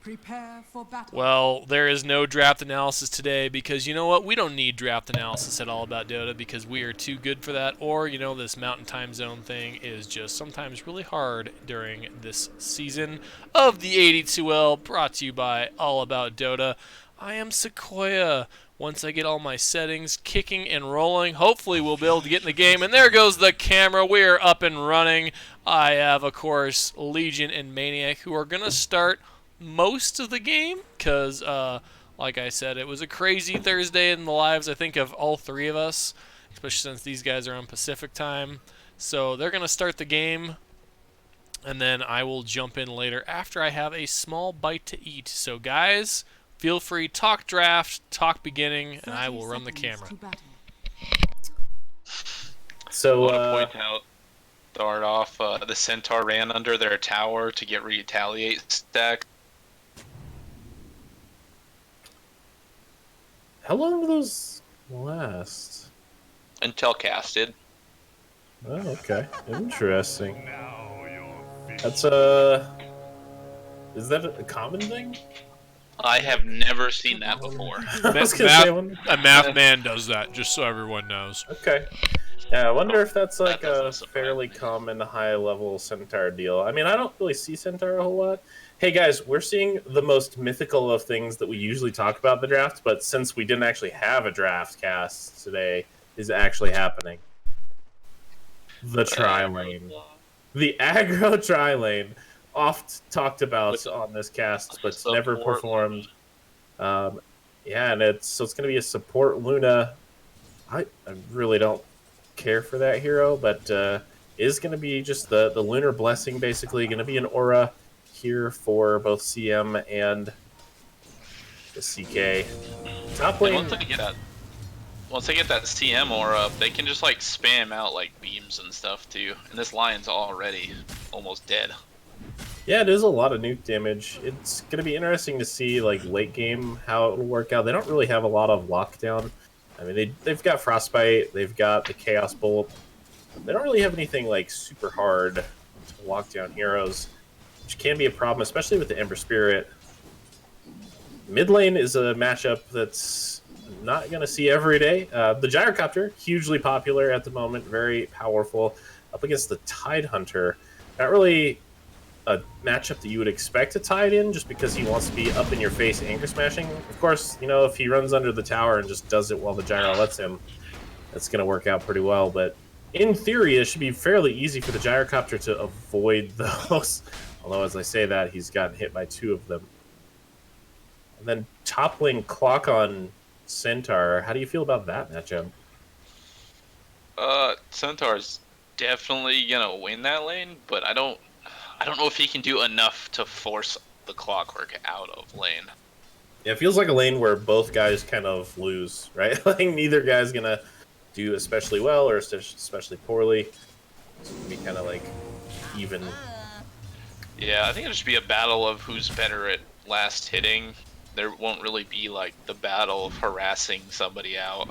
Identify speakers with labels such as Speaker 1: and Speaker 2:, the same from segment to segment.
Speaker 1: Prepare for battle.
Speaker 2: Well, there is no draft analysis today because you know what? We don't need draft analysis at all about Dota because we are too good for that. Or, this mountain time zone thing is just sometimes really hard during this season of the 82L, brought to you by All About Dota. I am Sequoia. Once I get all my settings kicking and rolling, hopefully we'll be able to get in the game. And there goes the camera. We are up and running. I have, of course, Legion and Maniac who are going to start most of the game because, like I said, it was a crazy Thursday in the lives, I think, of all three of us, especially since these guys are on Pacific time. So they're going to start the game, and then I will jump in later after I have a small bite to eat. So, guys, feel free, talk draft, talk beginning, and I will run the camera.
Speaker 3: So, I want to point out, start off, the Centaur ran under their tower to get retaliate stack.
Speaker 4: How long do those last?
Speaker 3: Until casted.
Speaker 4: Oh, okay. Interesting. That's is that a common thing?
Speaker 3: I have never seen that before.
Speaker 2: A math man does that, just so everyone knows.
Speaker 4: Okay. Yeah, I wonder if that's like a fairly common high-level Centaur deal. I mean, I don't really see Centaur a whole lot. Hey guys, we're seeing the most mythical of things that we usually talk about in the draft, but since we didn't actually have a draft cast today, is actually happening. The tri-lane. The aggro tri-lane, oft talked about on this cast, but never performed. Yeah, and it's going to be a support Luna. I really don't care for that hero, but is going to be just the lunar blessing, basically. Going to be an aura here for both CM and the CK. Top lane.
Speaker 3: Once they get that CM aura, they can just like spam out like beams and stuff too. And this lion's already almost dead.
Speaker 4: Yeah, it is a lot of nuke damage. It's going to be interesting to see like late game how it will work out. They don't really have a lot of lockdown. I mean, they've got Frostbite, they've got the Chaos Bolt. They don't really have anything like super hard to lock down heroes, which can be a problem, especially with the Ember Spirit. Mid lane is a matchup that's not going to see every day. The Gyrocopter, hugely popular at the moment, very powerful, up against the Tide Hunter. Not really a matchup that you would expect a Tide in, just because he wants to be up in your face anchor smashing. Of course, if he runs under the tower and just does it while the Gyro lets him, that's going to work out pretty well. But in theory, it should be fairly easy for the Gyrocopter to avoid those. Although, as I say that, he's gotten hit by 2 of them. And then top lane Clock on Centaur. How do you feel about that matchup?
Speaker 3: Centaur's definitely gonna win that lane, but I don't know if he can do enough to force the Clockwork out of lane.
Speaker 4: Yeah, it feels like a lane where both guys kind of lose, right? Like neither guy's gonna do especially well or especially poorly. It's gonna be kind of like even.
Speaker 3: Yeah, I think it'll just be a battle of who's better at last hitting. There won't really be like the battle of harassing somebody out.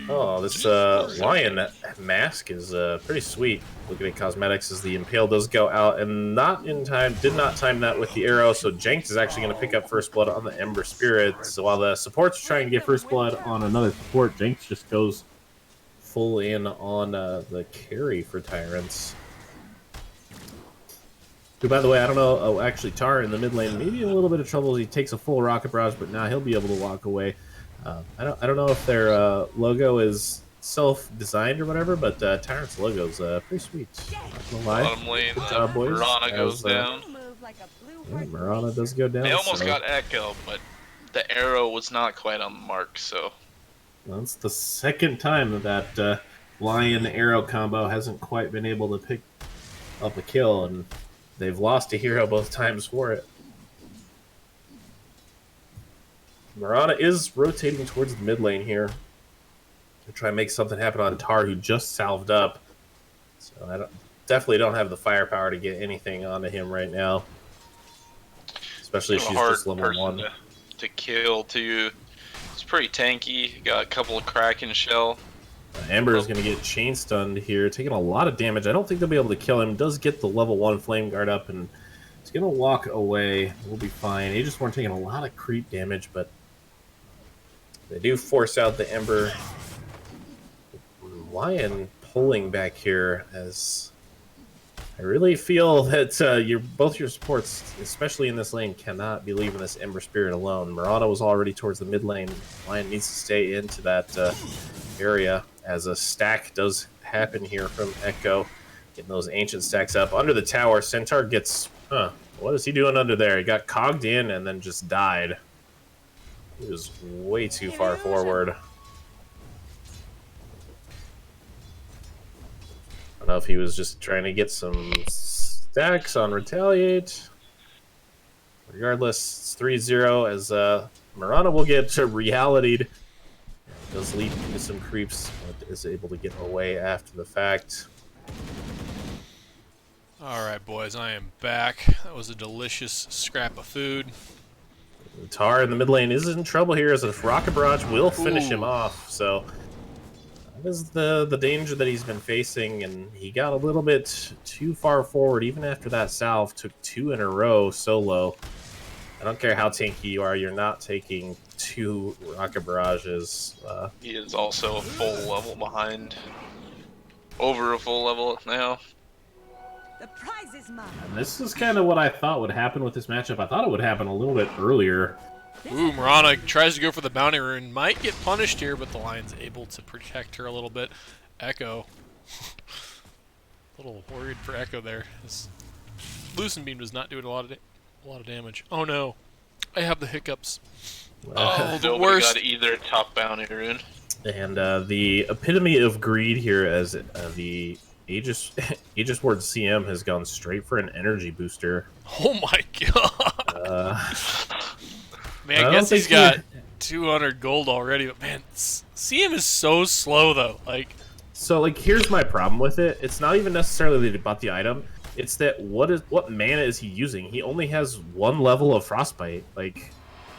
Speaker 4: Oh, this lion mask is pretty sweet. Looking at cosmetics as the Impale does go out, and not in time, did not time that with the arrow, so Jenks is actually going to pick up first blood on the Ember Spirit. So while the support's trying to get first blood on another support, Jenks just goes full in on the carry for Tyrants. Who, by the way, I don't know, actually Tar in the mid lane, maybe in a little bit of trouble. He takes a full Rocket Barrage, but now he'll be able to walk away. I don't know if their logo is self-designed or whatever, but Tyrant's logo is pretty sweet. Not gonna lie.
Speaker 3: Bottom lane,
Speaker 4: good job, boys.
Speaker 3: Mirana goes down.
Speaker 4: Yeah, Mirana does go down.
Speaker 3: They almost got Echo, but the arrow was not quite on the mark, so...
Speaker 4: Well, it's the second time that Lion Arrow combo hasn't quite been able to pick up a kill, and they've lost a hero both times for it. Mirana is rotating towards the mid lane here to try and make something happen on Tar, who just salved up. So I definitely don't have the firepower to get anything onto him right now. Especially if she's just level 1.
Speaker 3: To kill, too. It's pretty tanky. Got a couple of Kraken shell.
Speaker 4: Amber is going to get chain stunned here, taking a lot of damage. I don't think they'll be able to kill him. Does get the level 1 Flame Guard up and He's gonna walk away. We'll be fine. Aegisborn taking a lot of creep damage, but they do force out the Ember. Lion pulling back here as I really feel that both your supports, especially in this lane, cannot be leaving this Ember Spirit alone. Murata was already towards the mid lane. Lion needs to stay into that area as a stack does happen here from Echo. Getting those ancient stacks up. Under the tower, Centaur gets... what is he doing under there? He got cogged in and then just died. He was way too far forward. I don't know if he was just trying to get some stacks on Retaliate. Regardless, it's 3-0 as Mirana will get reality'd. It does lead to some creeps, but is able to get away after the fact.
Speaker 2: Alright, boys, I am back. That was a delicious scrap of food.
Speaker 4: Tar in the mid lane is in trouble here as a Rocket Barrage will finish him off, so that is the danger that he's been facing, and he got a little bit too far forward even after that salve. Took 2 in a row solo. I don't care how tanky you are, you're not taking 2 Rocket Barrages.
Speaker 3: He is also a full level behind. Over a full level now.
Speaker 1: The prize is mine.
Speaker 4: And this is kind of what I thought would happen with this matchup. I thought it would happen a little bit earlier.
Speaker 2: Ooh, Mirana tries to go for the bounty rune. Might get punished here, but the Lion's able to protect her a little bit. Echo. A little worried for Echo there. His Lucent Beam does not do a lot of damage. Oh no. I have the hiccups. Oh, the
Speaker 3: Nobody
Speaker 2: worst.
Speaker 3: got either top bounty rune.
Speaker 4: And the epitome of greed here as the Aegis Ward CM has gone straight for an energy booster.
Speaker 2: Oh my god. Man, I
Speaker 4: I
Speaker 2: guess
Speaker 4: don't
Speaker 2: he's
Speaker 4: think
Speaker 2: got 200 gold already, but man, CM is so slow though. Like,
Speaker 4: So like here's my problem with it. It's not even necessarily that he bought the item. It's that what mana is he using? He only has 1 level of Frostbite. Like,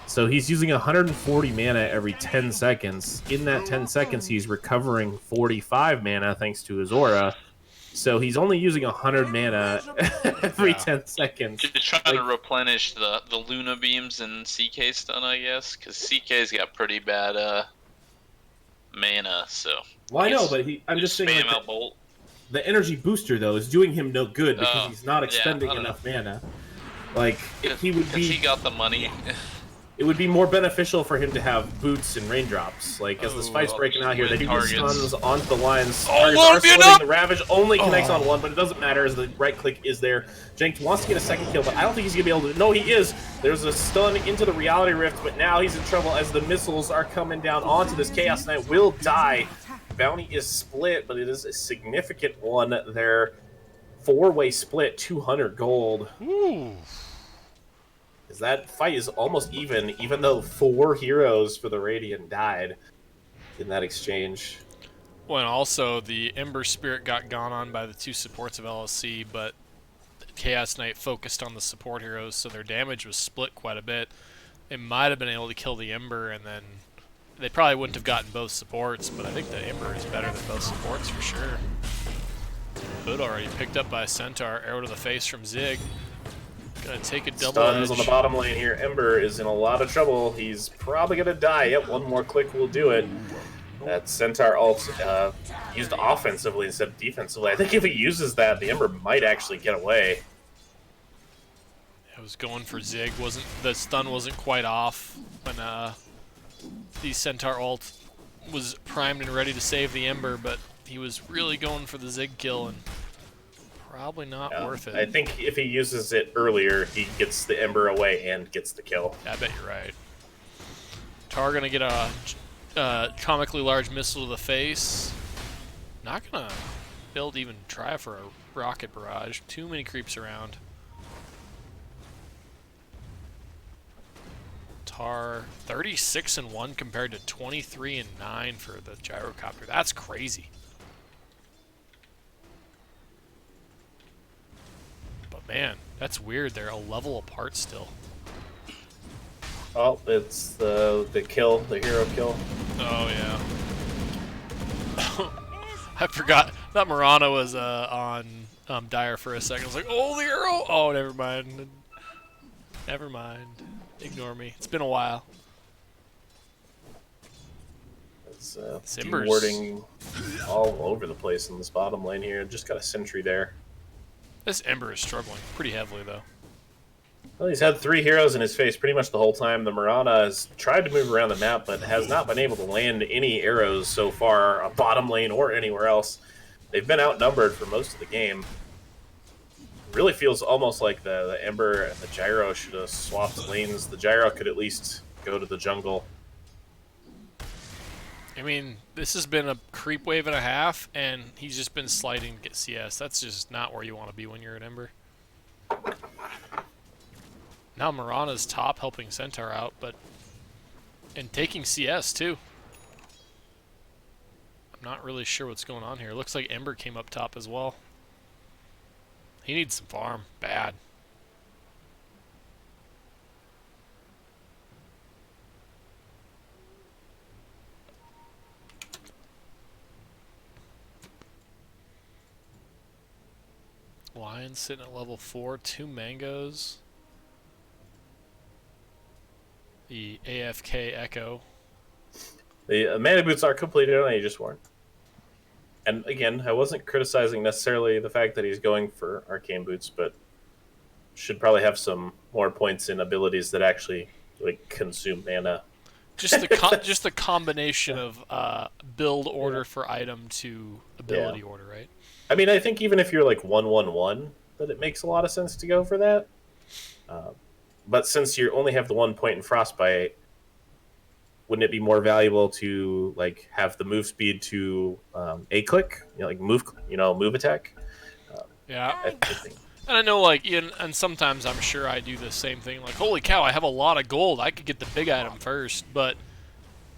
Speaker 4: so he's using 140 mana every 10 seconds. In that 10 seconds, he's recovering 45 mana thanks to his aura. So he's only using 100 mana every 10 seconds.
Speaker 3: Just trying to replenish the Luna beams and CK stun, I guess, because CK's got pretty bad mana. So.
Speaker 4: Well, I know, but I'm just saying
Speaker 3: spam
Speaker 4: like,
Speaker 3: out bolt.
Speaker 4: the energy booster though is doing him no good because
Speaker 3: Oh,
Speaker 4: he's not
Speaker 3: yeah,
Speaker 4: expending
Speaker 3: I don't
Speaker 4: enough mana. Like he would be.
Speaker 3: He got the money.
Speaker 4: It would be more beneficial for him to have boots and raindrops. Like, as this fight's breaking out here, they do get stuns onto the lines. Targets are splitting. The Ravage only connects on 1, but it doesn't matter as the right click is there. Jenk wants to get a second kill, but I don't think he's going to be able to. No, he is. There's a stun into the Reality Rift, but now he's in trouble as the missiles are coming down onto this Chaos Knight. Will die. Bounty is split, but it is a significant one there. 4-way split, 200 gold.
Speaker 2: ooh.
Speaker 4: Is that fight is almost even though 4 heroes for the Radiant died in that exchange.
Speaker 2: Well, and also the Ember Spirit got gone on by the 2 supports of LSC, but Chaos Knight focused on the support heroes, so their damage was split quite a bit. It might have been able to kill the Ember, and then they probably wouldn't have gotten both supports, but I think the Ember is better than both supports for sure. Hood already picked up by a Centaur, arrow to the face from Zig. Gonna take a double
Speaker 4: Stuns
Speaker 2: edge.
Speaker 4: on the bottom lane here. Ember is in a lot of trouble. He's probably gonna die. Yep, 1 more click will do it. That Centaur ult used offensively instead of defensively. I think if he uses that, the Ember might actually get away.
Speaker 2: I was going for Zig. The stun wasn't quite off when the Centaur ult was primed and ready to save the Ember, but he was really going for the Zig kill and probably not worth it.
Speaker 4: I think if he uses it earlier, he gets the Ember away and gets the kill.
Speaker 2: I bet you're right. Tar gonna get a comically large missile to the face. Not gonna build even try for a rocket barrage. Too many creeps around. Tar 36-1 compared to 23-9 for the gyrocopter. That's crazy. But man, that's weird. They're a level apart still.
Speaker 4: Oh, it's the kill, the hero kill.
Speaker 2: Oh yeah. I forgot that Murana was on dire for a second. I was like, oh, the arrow! Oh, never mind. Never mind. Ignore me. It's been a while.
Speaker 4: It's
Speaker 2: Simbers.
Speaker 4: warding all over the place in this bottom lane here. Just got a sentry there.
Speaker 2: This Ember is struggling pretty heavily, though.
Speaker 4: Well, he's had 3 heroes in his face pretty much the whole time. The Mirana has tried to move around the map, but has not been able to land any arrows so far, a bottom lane or anywhere else. They've been outnumbered for most of the game. Really feels almost like the Ember and the Gyro should have swapped lanes. The Gyro could at least go to the jungle.
Speaker 2: I mean, this has been a creep wave and a half, and he's just been sliding to get CS. That's just not where you want to be when you're an Ember. Now Mirana's top helping Centaur out, and taking CS too. I'm not really sure what's going on here. Looks like Ember came up top as well. He needs some farm. Bad. Lion sitting at level 4, 2 mangoes. The AFK Echo.
Speaker 4: The mana boots are completed on Aegis Warren. And again, I wasn't criticizing necessarily the fact that he's going for arcane boots, but should probably have some more points in abilities that actually like consume mana.
Speaker 2: Just the combination of build order for item to ability order, right?
Speaker 4: I mean, I think even if you're like 1-1-1, that it makes a lot of sense to go for that. But since you only have the 1 point in Frostbite, wouldn't it be more valuable to like have the move speed to a click, like move attack?
Speaker 2: Yeah.
Speaker 4: I think.
Speaker 2: And I know, like, and sometimes I'm sure I do the same thing. Like, holy cow, I have a lot of gold. I could get the big item first, but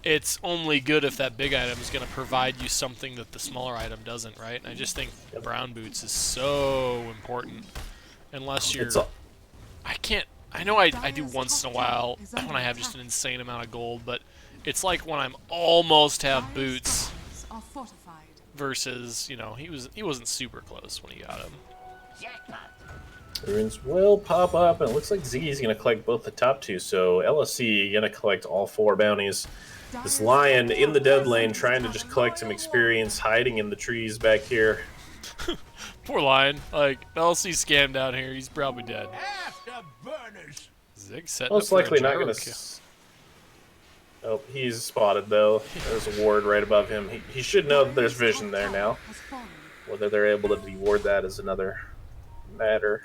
Speaker 2: it's only good if that big item is going to provide you something that the smaller item doesn't, right? And I just think brown boots is so important. Unless you're... I know I do once in a while when I have just an insane amount of gold, but it's like when I'm almost have boots versus, he wasn't super close when he got him.
Speaker 4: Runes will pop up, and it looks like Ziggy's going to collect both the top 2, so LSC going to collect all 4 bounties. This Lion in the dead lane trying to just collect some experience, hiding in the trees back here.
Speaker 2: Poor Lion. Like, LSC scammed down here. He's probably dead. Zig setting
Speaker 4: Most
Speaker 2: up for a
Speaker 4: likely not
Speaker 2: gyro
Speaker 4: going to...
Speaker 2: kill.
Speaker 4: Oh, he's spotted, though. There's a ward right above him. He should know that there's vision there now. Whether they're able to deward that is another matter.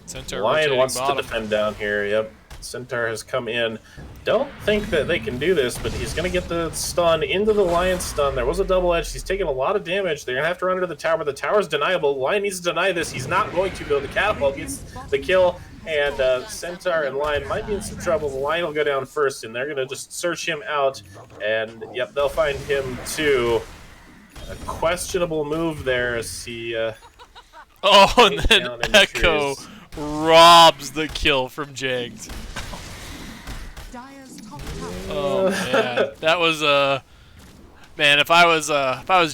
Speaker 2: Centaur
Speaker 4: Lion wants
Speaker 2: bottom.
Speaker 4: to defend down here. Yep. Centaur has come in. Don't think that they can do this, but he's going to get the stun into the Lion stun. There was a double edge. He's taking a lot of damage. They're going to have to run into the tower, but the tower's deniable. Lion needs to deny this. He's not going to, though. The catapult gets the kill, and Centaur and Lion might be in some trouble. The Lion will go down first, and they're going to just search him out, and yep, they'll find him too. A questionable move there as he...
Speaker 2: oh, and then Echo robs the kill from Janked. Oh man, that was man. If I was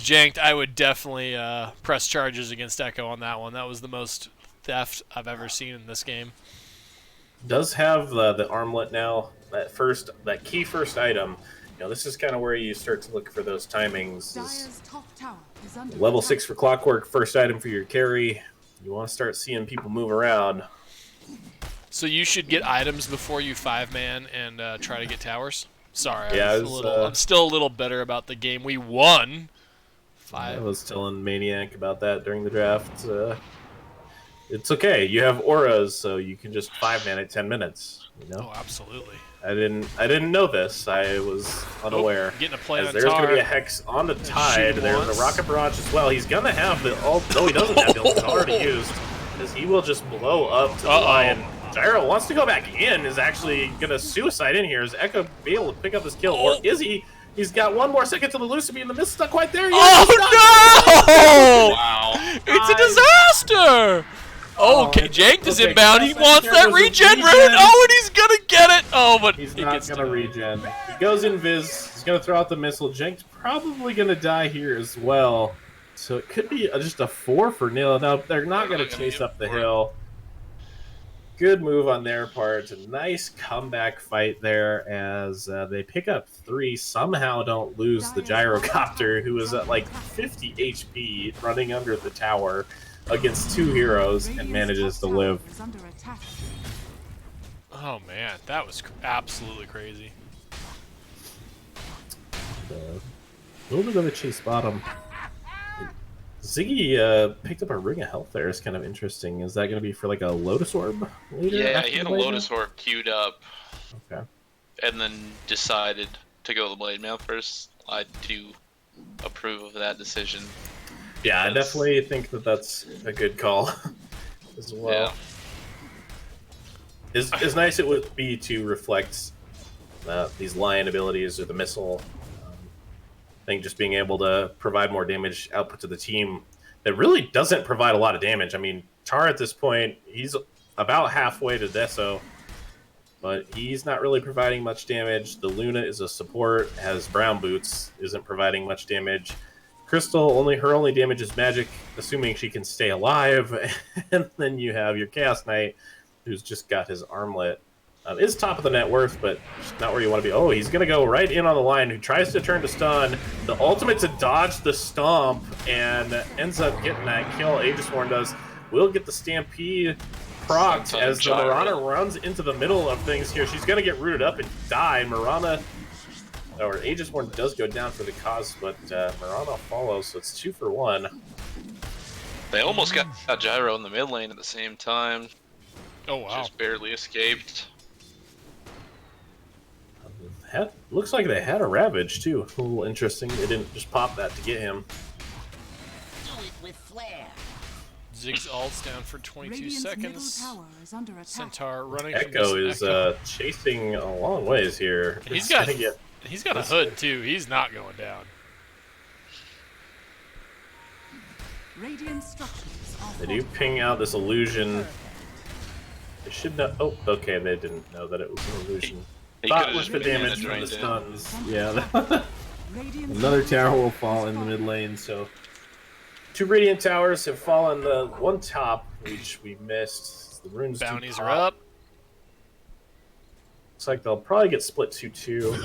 Speaker 2: Janked, I would definitely press charges against Echo on that one. That was the most theft I've ever seen in this game.
Speaker 4: Does have the armlet now. That key first item. This is kind of where you start to look for those timings. Level 6 for Clockwork, first item for your carry. You want to start seeing people move around.
Speaker 2: So you should get items before you 5-man and try to get towers? Sorry,
Speaker 4: yeah,
Speaker 2: I'm still a little better about the game. We won.
Speaker 4: I was telling Maniac about that during the draft. It's okay. You have auras, so you can just 5-man at 10 minutes.
Speaker 2: Oh, absolutely.
Speaker 4: I didn't know this. I was unaware.
Speaker 2: Getting a play on
Speaker 4: there's going to be a hex on the tide. There's a rocket barrage as well. He's going to have the ult. No, he doesn't have the ult. It's already used. Because he will just blow up to the Lion. Gyro wants to go back in. Is actually going to suicide in here. Is Echo be able to pick up this kill? Or is he? He's got 1 more second to the Lucifer, and the mist is not quite there yet.
Speaker 2: Oh, no!
Speaker 3: Wow.
Speaker 2: It's a disaster! Okay, Janked is inbound. He wants that regen rune. Oh, and he's gonna get it. Oh, but
Speaker 4: he's not gonna regen. He goes in Viz. He's gonna throw out the missile. Jank's probably gonna die here as well. So it could be just a 4 for nil. No, they're not going to
Speaker 3: gonna
Speaker 4: chase
Speaker 3: get
Speaker 4: up the
Speaker 3: for it.
Speaker 4: hill. Good move on their part. A nice comeback fight there as they pick up 3. Somehow don't lose the gyrocopter, who is at like 50 HP running under the tower against 2 heroes and manages to live.
Speaker 2: Oh man, that was absolutely crazy.
Speaker 4: A little bit of a chase bottom. Ziggy picked up a ring of health there. It's kind of interesting. Is that going to be for like a Lotus Orb later?
Speaker 3: Yeah, he had a Lotus Orb queued up.
Speaker 4: Okay.
Speaker 3: And then decided to go the Blade Mail first. I do approve of that decision.
Speaker 4: Yeah, I definitely think that that's a good call as well.
Speaker 3: Yeah.
Speaker 4: As nice it would be to reflect these Lion abilities or the missile. I think just being able to provide more damage output to the team that really doesn't provide a lot of damage. I mean, Tar at this point, he's about halfway to Deso, but he's not really providing much damage. The Luna is a support, has brown boots, isn't providing much damage. Crystal, her only damage is magic, assuming she can stay alive. And then you have your Chaos Knight, who's just got his armlet. Is top of the net worth, but not where you want to be. Oh, he's going to go right in on the line, who tries to turn to stun. The ultimate to dodge the stomp, and ends up getting that kill. Aegisworn does. Will get the Stampede procced as the Mirana runs into the middle of things here. She's going to get rooted up and die. Mirana, or Aegisworn does go down for the cause, but Mirana follows, so it's 2 for 1.
Speaker 3: They almost got Gyro in the mid lane at the same time.
Speaker 2: Oh wow.
Speaker 3: Just barely escaped.
Speaker 4: Looks like they had a Ravage, too. A little interesting. They didn't just pop that to get him.
Speaker 5: Do it with flair.
Speaker 2: Zig's ult's down for 22 seconds. Centaur running.
Speaker 4: Echo is chasing a long ways here.
Speaker 2: He's got a hood, too. He's not going down.
Speaker 4: They do ping out this illusion. They should know. Oh, okay, they didn't know that it was an illusion. Thought with the damage from the stuns. Yeah. Another tower will fall in the mid lane, so 2 Radiant Towers have fallen. The one top, which we missed. The runes
Speaker 2: bounties are up.
Speaker 4: Looks like they'll probably get split 2-2.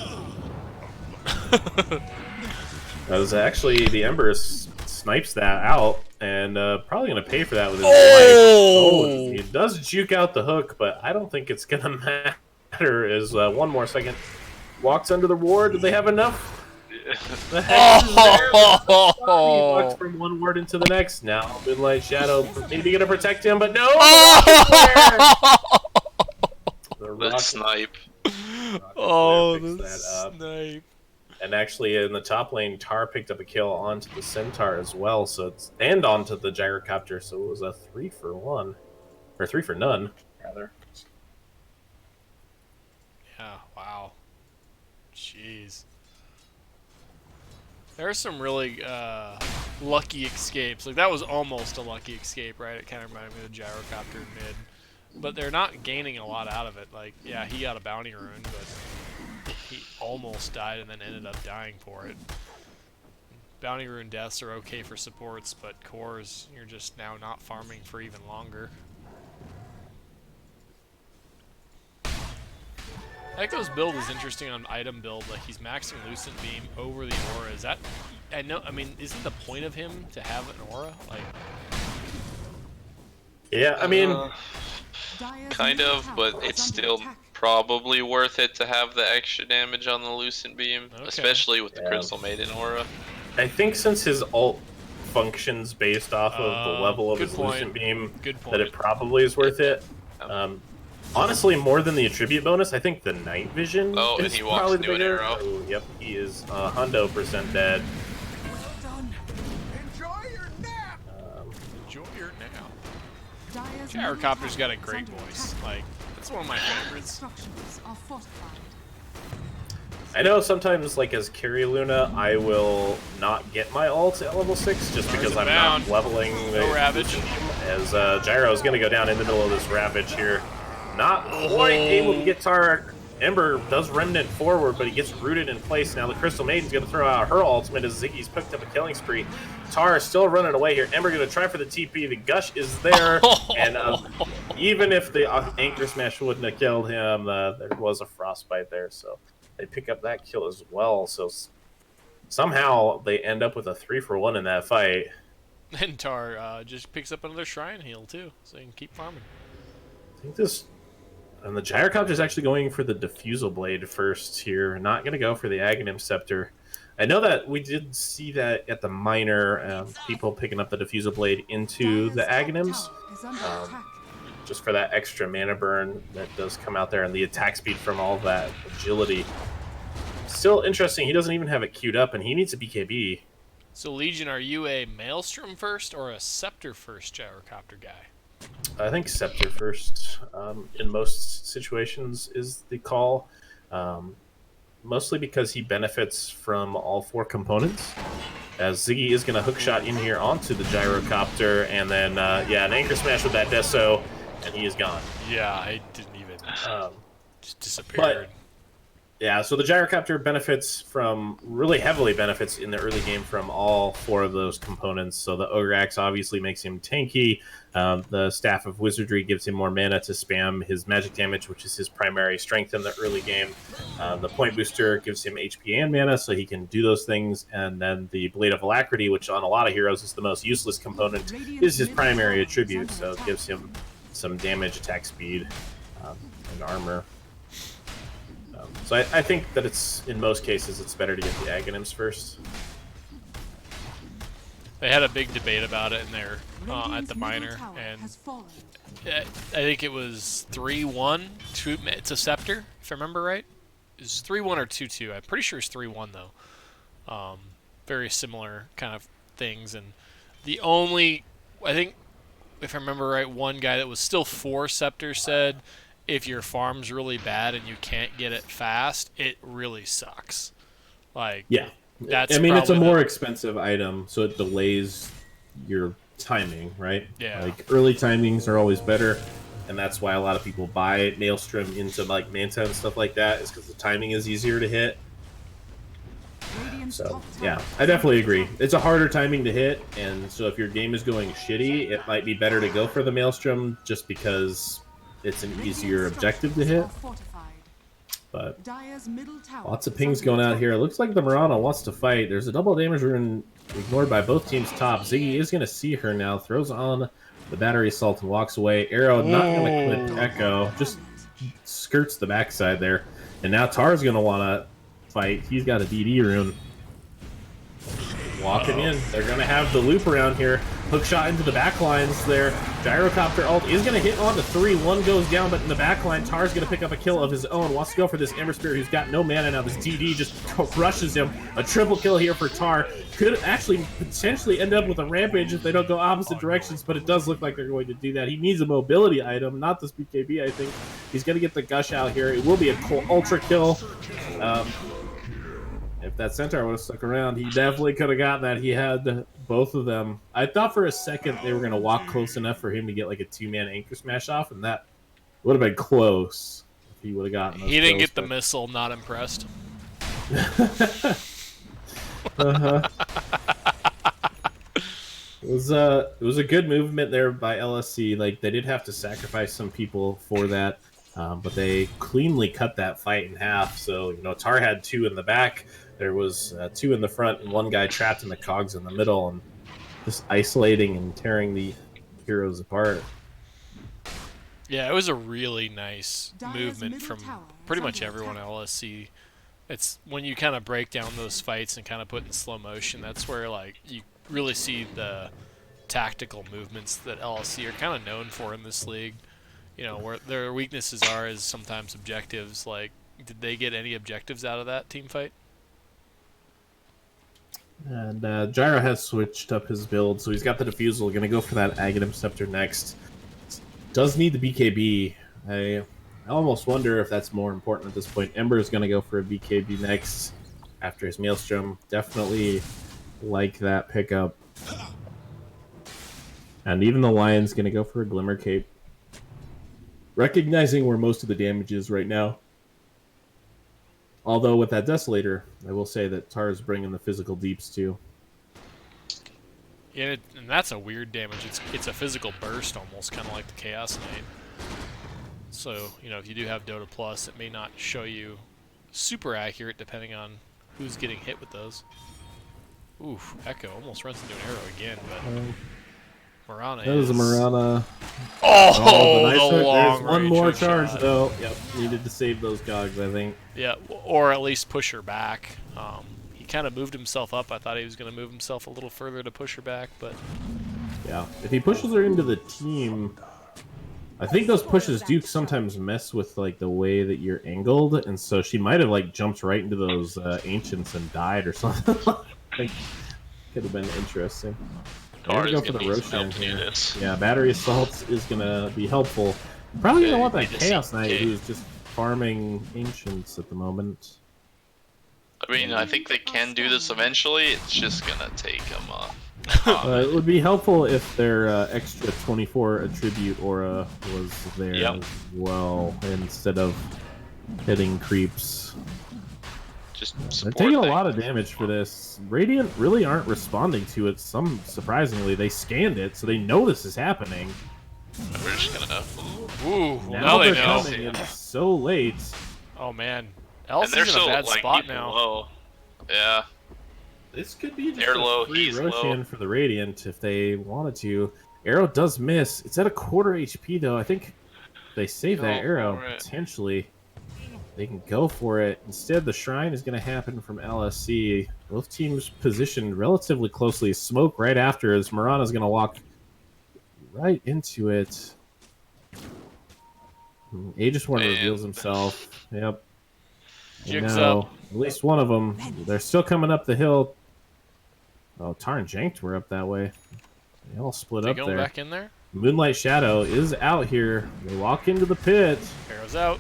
Speaker 4: That was actually the Ember snipes that out, and probably going to pay for that with his life. Oh, he does juke out the hook, but I don't think it's going to matter. Is 1 more second. Walks under the ward. Do they have enough? The heck is there. He walks from one ward into the next. Now Midlight Shadow maybe gonna protect him, but no. The
Speaker 3: snipe.
Speaker 2: Oh, the snipe.
Speaker 4: And actually, in the top lane, Tar picked up a kill onto the Centaur as well, so and onto the Gyrocopter. So it was a 3 for 1, or 3 for none, rather.
Speaker 2: Yeah, wow. Jeez. There are some really lucky escapes. Like, that was almost a lucky escape, right? It kind of reminded me of the Gyrocopter in mid. But they're not gaining a lot out of it. Like, yeah, he got a bounty rune, but he almost died and then ended up dying for it. Bounty rune deaths are okay for supports, but cores, you're just now not farming for even longer. Echo's build is interesting on item build. Like, he's maxing Lucent Beam over the aura. Is that... I mean, isn't the point of him to have an aura? Like...
Speaker 4: Yeah, I mean...
Speaker 3: kind of, but it's still probably worth it to have the extra damage on the Lucent Beam. Okay. Especially with the Crystal Maiden aura.
Speaker 4: I think since his ult functions based off of the level of his Lucent Beam, that it probably is worth it. Honestly, more than the attribute bonus, I think the night vision is
Speaker 3: he
Speaker 4: probably the bigger.
Speaker 3: Arrow.
Speaker 4: Yep, he is 100% dead.
Speaker 1: Well done. Enjoy your nap.
Speaker 2: Enjoy your nap. Gyrocopter's got a great voice. Like, that's one of my favorites.
Speaker 4: I know sometimes, like, as carry Luna, I will not get my ult at level 6 just because I'm not leveling the
Speaker 2: Ravage.
Speaker 4: As Gyro is going to go down in the middle of this Ravage here. Not quite able to get Tar Ember does Remnant forward, but he gets rooted in place. Now the Crystal Maiden's going to throw out her ultimate as Ziggy's picked up a killing spree. Tar is still running away here. Ember going to try for the TP. The Gush is there, and even if the Anchor Smash wouldn't have killed him, there was a Frostbite there, so they pick up that kill as well. So somehow they end up with a 3-for-1 in that fight.
Speaker 2: And Tar just picks up another Shrine Heal, too, so he can keep farming.
Speaker 4: I think this... And the Gyrocopter is actually going for the Diffusal Blade first here. Not going to go for the Aghanim Scepter. I know that we did see that at the minor, people picking up the Diffusal Blade into the Aghanims. Just for that extra mana burn that does come out there and the attack speed from all that agility. Still interesting, he doesn't even have it queued up and he needs a BKB.
Speaker 2: So Legion, are you a Maelstrom first or a Scepter first Gyrocopter guy?
Speaker 4: I think Scepter first in most situations is the call. Mostly because he benefits from all 4 components. As Ziggy is going to hookshot in here onto the Gyrocopter, and then, yeah, an Anchor Smash with that Deso, and he is gone.
Speaker 2: Yeah, I didn't even... just disappeared.
Speaker 4: But, yeah, so the Gyrocopter benefits from, really heavily benefits in the early game from all 4 of those components. So the Ogre Axe obviously makes him tanky. The Staff of Wizardry gives him more mana to spam his magic damage, which is his primary strength in the early game. The Point Booster gives him HP and mana, so he can do those things. And then the Blade of Alacrity, which on a lot of heroes is the most useless component, is his primary attribute. So it gives him some damage, attack speed, and armor. So I think that it's, in most cases, it's better to get the Aghanims first.
Speaker 2: They had a big debate about it in there at the minor, and I think it was 3-1 to Scepter, if I remember right. It was 3-1 or 2-2. I'm pretty sure it's 3-1 though. Very similar kind of things, and the only, I think, if I remember right, one guy that was still for Scepter said, if your farm's really bad and you can't get it fast, it really sucks. Like,
Speaker 4: yeah,
Speaker 2: that's
Speaker 4: I mean, it's a more expensive item, so it delays your timing, right?
Speaker 2: Yeah.
Speaker 4: Like, early timings are always better, and that's why a lot of people buy Maelstrom into, like, Manta and stuff like that, is because the timing is easier to hit. So, yeah, I definitely agree. It's a harder timing to hit, and so if your game is going shitty, it might be better to go for the Maelstrom just because it's an easier objective to hit. But lots of pings going out here. It looks like the Mirana wants to fight. There's a double damage rune ignored by both teams' top. Ziggy is going to see her now. Throws on the battery assault and walks away. Arrow not going to clip Echo. Just skirts the backside there. And now Tar's going to want to fight. He's got a DD rune. Walking in. They're going to have the loop around here. Hook shot into the back lines there. Gyrocopter ult is going to hit onto 3. 1 goes down, but in the back line, Tar's going to pick up a kill of his own. Wants to go for this Ember Spirit, who's got no mana now. This DD just crushes him. A triple kill here for Tar. Could actually potentially end up with a Rampage if they don't go opposite directions, but it does look like they're going to do that. He needs a mobility item, not this BKB, I think. He's going to get the Gush out here. It will be a ultra kill. If that Centaur would have stuck around, he definitely could have gotten that. He had both of them. I thought for a second they were going to walk close enough for him to get like a 2-man Anchor Smash off, and that would have been close if he would have gotten those.
Speaker 2: He didn't get the missile, not impressed.
Speaker 4: It was a good movement there by LSC. Like, they did have to sacrifice some people for that, but they cleanly cut that fight in half. So, you know, Tar had 2 in the back. There was 2 in the front and 1 guy trapped in the cogs in the middle and just isolating and tearing the heroes apart.
Speaker 2: Yeah, it was a really nice movement from pretty much everyone at LSC. It's when you kind of break down those fights and kind of put in slow motion, that's where like you really see the tactical movements that LSC are kind of known for in this league. You know, where their weaknesses are is sometimes objectives. Like, did they get any objectives out of that team fight?
Speaker 4: And Gyro has switched up his build, so he's got the Diffusal. Going to go for that Aghanim Scepter next. Does need the BKB. I almost wonder if that's more important at this point. Ember is going to go for a BKB next after his Maelstrom. Definitely like that pickup. And even the Lion's going to go for a Glimmer Cape. Recognizing where most of the damage is right now. Although with that Desolator, I will say that Tar's bringing the physical deeps too.
Speaker 2: Yeah, and that's a weird damage. It's a physical burst almost, kind of like the Chaos Knight. So, you know, if you do have Dota Plus, it may not show you super accurate depending on who's getting hit with those. Oof, Echo almost runs into an arrow again, but Marana
Speaker 4: That was a Marana.
Speaker 2: Oh,
Speaker 4: nice
Speaker 2: the
Speaker 4: hook.
Speaker 2: long
Speaker 4: There's one
Speaker 2: range
Speaker 4: more
Speaker 2: hook
Speaker 4: charge,
Speaker 2: shot.
Speaker 4: though. Yep, needed to save those cogs, I think.
Speaker 2: Yeah, or at least push her back. He kind of moved himself up. I thought he was going to move himself a little further to push her back, but...
Speaker 4: Yeah, if he pushes her into the team... I think those pushes do sometimes mess with like the way that you're angled, and so she might have like jumped right into those ancients and died or something. Like, could have been interesting. There we go for the Roshan here. Yeah, battery assault is gonna be helpful. Probably gonna want that Chaos Knight who's just farming ancients at the moment.
Speaker 3: I mean, I think they can do this eventually. It's just gonna take them.
Speaker 4: It would be helpful if their extra 24 attribute aura was there as well, instead of hitting creeps.
Speaker 3: Just
Speaker 4: They're taking a lot of damage for this. Radiant really aren't responding to it. Surprisingly, they scanned it, so they know this is happening.
Speaker 3: We're just gonna.
Speaker 2: Ooh,
Speaker 4: Now
Speaker 2: they
Speaker 4: they're
Speaker 2: know.
Speaker 4: coming. It's so late.
Speaker 2: Oh, man.
Speaker 3: And they're
Speaker 2: LSC's in a
Speaker 3: so
Speaker 2: bad
Speaker 3: like
Speaker 2: spot
Speaker 3: even
Speaker 2: now.
Speaker 3: low. Yeah.
Speaker 4: This could be just
Speaker 3: They're
Speaker 4: a
Speaker 3: low,
Speaker 4: free
Speaker 3: he's
Speaker 4: Roshan
Speaker 3: low.
Speaker 4: for the Radiant if they wanted to. Arrow does miss. It's at a quarter HP though. I think they save that arrow potentially. They can go for it. Instead, the Shrine is going to happen from LSC. Both teams positioned relatively closely. Smoke right after as Marana's going to walk right into it. Aegis Warden reveals himself. Yep.
Speaker 2: Jigs
Speaker 4: No,
Speaker 2: up.
Speaker 4: at least one of them. They're still coming up the hill. Oh, Tar and Janked were up that way. They all split
Speaker 2: They
Speaker 4: up
Speaker 2: going
Speaker 4: there.
Speaker 2: back in there?
Speaker 4: Moonlight Shadow is out here. They walk into the pit.
Speaker 2: Arrow's out.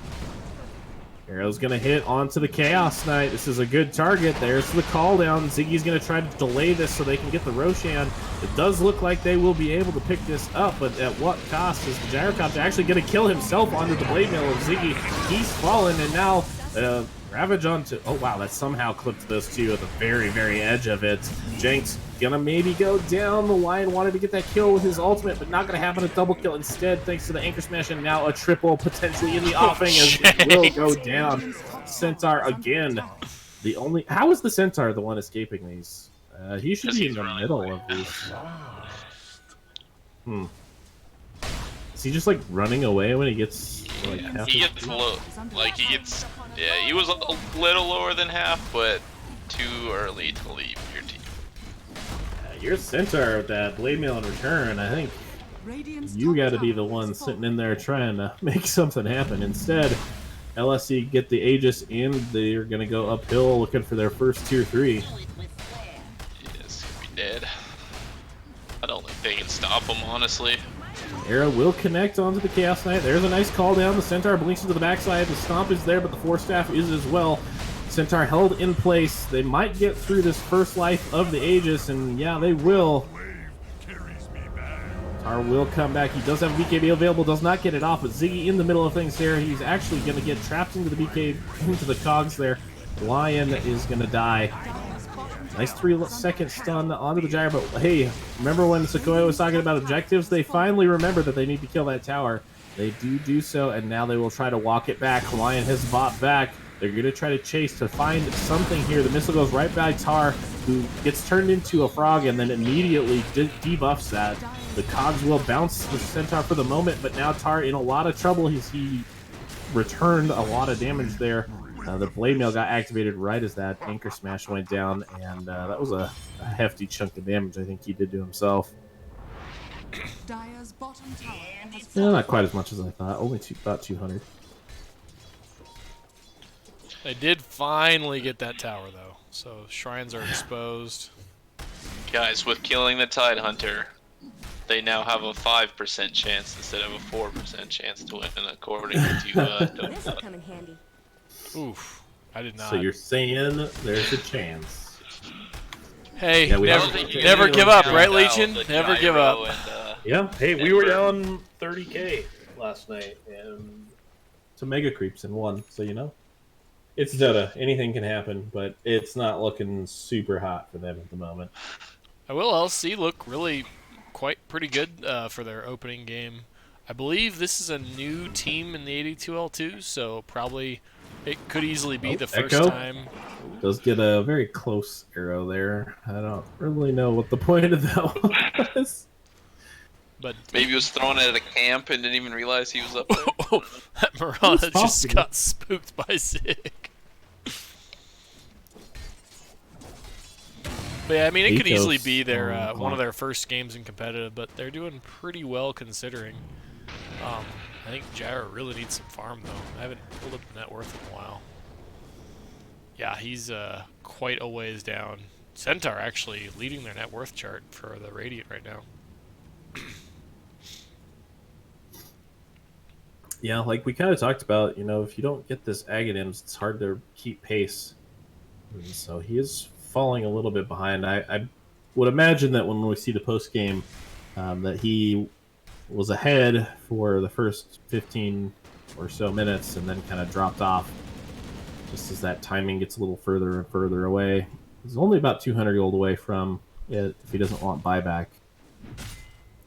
Speaker 4: Arrow's going to hit onto the Chaos Knight. This is a good target. There's the call down. Ziggy's going to try to delay this so they can get the Roshan. It does look like they will be able to pick this up, but at what cost is the Gyrocopter actually going to kill himself onto the blade mail of Ziggy? He's fallen, and now Ravage onto... Oh, wow, that somehow clipped those two at the very, very edge of it. Jank's gonna maybe go down. The Lion wanted to get that kill with his ultimate, but not gonna happen. A double kill instead, thanks to the Anchor Smash, and now a triple potentially in the offing as it will go down. Centaur again. The only... How is the Centaur the one escaping these? He should be in the middle of these. Is he just like running away when he gets like half
Speaker 3: He
Speaker 4: his
Speaker 3: gets low. Like he gets. Yeah, he was a little lower than half, but too early to leave your team.
Speaker 4: Your Centaur with that blade mail in return, I think you got to be the one sitting in there trying to make something happen. Instead, LSC get the Aegis and they're going to go uphill looking for their first tier 3.
Speaker 3: Yes, he'll be dead. I don't think they can stop him, honestly.
Speaker 4: Arrow will connect onto the Chaos Knight. There's a nice call down. The Centaur blinks into the backside. The Stomp is there, but the Force Staff is as well. Centaur held in place. They might get through this first life of the Aegis, and yeah, they will. Tar will come back. He does have a BKB available, does not get it off, but Ziggy in the middle of things there. He's actually going to get trapped into the BK, into the cogs there. Lion is going to die. Nice 3-second stun onto the Gyre, but hey, remember when Sequoia was talking about objectives? They finally remember that they need to kill that tower. They do so, and now they will try to walk it back. Lion has bought back. They're going to try to chase to find something here. The missile goes right by Tar, who gets turned into a frog and then immediately debuffs that. The cogs will bounce the Centaur for the moment, but now Tar in a lot of trouble. He returned a lot of damage there. The blade mail got activated right as that Anchor Smash went down, and that was a hefty chunk of damage I think he did to himself. Not quite as much as I thought. Only about 200.
Speaker 2: They did finally get that tower, though, so shrines are exposed.
Speaker 3: Guys, with killing the Tidehunter, they now have a 5% chance instead of a 4% chance to win, according to
Speaker 6: This will come in handy.
Speaker 2: Oof, I did not.
Speaker 4: So you're saying there's a chance.
Speaker 2: Hey,
Speaker 4: Yeah, we
Speaker 2: never give up, right, Legion? Never give up.
Speaker 4: Yeah, hey, we were down 30k last night, and some mega creeps in one, so you know. It's Dota. Anything can happen, but it's not looking super hot for them at the moment.
Speaker 2: I will LC look really pretty good for their opening game. I believe this is a new team in the 82L2, so probably it could easily be the first
Speaker 4: Echo
Speaker 2: time.
Speaker 4: does get a very close arrow there. I don't really know what the point of that was.
Speaker 2: But
Speaker 3: Maybe he was thrown at a camp and didn't even realize he was up there.
Speaker 2: that Mirana just
Speaker 4: possible.
Speaker 2: got spooked by Zig. But yeah, I mean, it could easily be their one of their first games in competitive, but they're doing pretty well considering. I think Gyro really needs some farm though. I haven't pulled up the net worth in a while. Yeah, he's quite a ways down. Centaur actually leading their net worth chart for the Radiant right now.
Speaker 4: Yeah, like we kind of talked about, if you don't get this Aghanims, it's hard to keep pace. And so he is falling a little bit behind. I would imagine that when we see the post game, that he was ahead for the first 15 or so minutes and then kind of dropped off just as that timing gets a little further and further away. He's only about 200 gold away from it if he doesn't want buyback.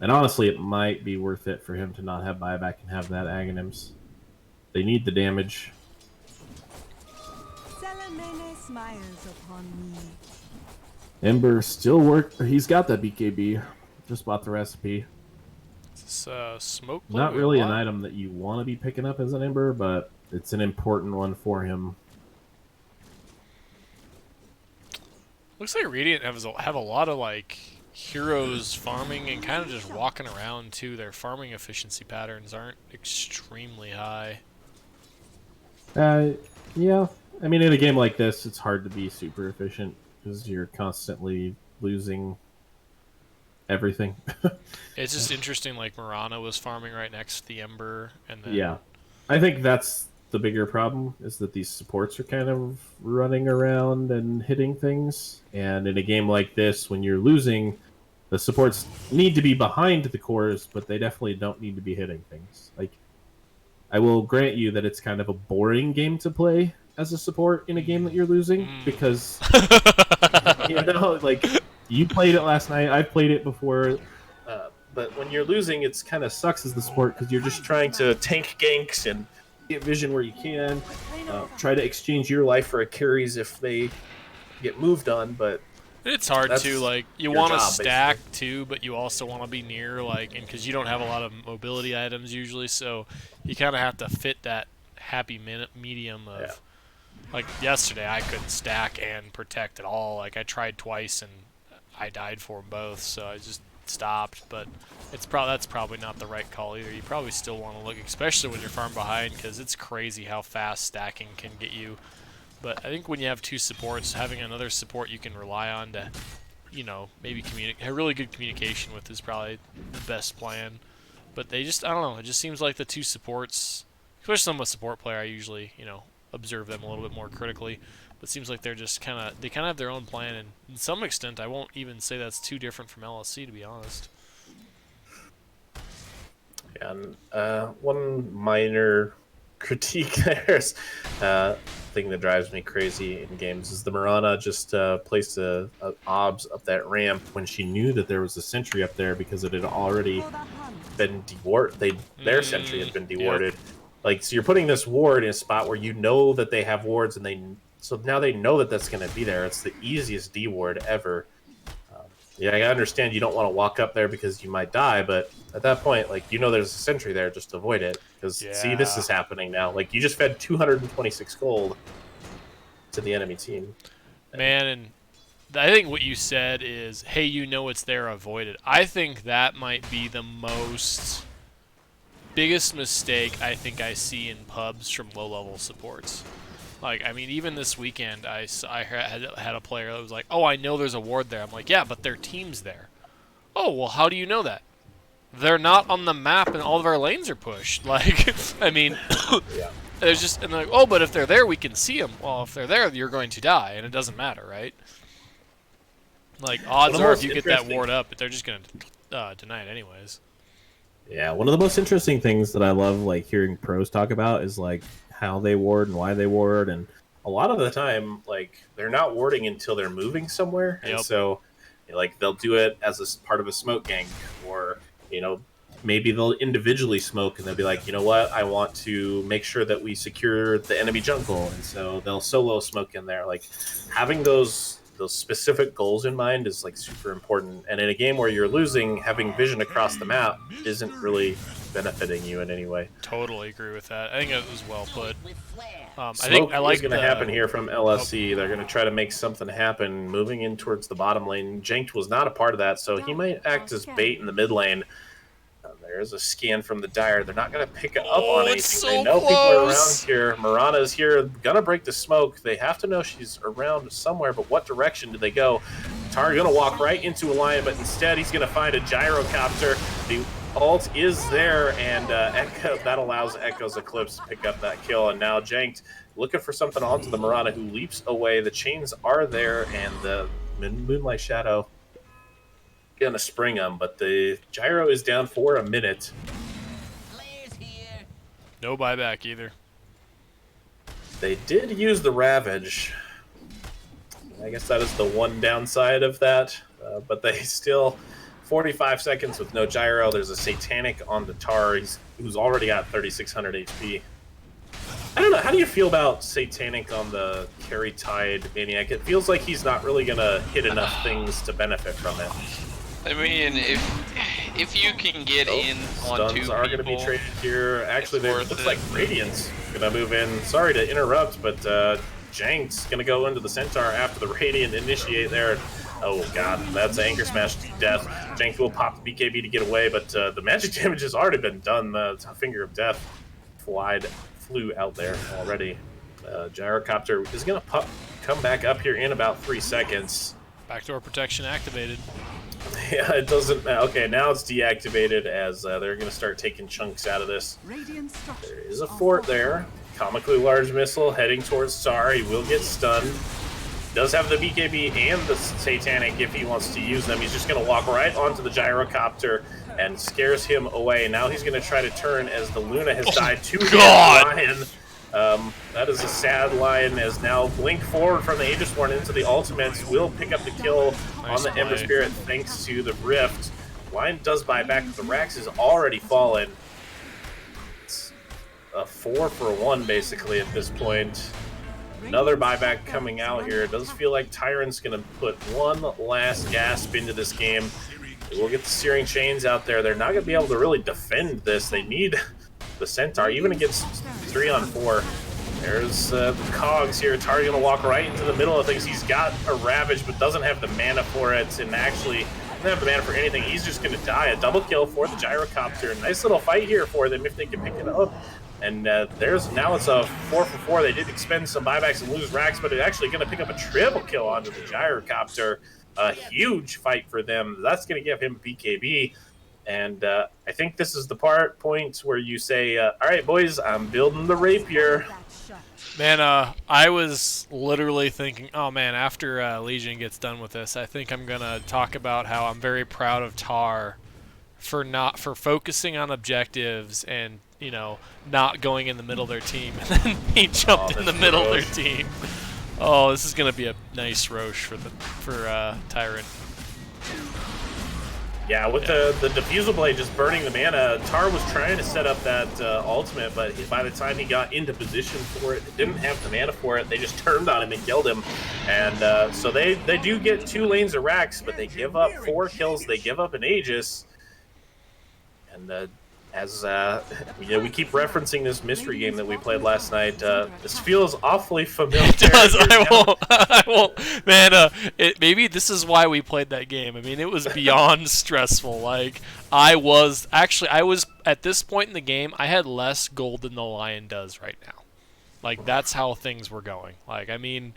Speaker 4: And honestly, it might be worth it for him to not have buyback and have that Aghanims. They need the damage.
Speaker 6: Salamene smiles upon me.
Speaker 4: Ember still he's got that BKB. Just bought the recipe.
Speaker 2: Is this smoke?
Speaker 4: Not really an item that you want to be picking up as an Ember, but it's an important one for him.
Speaker 2: Looks like Radiant have a lot of like heroes farming and kind of just walking around too. Their farming efficiency patterns aren't extremely high.
Speaker 4: Yeah. I mean, in a game like this, it's hard to be super efficient because you're constantly losing everything.
Speaker 2: It's just interesting, like Mirana was farming right next to the Ember, and then
Speaker 4: Yeah. I think that's the bigger problem, is that these supports are kind of running around and hitting things. And in a game like this, when you're losing, the supports need to be behind the cores, but they definitely don't need to be hitting things. Like, I will grant you that it's kind of a boring game to play as a support in a game that you're losing, because like, you played it last night, I played it before, but when you're losing, it's kind of sucks as the support because you're just trying to tank ganks and get vision where you can, try to exchange your life for a carries if they get moved on, but
Speaker 2: it's hard
Speaker 4: that's
Speaker 2: to, like, you
Speaker 4: your
Speaker 2: want to
Speaker 4: job,
Speaker 2: stack
Speaker 4: basically.
Speaker 2: too, but you also want to be near, like, and because you don't have a lot of mobility items usually, so you kind of have to fit that happy medium of, like, yesterday I couldn't stack and protect at all. Like, I tried twice and I died for them both, so I just stopped. But that's probably not the right call either. You probably still want to look, especially when you're farm behind, because it's crazy how fast stacking can get you. But I think when you have two supports, having another support you can rely on to, maybe have really good communication with is probably the best plan. But they just, I don't know, it just seems like the two supports, especially I'm a support player, I usually, observe them a little bit more critically. But it seems like they're just they kind of have their own plan, and to some extent, I won't even say that's too different from LSC, to be honest.
Speaker 4: Yeah, and one minor critique there's thing that drives me crazy in games is the Mirana just placed a obs up that ramp when she knew that there was a sentry up there because it had already been dewarded. Their sentry had been dewarded. Yep. Like, so you're putting this ward in a spot where you know that they have wards, and so now they know that that's going to be there. It's the easiest deward ever. Yeah, I understand you don't want to walk up there because you might die, but at that point, like, there's a sentry there, just avoid it. Because, see, this is happening now. Like, you just fed 226 gold to the enemy team.
Speaker 2: Man, and I think what you said is, hey, it's there, avoid it. I think that might be the biggest mistake I think I see in pubs from low-level supports. Like, I mean, even this weekend, I had a player that was like, oh, I know there's a ward there. I'm like, yeah, but their team's there. Oh, well, how do you know that? They're not on the map and all of our lanes are pushed. Like, I mean, there's just, and they're like, oh, but if they're there, we can see them. Well, if they're there, you're going to die, and it doesn't matter, right? Like, odds are if you get that ward up, they're just going to deny it anyways.
Speaker 4: Yeah, one of the most interesting things that I love, like, hearing pros talk about is, like, how they ward and why they ward, and a a lot of the time, like, they're not warding until they're moving somewhere, and
Speaker 2: Yep.
Speaker 4: so like they'll do it as part of a smoke gang, or maybe they'll individually smoke and they'll be like, you know what, I want to make sure that we secure the enemy jungle, and so they'll solo smoke in there. Like having those specific goals in mind is like super important, and in a game where you're losing, having vision across the map isn't really benefiting you in any way.
Speaker 2: Totally agree with that. I think it was well put.
Speaker 5: With flair.
Speaker 2: I
Speaker 4: Smoke
Speaker 2: think I like
Speaker 4: is going to happen here from LSC. They're going to try to make something happen, moving in towards the bottom lane. Janked was not a part of that, so he might act as bait in the mid lane. There's a scan from the Dire. They're not going to pick up on anything.
Speaker 2: It's so
Speaker 4: they know
Speaker 2: close.
Speaker 4: people are around here. Mirana's here, going to break the smoke. They have to know she's around somewhere, but what direction do they go? Tar going to walk right into a lion, but instead he's going to find a gyrocopter. The ult is there, and Echo, that allows Echo's Eclipse to pick up that kill. And now Janked looking for something onto the Mirana, who leaps away. The chains are there, and the Moonlight Shadow gonna spring him, but the gyro is down for a minute.
Speaker 5: Flair's here.
Speaker 2: No buyback either.
Speaker 4: They did use the Ravage. I guess that is the one downside of that, but they still 45 seconds with no gyro. There's a Satanic on the Tar, who's already got 3,600 HP. I don't know, how do you feel about Satanic on the Carry Tide Maniac? It feels like he's not really gonna hit enough things to benefit from it.
Speaker 3: I mean, if you can get in on two
Speaker 4: Stuns
Speaker 3: people,
Speaker 4: are going to be traded here. Actually, it
Speaker 3: worth
Speaker 4: looks
Speaker 3: it.
Speaker 4: like Radiant's going to move in. Sorry to interrupt, but Jank's going to go into the Centaur after the Radiant initiate there. Oh god, that's an Anchor Smash to death. Jank will pop the BKB to get away, but the magic damage has already been done. The Finger of Death flew out there already. Gyrocopter is going to come back up here in about 3 seconds.
Speaker 2: Backdoor protection activated.
Speaker 4: Yeah, it doesn't matter. Okay, now it's deactivated as they're going to start taking chunks out of this.
Speaker 6: Radiant structures
Speaker 4: There is a
Speaker 6: are
Speaker 4: fort
Speaker 6: fortified.
Speaker 4: there. Comically large missile heading towards Tar. He will get stunned. Does have the BKB and the Satanic if he wants to use them. He's just going to walk right onto the gyrocopter and scares him away. Now he's going to try to turn as the Luna has died to his
Speaker 2: God.
Speaker 4: Lion. That is a sad Lion, as now Blink forward from the Aegisworn into the ultimates will pick up the kill
Speaker 2: Nice
Speaker 4: on the Ember
Speaker 2: play.
Speaker 4: Spirit thanks to the Rift. Lion does buy back, but the Rax is already fallen. It's a 4-for-1 basically at this point. Another buyback coming out here. It does feel like Tyrant's going to put one last gasp into this game. We'll get the Searing Chains out there. They're not going to be able to really defend this. They need the Centaur, even against 3-on-4. There's the Cogs here. Tar going to walk right into the middle of things. He's got a Ravage, but doesn't have the mana for it, and actually doesn't have the mana for anything. He's just going to die. A double kill for the Gyrocopter. Nice little fight here for them if they can pick it up. And now it's a 4-for-4. They did expend some buybacks and lose Rax, but it's actually going to pick up a triple kill onto the Gyrocopter. A huge fight for them. That's going to give him BKB. And I think this is the point where you say, all right, boys, I'm building the rapier.
Speaker 2: Man, I was literally thinking, oh man, after Legion gets done with this, I think I'm gonna talk about how I'm very proud of Tar for focusing on objectives and not going in the middle of their team, and then he jumped in the middle of their team. Oh, this is gonna be a nice Roche for Tyrant.
Speaker 4: Yeah, with the Diffusal Blade just burning the mana, Tar was trying to set up that ultimate, but by the time he got into position for it, didn't have the mana for it. They just turned on him and killed him. And so they do get 2 lanes of Rax, but they give up 4 kills. They give up an Aegis. And as we keep referencing this mystery game that we played last night, this feels awfully familiar.
Speaker 2: It does. I won't. Man, maybe this is why we played that game. I mean, it was beyond stressful. Like, I was at this point in the game, I had less gold than the Lion does right now. Like, that's how things were going. Like, I mean,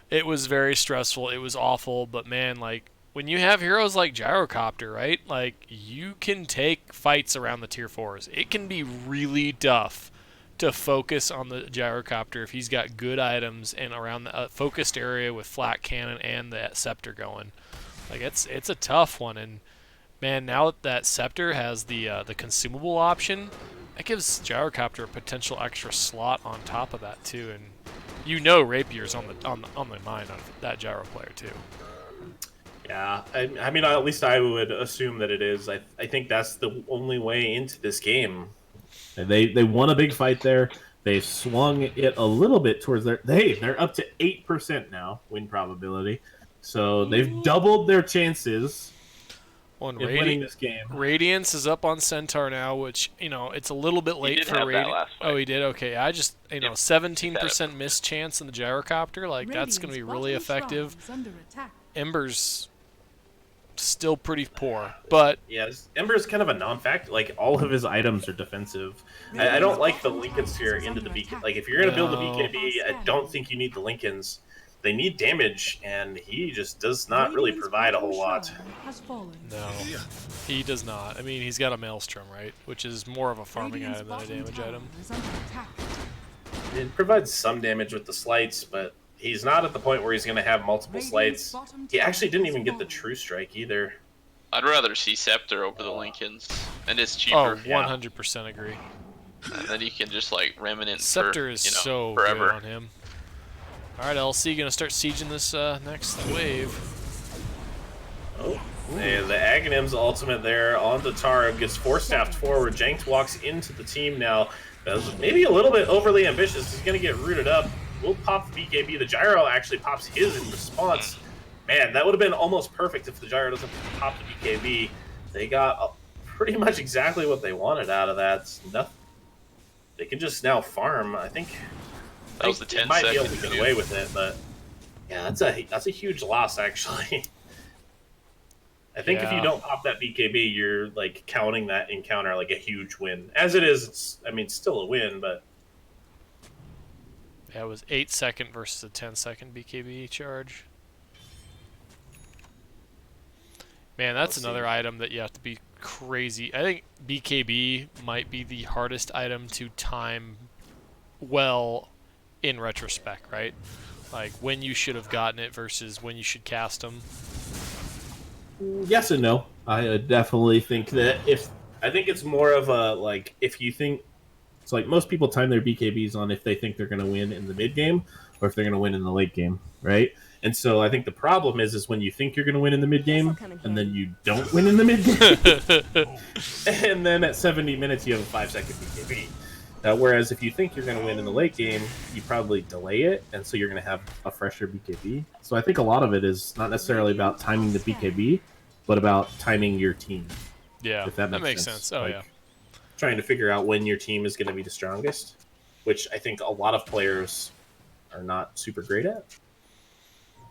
Speaker 2: it was very stressful. It was awful. But man, like, when you have heroes like Gyrocopter, right? Like, you can take fights around the tier 4s. It can be really tough to focus on the Gyrocopter if he's got good items and around the focused area with flat cannon and that scepter going. Like, it's a tough one. And man, now that Scepter has the consumable option, That gives Gyrocopter a potential extra slot on top of that too, and you know Rapier's on the mind of that Gyro player too.
Speaker 4: Yeah, I mean, at least I would assume that it is. I think that's the only way into this game. They won a big fight there. They swung it a little bit towards they're up to 8% now win probability. So they've doubled their chances
Speaker 2: On
Speaker 4: in winning this game.
Speaker 2: Radiance is up on Centaur now, which, you know, it's a little bit late
Speaker 3: did
Speaker 2: for
Speaker 3: have that
Speaker 2: Radiance.
Speaker 3: last fight.
Speaker 2: Oh, he did? Okay. I just, you know,
Speaker 3: Yep.
Speaker 2: 17% miss chance in the Gyrocopter. Like, that's going to be really
Speaker 6: Radiant's bottom
Speaker 2: effective.
Speaker 6: tower is under attack.
Speaker 2: Ember's still pretty poor, but
Speaker 4: Yes, Ember's kind of a non-factor. Like, all of his items are defensive. I don't like the Lincoln Sphere into the BKB. Like, if you're going to build a BKB, I don't think you need the Lincolns. They need damage, and he just does not really provide a whole lot.
Speaker 6: Has fallen.
Speaker 2: no, he does not. I mean, he's got a Maelstrom, right? Which is more of a farming
Speaker 6: Radiant's
Speaker 2: item than a
Speaker 6: bottom
Speaker 2: damage
Speaker 6: tower
Speaker 2: item.
Speaker 6: is under attack.
Speaker 4: It provides some damage with the slights, but he's not at the point where he's going to have multiple
Speaker 6: Radiant's
Speaker 4: slights.
Speaker 6: bottom
Speaker 4: He
Speaker 6: tower
Speaker 4: actually didn't
Speaker 6: has
Speaker 4: even get the
Speaker 6: fallen.
Speaker 4: True Strike either.
Speaker 3: I'd rather see Scepter over the Lincolns, and it's
Speaker 2: Oh,
Speaker 3: cheaper.
Speaker 2: 100% agree.
Speaker 3: And then you can just like remnant
Speaker 2: Scepter
Speaker 3: for,
Speaker 2: is
Speaker 3: you know,
Speaker 2: so
Speaker 3: forever.
Speaker 2: good on him. Alright, LC gonna start sieging this next wave.
Speaker 4: Oh, and the Aghanim's ultimate there on the Tara gets force-staffed forward. Jenks walks into the team now. That was maybe a little bit overly ambitious. He's going to get rooted up. We'll pop the BKB. The Gyro actually pops his in response. Man, that would have been almost perfect if the Gyro doesn't pop the BKB. They got pretty much exactly what they wanted out of that. Nothing. They can just now farm. I think
Speaker 3: That was the
Speaker 4: they
Speaker 3: 10
Speaker 4: might be able to
Speaker 3: seconds.
Speaker 4: get away with it, but yeah, that's a huge loss actually. I think if you
Speaker 2: Yeah.
Speaker 4: don't pop that BKB, you're like counting that encounter like a huge win. As it is, it's, I mean, still a win, but
Speaker 2: Yeah, it was 8-second versus a 10-second BKB charge. Man, that's
Speaker 4: Let's
Speaker 2: another
Speaker 4: see.
Speaker 2: item that you have to be crazy. I think BKB might be the hardest item to time well in retrospect, right? Like when you should have gotten it versus when you should cast them.
Speaker 4: yes and no. I definitely think that I think it's more of a like if you think it's like most people time their BKBs on if they think they're going to win in the mid game or if they're going to win in the late game, right? And so I think the problem is when you think you're going to win in the mid game and then you don't win in the mid game, and then at 70 minutes you have a 5-second BKB. Whereas if you think you're going to win in the late game, you probably delay it, and so you're going to have a fresher BKB. So I think a lot of it is not necessarily about timing the BKB, but about timing your team.
Speaker 2: Yeah,
Speaker 4: If that
Speaker 2: that makes
Speaker 4: sense.
Speaker 2: sense. Oh,
Speaker 4: Like,
Speaker 2: yeah.
Speaker 4: Trying to figure out when your team is going to be the strongest, which I think a lot of players are not super great at.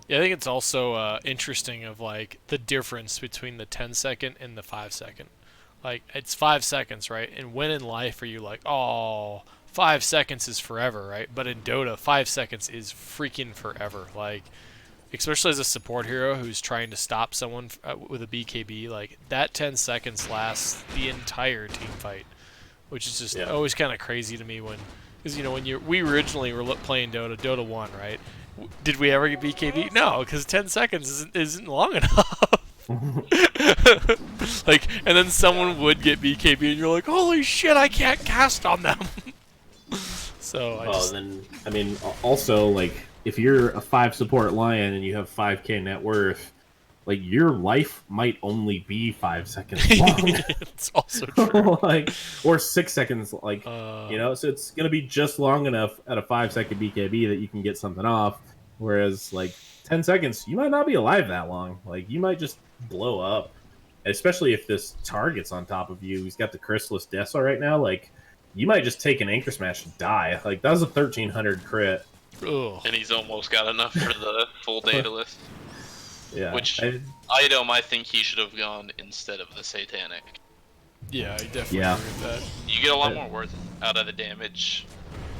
Speaker 2: Yeah, I think it's also interesting of like the difference between the 10-second and the 5-second. Like it's 5 seconds, right? And when in life are you like, oh, 5 seconds is forever, right? But in Dota, 5 seconds is freaking forever. Like, especially as a support hero who's trying to stop someone with a BKB, like that 10 seconds lasts the entire team fight, which is just always kind of crazy to me when, because you know when we originally were playing Dota 1, right? Did we ever get BKB? No, because 10 seconds isn't long enough. Like, and then someone would get BKB, and you're like, "Holy shit, I can't cast on them." So
Speaker 4: I mean, also like if you're a 5 support lion and you have 5k net worth, like your life might only be 5 seconds long.
Speaker 2: it's also true.
Speaker 4: Like or 6 seconds, like
Speaker 2: Uh,
Speaker 4: so it's gonna be just long enough at a 5-second BKB that you can get something off. Whereas like 10 seconds, you might not be alive that long. Like you might just blow up. Especially if this target's on top of you. He's got the Chrysalis Dessa right now. Like you might just take an Anchor Smash and die. Like that was a 1300 crit.
Speaker 2: ugh.
Speaker 3: And he's almost got enough for the full data list.
Speaker 4: Yeah.
Speaker 3: Which item I think he should have gone instead of the Satanic.
Speaker 2: Yeah, I definitely
Speaker 4: Yeah.
Speaker 2: agree with that.
Speaker 3: You get a lot more worth out of the damage.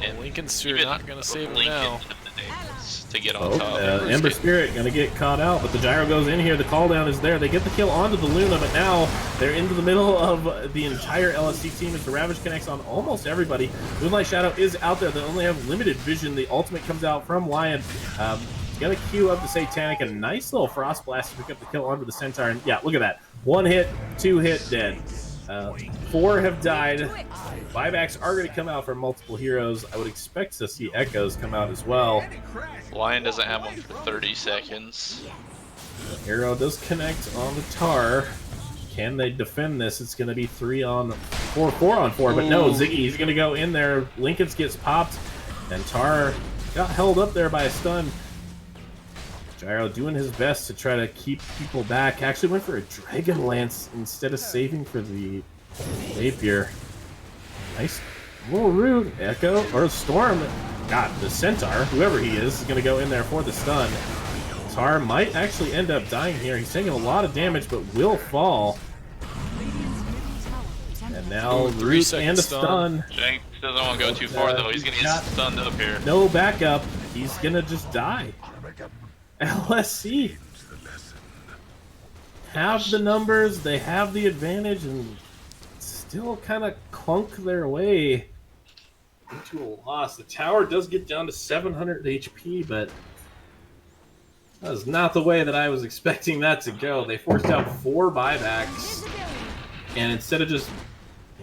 Speaker 3: And
Speaker 2: Lincoln Sphere
Speaker 3: even
Speaker 2: not gonna save him
Speaker 3: Lincoln
Speaker 2: now.
Speaker 3: did the damage to get on
Speaker 4: Oh,
Speaker 3: top.
Speaker 4: Ember Spirit gonna get caught out, but the Gyro goes in here. The call down is there. They get the kill onto the Luna, but now they're into the middle of the entire LSC team as the Ravage connects on almost everybody. Moonlight Shadow is out there. They only have limited vision. The ultimate comes out from Lion. Gonna queue up the Satanic. A nice little Frost Blast to pick up the kill onto the Centaur. And yeah, look at that. 1 hit, 2 hit, dead. 4 have died. Buybacks are going to come out for multiple heroes. I would expect to see echoes come out as well.
Speaker 3: Lion doesn't have one for 30 seconds.
Speaker 4: Arrow does connect on the Tar. Can they defend this? It's going to be 4 on 4, but no, Ziggy's going to go in there. Lincoln's gets popped, and Tar got held up there by a stun. Gyro doing his best to try to keep people back. Actually went for a Dragon Lance instead of saving for the Rapier. Nice. A little rude. Echo, or Storm. God, the Centaur, whoever he is going to go in there for the stun. Tar might actually end up dying here. He's taking a lot of damage, but will fall. And now root and a stun.
Speaker 3: Jenks doesn't want to go too far, though. He's going to get stunned up here.
Speaker 4: No backup. He's going to just die. LSC have the numbers, they have the advantage, and still kind of clunk their way into a loss. The tower does get down to 700 HP, but that was not the way that I was expecting that to go. They forced out 4 buybacks, and instead of just,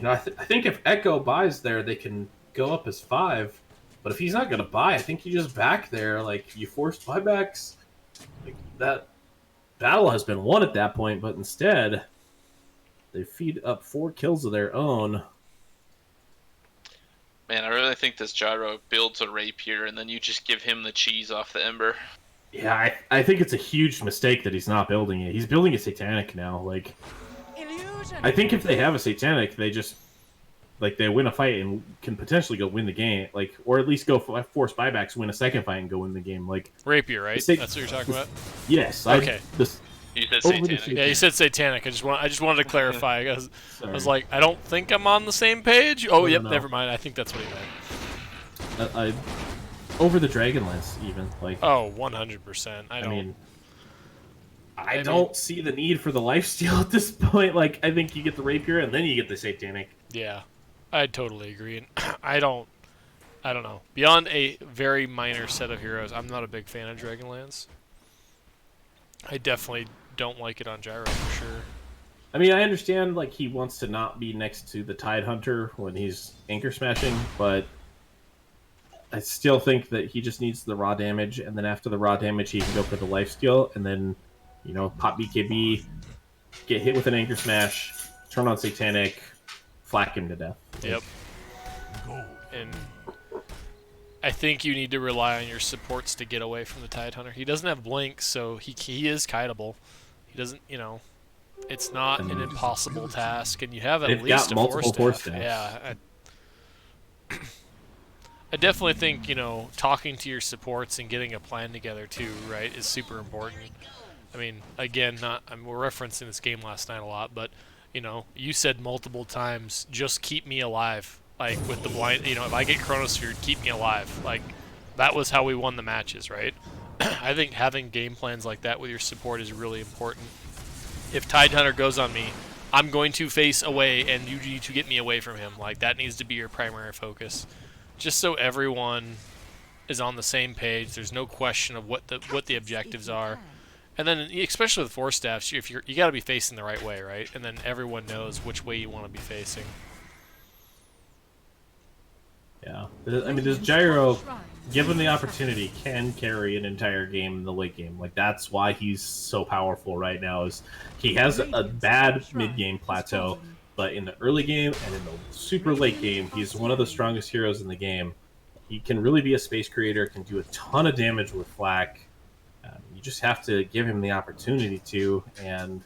Speaker 4: I think if Echo buys there, they can go up as 5. But if he's not going to buy, I think you just back there. Like, you forced buybacks. Like, that battle has been won at that point, but instead, they feed up 4 kills of their own.
Speaker 3: Man, I really think this Gyro builds a Rapier, and then you just give him the cheese off the Ember.
Speaker 4: Yeah, I think it's a huge mistake that he's not building it. He's building a Satanic now. Like, I think if they have a Satanic, they just, like, they win a fight and can potentially go win the game. Like, or at least go force buybacks, win a second fight, and go win the game. Like
Speaker 2: Rapier, right? That's what you're talking about?
Speaker 4: Yes.
Speaker 2: Okay.
Speaker 3: You said Satanic.
Speaker 2: Yeah, you said Satanic. I just wanted to clarify. I was like, I don't think I'm on the same page. Oh, yep, never mind. I think that's what he meant.
Speaker 4: Over the Dragon Lance, even. Like.
Speaker 2: Oh, 100%.
Speaker 4: I don't see the need for the lifesteal at this point. Like, I think you get the Rapier and then you get the Satanic.
Speaker 2: Yeah, I totally agree. And I don't know. Beyond a very minor set of heroes, I'm not a big fan of Dragonlance. I definitely don't like it on Gyro for sure.
Speaker 4: I mean, I understand, like, he wants to not be next to the Tide Hunter when he's anchor smashing, but I still think that he just needs the raw damage, and then after the raw damage, he can go for the lifesteal, and then, pop BKB, get hit with an anchor smash, turn on Satanic, flak him to death.
Speaker 2: Yep. And I think you need to rely on your supports to get away from the Tide Hunter. He doesn't have Blink, so he is kiteable. He doesn't, it's not an impossible task, and you have at least a force staff. Yeah. I definitely think, talking to your supports and getting a plan together too, right, is super important. I mean, again, we're referencing this game last night a lot, but, you said multiple times, just keep me alive. Like, with the blind, if I get Chronosphere, keep me alive. Like, that was how we won the matches, right? I think having game plans like that with your support is really important. If Tide Hunter goes on me, I'm going to face away, and you need to get me away from him. Like, that needs to be your primary focus. Just so everyone is on the same page. There's no question of what the objectives are. And then, especially with force staffs, you got to be facing the right way, right? And then everyone knows which way you want to be facing.
Speaker 4: Yeah. I mean, this Gyro, given the opportunity, can carry an entire game in the late game. Like, that's why he's so powerful right now, is he has a bad mid-game plateau, but in the early game and in the super late game, he's one of the strongest heroes in the game. He can really be a space creator, can do a ton of damage with flak. You just have to give him the opportunity to, and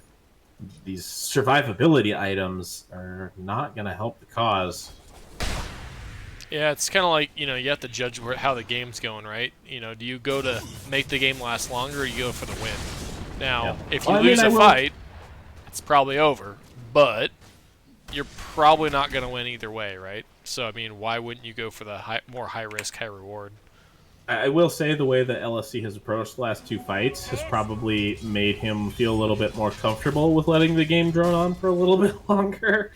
Speaker 4: these survivability items are not going to help the cause.
Speaker 2: Yeah, it's kind of like, you have to judge how the game's going, right? Do you go to make the game last longer, or you go for the win? Now, if you lose a fight, it's probably over, but you're probably not going to win either way, right? So, I mean, why wouldn't you go for the more high-risk, high-reward?
Speaker 4: I will say the way that LSC has approached the last 2 fights has probably made him feel a little bit more comfortable with letting the game drone on for a little bit longer.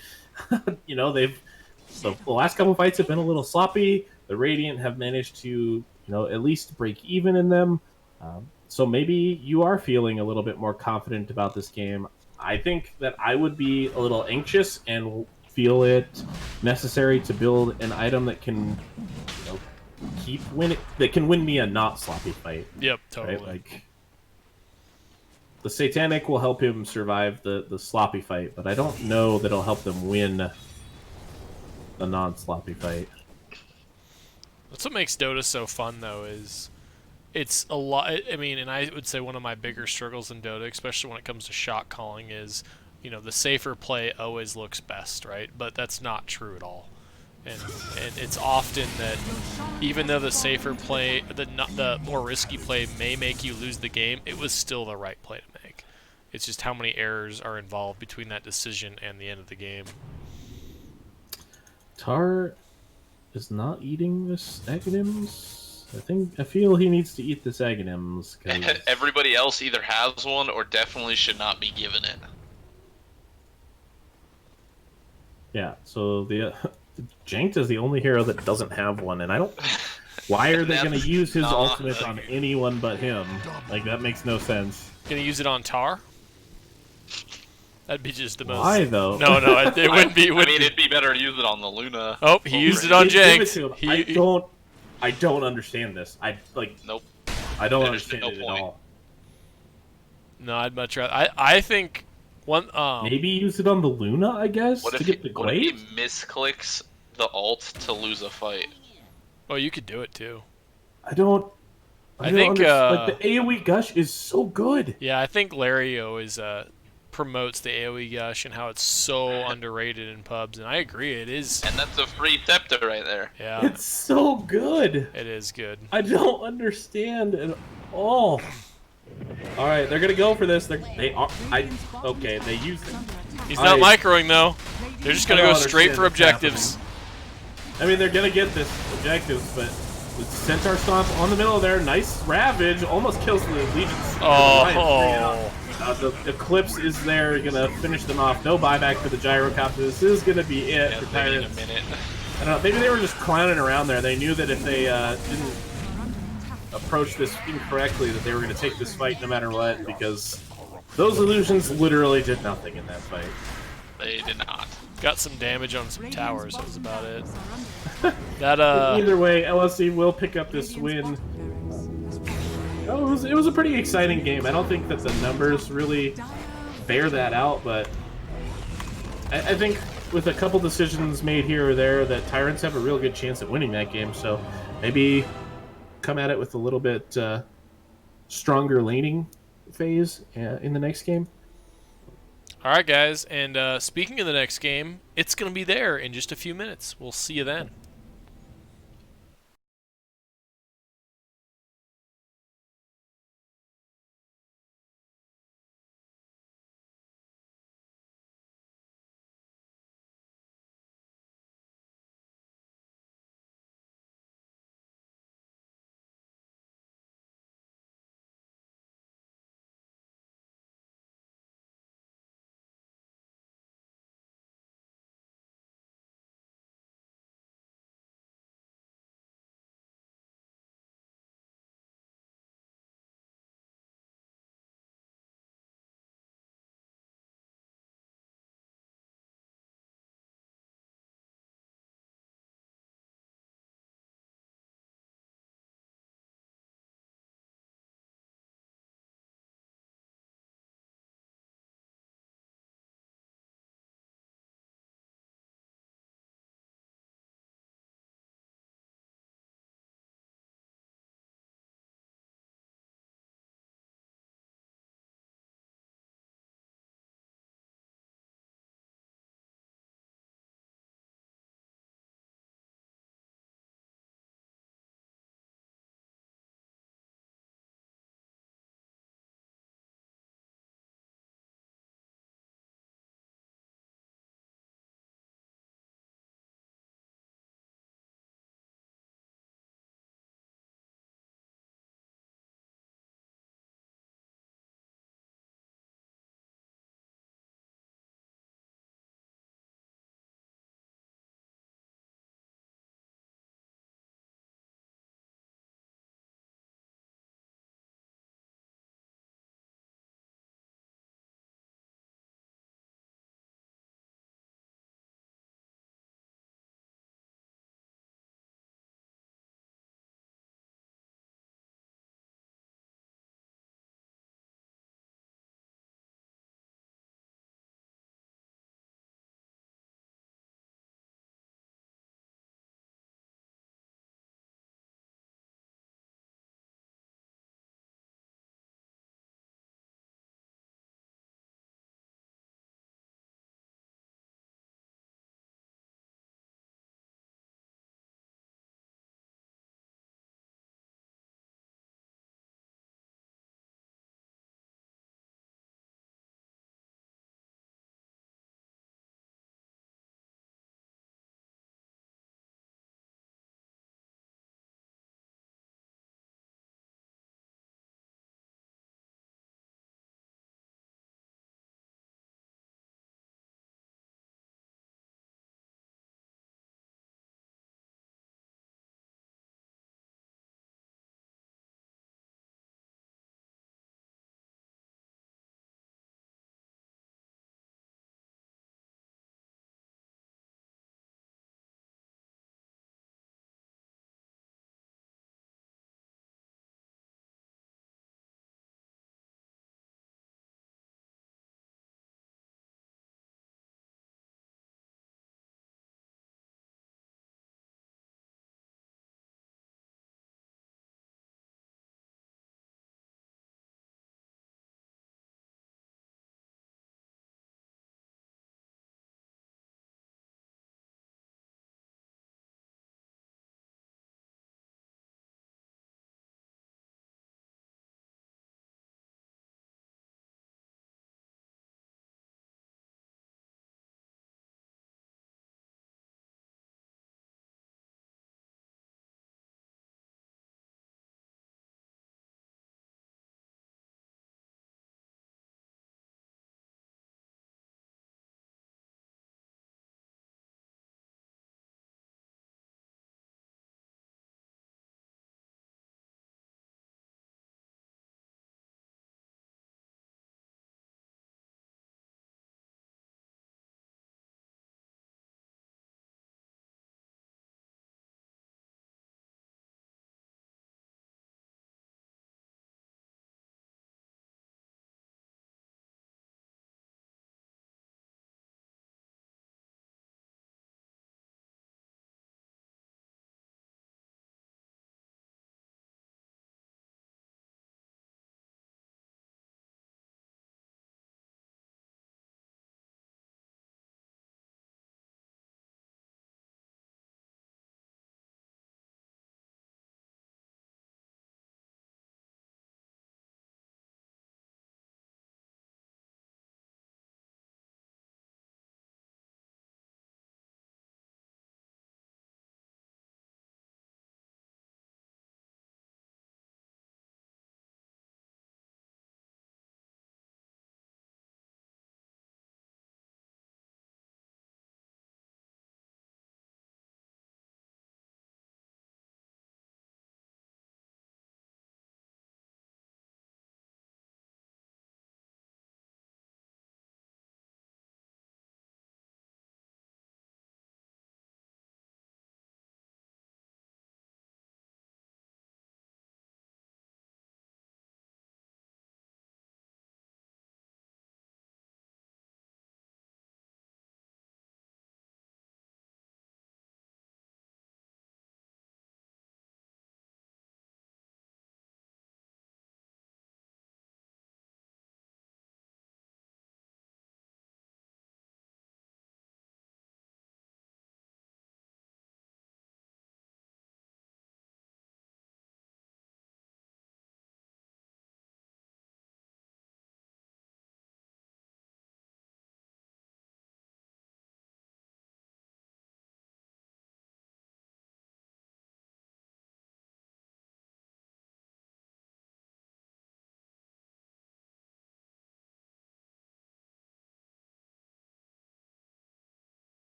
Speaker 4: So the last couple fights have been a little sloppy. The Radiant have managed to, at least break even in them. So maybe you are feeling a little bit more confident about this game. I think that I would be a little anxious and feel it necessary to build an item that can, that can win me a not sloppy fight.
Speaker 2: Yep, totally.
Speaker 4: Right? Like the satanic will help him survive the sloppy fight, but I don't know that it'll help them win the non-sloppy fight.
Speaker 2: That's what makes Dota so fun, though, is it's a lot. I mean, and I would say one of my bigger struggles in Dota, especially when it comes to shot calling, is the safer play always looks best, right? But that's not true at all. And it's often that even though the safer play, the more risky play may make you lose the game, it was still the right play to make. It's just how many errors are involved between that decision and the end of the game.
Speaker 4: Tar is not eating this Aghanim's. I feel he needs to eat this Aghanim's.
Speaker 3: Everybody else either has one or definitely should not be given it.
Speaker 4: Yeah, so the Janked is the only hero that doesn't have one, and I don't. Why are they going to use his ultimate on anyone but him? Like, that makes no sense.
Speaker 2: Gonna use it on Tar? That'd be just the most.
Speaker 4: Why though?
Speaker 2: No, it wouldn't be.
Speaker 3: I mean, it'd be better to use it on the Luna.
Speaker 2: Oh, he used it on Janked.
Speaker 4: I don't understand this.
Speaker 3: Nope.
Speaker 4: I don't understand it at all.
Speaker 2: No, I'd much rather. I think one.
Speaker 4: Maybe use it on the Luna, I guess,
Speaker 3: What
Speaker 4: to
Speaker 3: if
Speaker 4: get the
Speaker 3: what if he
Speaker 4: glaive.
Speaker 3: misclicks the alt to lose a fight?
Speaker 2: Oh, you could do it too.
Speaker 4: I don't
Speaker 2: think
Speaker 4: like the AoE gush is so good.
Speaker 2: Yeah, I think Larry always promotes the AoE gush and how it's so underrated in pubs, and I agree, it is.
Speaker 3: And that's a free scepter right there.
Speaker 2: Yeah,
Speaker 4: It's so good.
Speaker 2: it is good.
Speaker 4: I don't understand at all. All right, they're gonna go for this. They are. Okay, they use it.
Speaker 2: He's not microing though. They're just gonna go straight for objectives.
Speaker 4: I mean, they're gonna get this objectives, but with Centaur Stomp on the middle there, nice Ravage, almost kills the Legion.
Speaker 2: Oh.
Speaker 4: The Eclipse is there, gonna finish them off. No buyback for the Gyrocopter. This is gonna be it for Tyrants.
Speaker 3: In a minute.
Speaker 4: I don't know, maybe they were just clowning around there. They knew that if they didn't approach this incorrectly, that they were gonna take this fight no matter what, because those illusions literally did nothing in that fight.
Speaker 3: They did not.
Speaker 2: Got some damage on some towers. That was about it. That
Speaker 4: Either way, LSC will pick up this win. It was a pretty exciting game. I don't think that the numbers really bear that out, but I think with a couple decisions made here or there, that Tyrants have a real good chance at winning that game. So maybe come at it with a little bit stronger laning phase in the next game.
Speaker 2: All right, guys, and speaking of the next game, it's going to be there in just a few minutes. We'll see you then.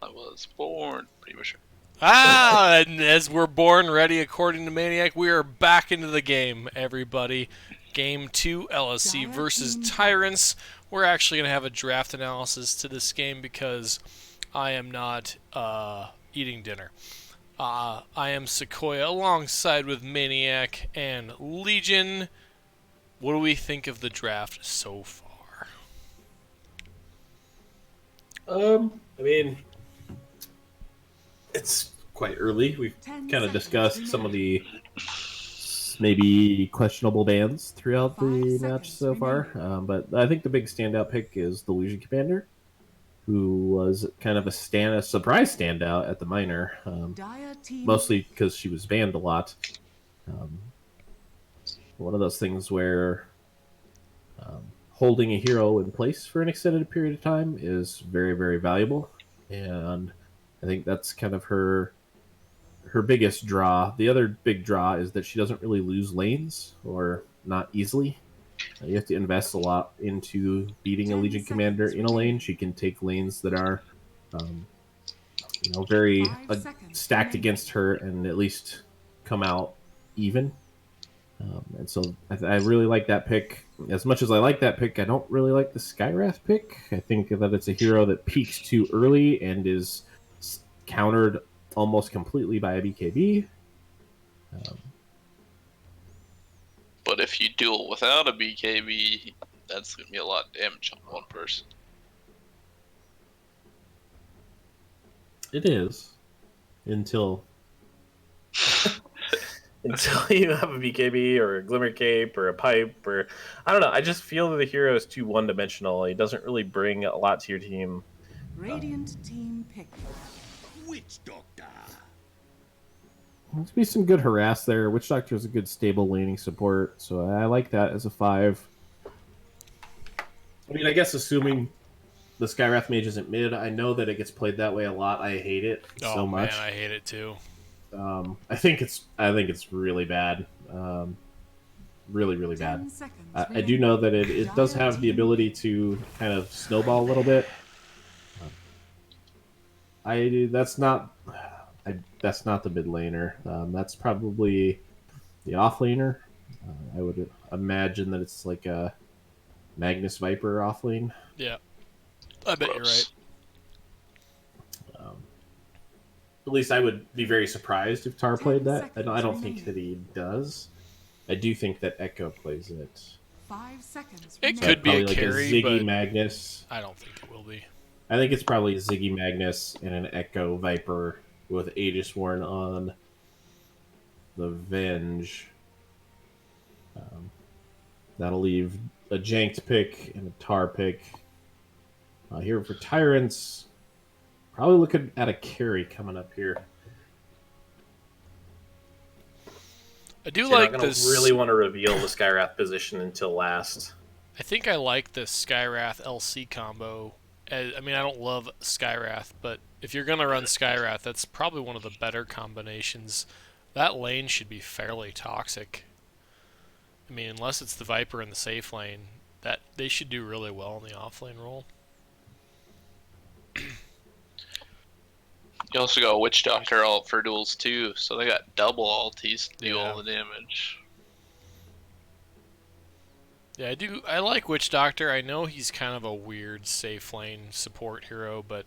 Speaker 3: I was born premature.
Speaker 2: And as we're born ready according to Maniac, we are back into the game, everybody. Game 2, LSC versus Tyrants. We're actually going to have a draft analysis to this game because I am not eating dinner. I am Sequoia alongside with Maniac and Legion. What do we think of the draft so far?
Speaker 4: I mean, it's quite early. We've kind of discussed some of the maybe questionable bans throughout the match so far, but I think the big standout pick is the Legion Commander, who was kind of a surprise standout at the minor, mostly because she was banned a lot. One of those things where holding a hero in place for an extended period of time is very, very valuable, and I think that's kind of her biggest draw. The other big draw is that she doesn't really lose lanes, or not easily. You have to invest a lot into beating a Legion Commander in a lane. She can take lanes that are, very stacked against her and at least come out even. And so I really like that pick. As much as I like that pick, I don't really like the Skywrath pick. I think that it's a hero that peaks too early and is countered almost completely by a BKB.
Speaker 3: But if you duel without a BKB, that's going to be a lot of damage on one person.
Speaker 4: It is. Until
Speaker 7: you have a BKB or a Glimmer Cape or a Pipe, or I don't know. I just feel that the hero is too one-dimensional. He doesn't really bring a lot to your team.
Speaker 6: Radiant team pick.
Speaker 1: Witch Doctor.
Speaker 4: there's be some good harass there. Witch Doctor is a good stable laning support, so I like that as a 5. I mean, I guess assuming the Skywrath Mage isn't mid, I know that it gets played that way a lot. I hate it so much.
Speaker 2: Man, I hate it too.
Speaker 4: I think it's really bad. Really, really bad. I do know that it does have the ability to kind of snowball a little bit. That's not the mid laner. That's probably the off laner. I would imagine that it's like a Magnus Viper off lane.
Speaker 2: Yeah, I bet you're right.
Speaker 4: At least I would be very surprised if Tar played that. I don't think that he does. I do think that Echo plays it.
Speaker 6: 5 seconds.
Speaker 2: It
Speaker 6: remaining.
Speaker 2: could be a
Speaker 4: Probably
Speaker 2: carry,
Speaker 4: like a Ziggy
Speaker 2: but
Speaker 4: Magnus.
Speaker 2: I don't think it will be.
Speaker 4: I think it's probably a Ziggy Magnus and an Echo Viper with Aegis Worn on the Venge. That'll leave a Janked pick and a Tar pick. Here for Tyrants, probably looking at a carry coming up here.
Speaker 2: I do
Speaker 7: You're
Speaker 2: like
Speaker 7: not gonna
Speaker 2: this.
Speaker 7: really want to reveal the Skywrath position until last.
Speaker 2: I think I like the Skywrath LC combo. I mean, I don't love Skywrath, but if you're gonna run Skywrath, that's probably one of the better combinations. That lane should be fairly toxic. I mean, unless it's the Viper in the safe lane, that they should do really well in the off lane role.
Speaker 3: You also got Witch Doctor ult for duels too, so they got double ultis to do
Speaker 2: Yeah.
Speaker 3: all the damage.
Speaker 2: Yeah, I like Witch Doctor. I know he's kind of a weird safe lane support hero, but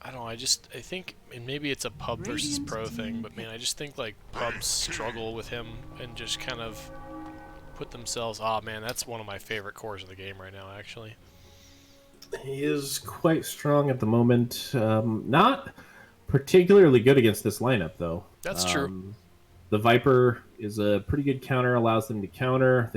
Speaker 2: I don't know. I think, and maybe it's a pub versus pro thing, but man, I just think like pubs struggle with him and just kind of put themselves. Oh man, that's one of my favorite cores of the game right now, actually.
Speaker 4: He is quite strong at the moment. Not particularly good against this lineup, though.
Speaker 2: That's true.
Speaker 4: The Viper is a pretty good counter, allows them to counter.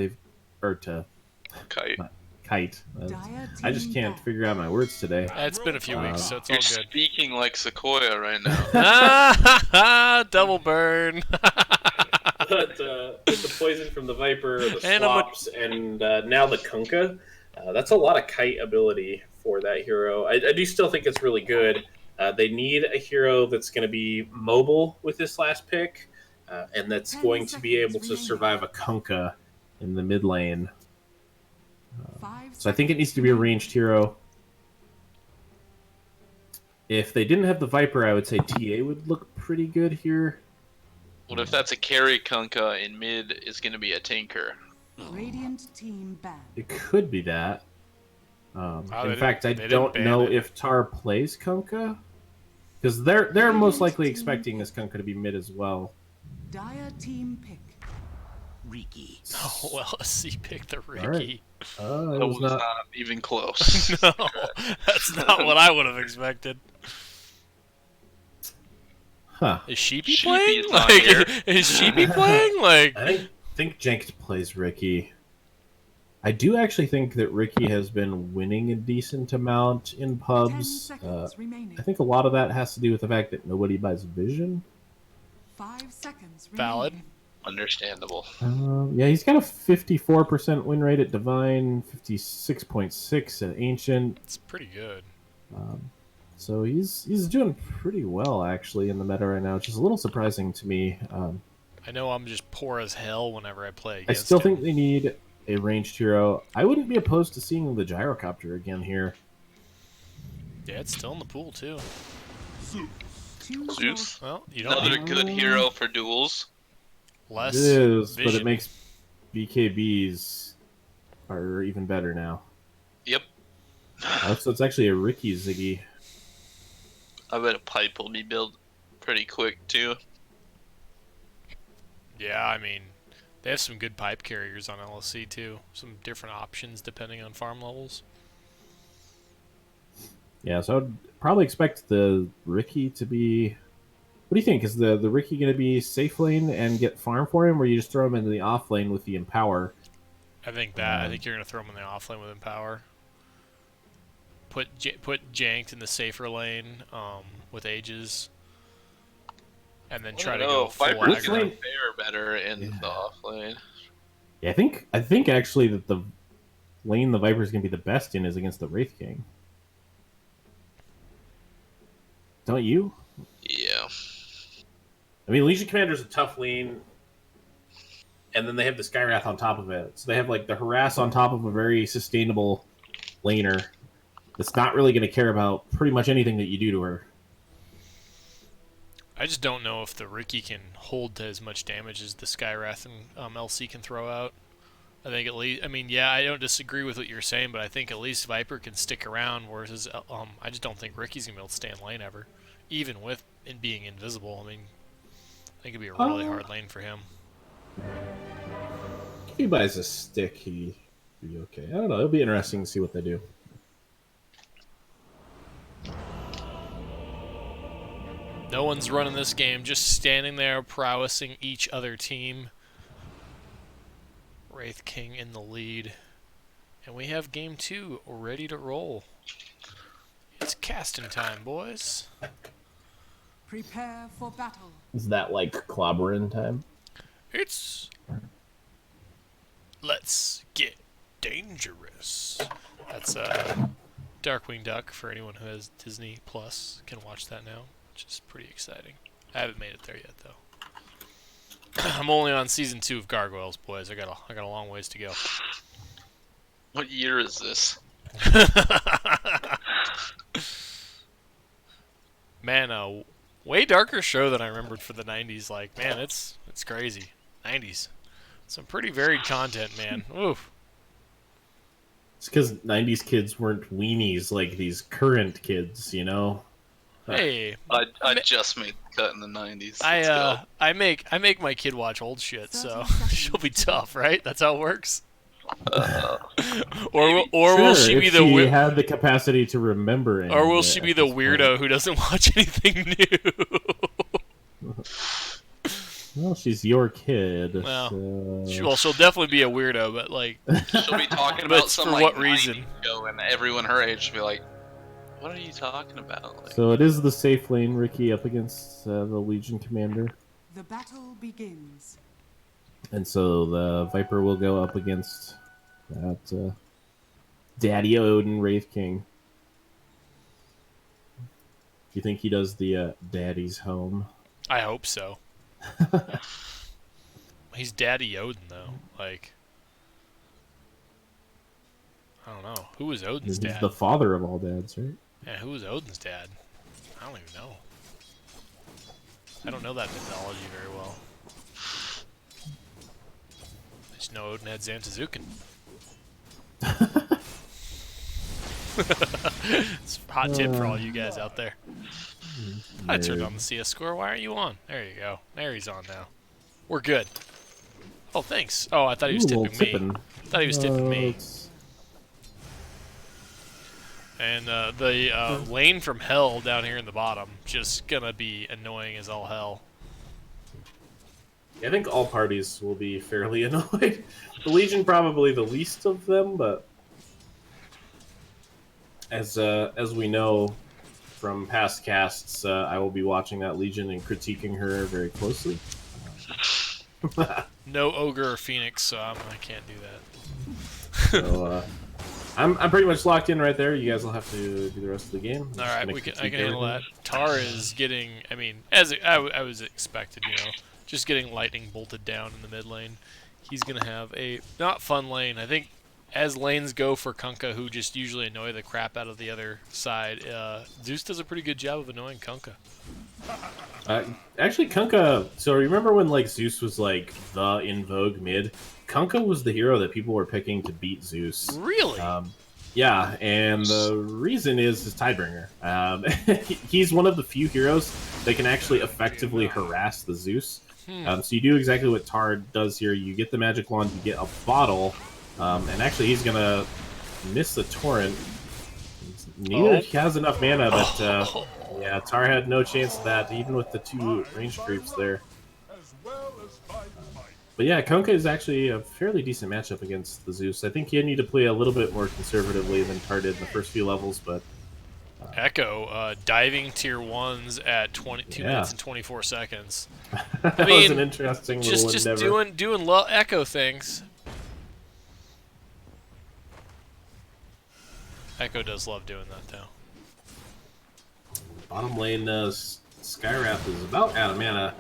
Speaker 3: Kite.
Speaker 4: Kite.
Speaker 6: Dire
Speaker 4: I just
Speaker 6: team
Speaker 4: can't
Speaker 6: back.
Speaker 4: figure out my words today.
Speaker 2: It's been a few weeks, so it's all
Speaker 3: You're
Speaker 2: good.
Speaker 3: speaking like Sequoia right now.
Speaker 2: Double burn.
Speaker 7: But the poison from the Viper, the
Speaker 2: And
Speaker 7: swaps, and now the Kunkka, that's a lot of kite ability for that hero. I do still think it's really good. They need a hero that's going to be mobile with this last pick, and that's
Speaker 6: 10
Speaker 7: going to be able to
Speaker 6: seconds
Speaker 7: survive a
Speaker 4: Kunkka in the mid lane.
Speaker 6: 5
Speaker 4: So I think it needs to be a ranged hero. If they didn't have the Viper, I would say TA would look pretty good here.
Speaker 3: What if that's a carry Kunkka and mid is going to be a Tinker?
Speaker 6: Radiant team banned.
Speaker 4: It could be that.
Speaker 2: Wow,
Speaker 4: In fact, I
Speaker 2: they didn't
Speaker 4: don't
Speaker 2: ban
Speaker 4: know
Speaker 2: it.
Speaker 4: if Tar plays Kunkka. Because they're most likely expecting this Kunkka to be mid as well.
Speaker 6: Dire team pick.
Speaker 5: Riki.
Speaker 2: Oh, well, LSC picked the
Speaker 4: right.
Speaker 2: Ricky.
Speaker 4: It
Speaker 3: That
Speaker 4: was
Speaker 3: was
Speaker 4: not.
Speaker 3: not even close.
Speaker 2: No, that's not what I would have expected.
Speaker 4: Huh.
Speaker 2: Is Sheepy
Speaker 3: Sheepy
Speaker 2: playing?
Speaker 3: is not
Speaker 2: Like,
Speaker 3: here.
Speaker 2: is Sheepy playing? Like,
Speaker 4: I think Janked plays Ricky. I do actually think that Ricky has been winning a decent amount in
Speaker 6: 10
Speaker 4: pubs.
Speaker 6: seconds remaining.
Speaker 4: I think a lot of that has to do with the fact that nobody buys Vision.
Speaker 6: 5 seconds
Speaker 2: Valid.
Speaker 6: remaining.
Speaker 3: Understandable.
Speaker 4: Yeah, he's got a 54% win rate at Divine, 56.6 at Ancient.
Speaker 2: it's pretty good.
Speaker 4: So he's doing pretty well actually in the meta right now, which is a little surprising to me.
Speaker 2: I know I'm just poor as hell whenever I play
Speaker 4: I
Speaker 2: against
Speaker 4: still
Speaker 2: him.
Speaker 4: think they need a ranged hero. I wouldn't be opposed to seeing the gyrocopter again here.
Speaker 2: Yeah, it's still in the pool, too.
Speaker 6: Choose
Speaker 3: Zeus.
Speaker 2: Well, you don't
Speaker 3: Another
Speaker 2: need
Speaker 3: good hero for duels.
Speaker 2: less
Speaker 4: It is, but
Speaker 2: vision.
Speaker 4: it makes BKBs are even better now.
Speaker 3: Yep.
Speaker 4: So it's actually a Ricky Ziggy.
Speaker 3: I bet a pipe will be built pretty quick too.
Speaker 2: Yeah, I mean, they have some good pipe carriers on LSC, too. Some different options depending on farm levels.
Speaker 4: Yeah, so I'd probably expect the Ricky to be. What do you think? Is the Ricky going to be safe lane and get farm for him, or you just throw him into the off lane with the Empower?
Speaker 2: I think that. I think you're going to throw him in the offlane with Empower. Put Janked in the safer lane with Aegis. And then try to go full
Speaker 3: Viper's gonna
Speaker 2: aggro.
Speaker 3: fare better in the off lane.
Speaker 4: Yeah, I think actually that the lane the Viper's going to be the best in is against the Wraith King. Don't you?
Speaker 3: Yeah.
Speaker 4: I mean, Legion Commander's a tough lane, and then they have the Skywrath on top of it. So they have like the Harass on top of a very sustainable laner that's not really going to care about pretty much anything that you do to her.
Speaker 2: I just don't know if the Ricky can hold to as much damage as the Skywrath and LC can throw out. I think at least, I mean, yeah, I don't disagree with what you're saying, but I think at least Viper can stick around, whereas I just don't think Ricky's going to be able to stay in lane ever, even with it being invisible. I mean, I think it'd be a really hard lane for him.
Speaker 4: If he buys a stick, he'd be okay. I don't know. It'll be interesting to see what they do.
Speaker 2: No one's running this game, just standing there prowessing each other team. Wraith King in the lead. And we have game 2 ready to roll. It's casting time, boys.
Speaker 6: Prepare for battle.
Speaker 4: Is that like clobbering time?
Speaker 2: It's... Let's get dangerous. That's Darkwing Duck for anyone who has Disney Plus can watch that now, which is pretty exciting. I haven't made it there yet, though. I'm only on season 2 of Gargoyles, boys. I got a long ways to go.
Speaker 3: What year is this?
Speaker 2: Man, way darker show than I remembered for the 90s. Like, man, it's crazy. 90s. Some pretty varied content, man. Oof.
Speaker 4: It's because 90s kids weren't weenies like these current kids, you know?
Speaker 2: Hey,
Speaker 3: I just made the cut in the 90s.
Speaker 2: I make my kid watch old shit, so
Speaker 6: 30 seconds
Speaker 2: she'll be tough, right? That's how it works.
Speaker 3: Maybe.
Speaker 2: Or will
Speaker 4: Sure,
Speaker 2: she be
Speaker 4: if
Speaker 2: the
Speaker 4: she had the capacity to remember
Speaker 2: or will
Speaker 4: it
Speaker 2: she
Speaker 4: at
Speaker 2: be the
Speaker 4: this
Speaker 2: weirdo
Speaker 4: point.
Speaker 2: who doesn't watch anything new?
Speaker 4: Well, she's your kid.
Speaker 2: Well,
Speaker 4: so...
Speaker 2: she'll definitely be a weirdo, but like,
Speaker 3: She'll be talking
Speaker 2: But
Speaker 3: about some
Speaker 2: for
Speaker 3: like
Speaker 2: what
Speaker 3: 90s
Speaker 2: reason?
Speaker 3: show, and everyone her age will be like, "What are you talking about?" Like,
Speaker 4: So it is the safe lane, Ricky, up against the Legion Commander.
Speaker 6: The battle begins.
Speaker 4: And so the Viper will go up against that Daddy Odin Wraith King. Do you think he does the Daddy's Home?
Speaker 2: I hope so. He's Daddy Odin, though. Like, I don't know. Who was Odin's
Speaker 4: He's
Speaker 2: dad?
Speaker 4: the father of all dads, right?
Speaker 2: Yeah, who was Odin's dad? I don't even know. I don't know that mythology very well. I just know Odin had Zantazuken. It's a hot tip for all you guys out there. I turned on the CS score. Why aren't you on? There you go. There he's on now. We're good. Oh, thanks. Oh, I thought he was tipping me. I thought he was tipping me. And the lane from hell down here in the bottom, just gonna be annoying as all hell.
Speaker 4: I think all parties will be fairly annoyed. The Legion probably the least of them, but as we know from past casts, I will be watching that Legion and critiquing her very closely.
Speaker 2: No Ogre or Phoenix, so I can't do that.
Speaker 4: So I'm pretty much locked in right there. You guys will have to do the rest of the game.
Speaker 2: All right, I can handle that. Tar is getting, I mean, as I was expected, you know, just getting lightning bolted down in the mid lane. He's gonna have a not fun lane. I think as lanes go for Kunkka, who just usually annoy the crap out of the other side, Zeus does a pretty good job of annoying Kunkka.
Speaker 4: Actually, Kunkka. So remember when like Zeus was like the in vogue mid? Kunkka was the hero that people were picking to beat Zeus.
Speaker 2: Really?
Speaker 4: Yeah, and the reason is his Tidebringer. He's one of the few heroes that can actually effectively harass the Zeus. So you do exactly what Tar does here. You get the magic wand, you get a bottle, and actually he's gonna miss the torrent. Neither has enough mana, but yeah, Tar had no chance of that, even with the 2 ranged creeps there. But yeah, Kunkka is actually a fairly decent matchup against the Zeus. I think you need to play a little bit more conservatively than Tar did in the first few levels, but...
Speaker 2: Echo, diving tier 1s at 2 minutes and 24 seconds.
Speaker 4: That
Speaker 2: I mean,
Speaker 4: was an interesting little endeavor.
Speaker 2: Just doing Echo things. Echo does love doing that, though.
Speaker 4: Bottom lane, Skywrath is about out of mana.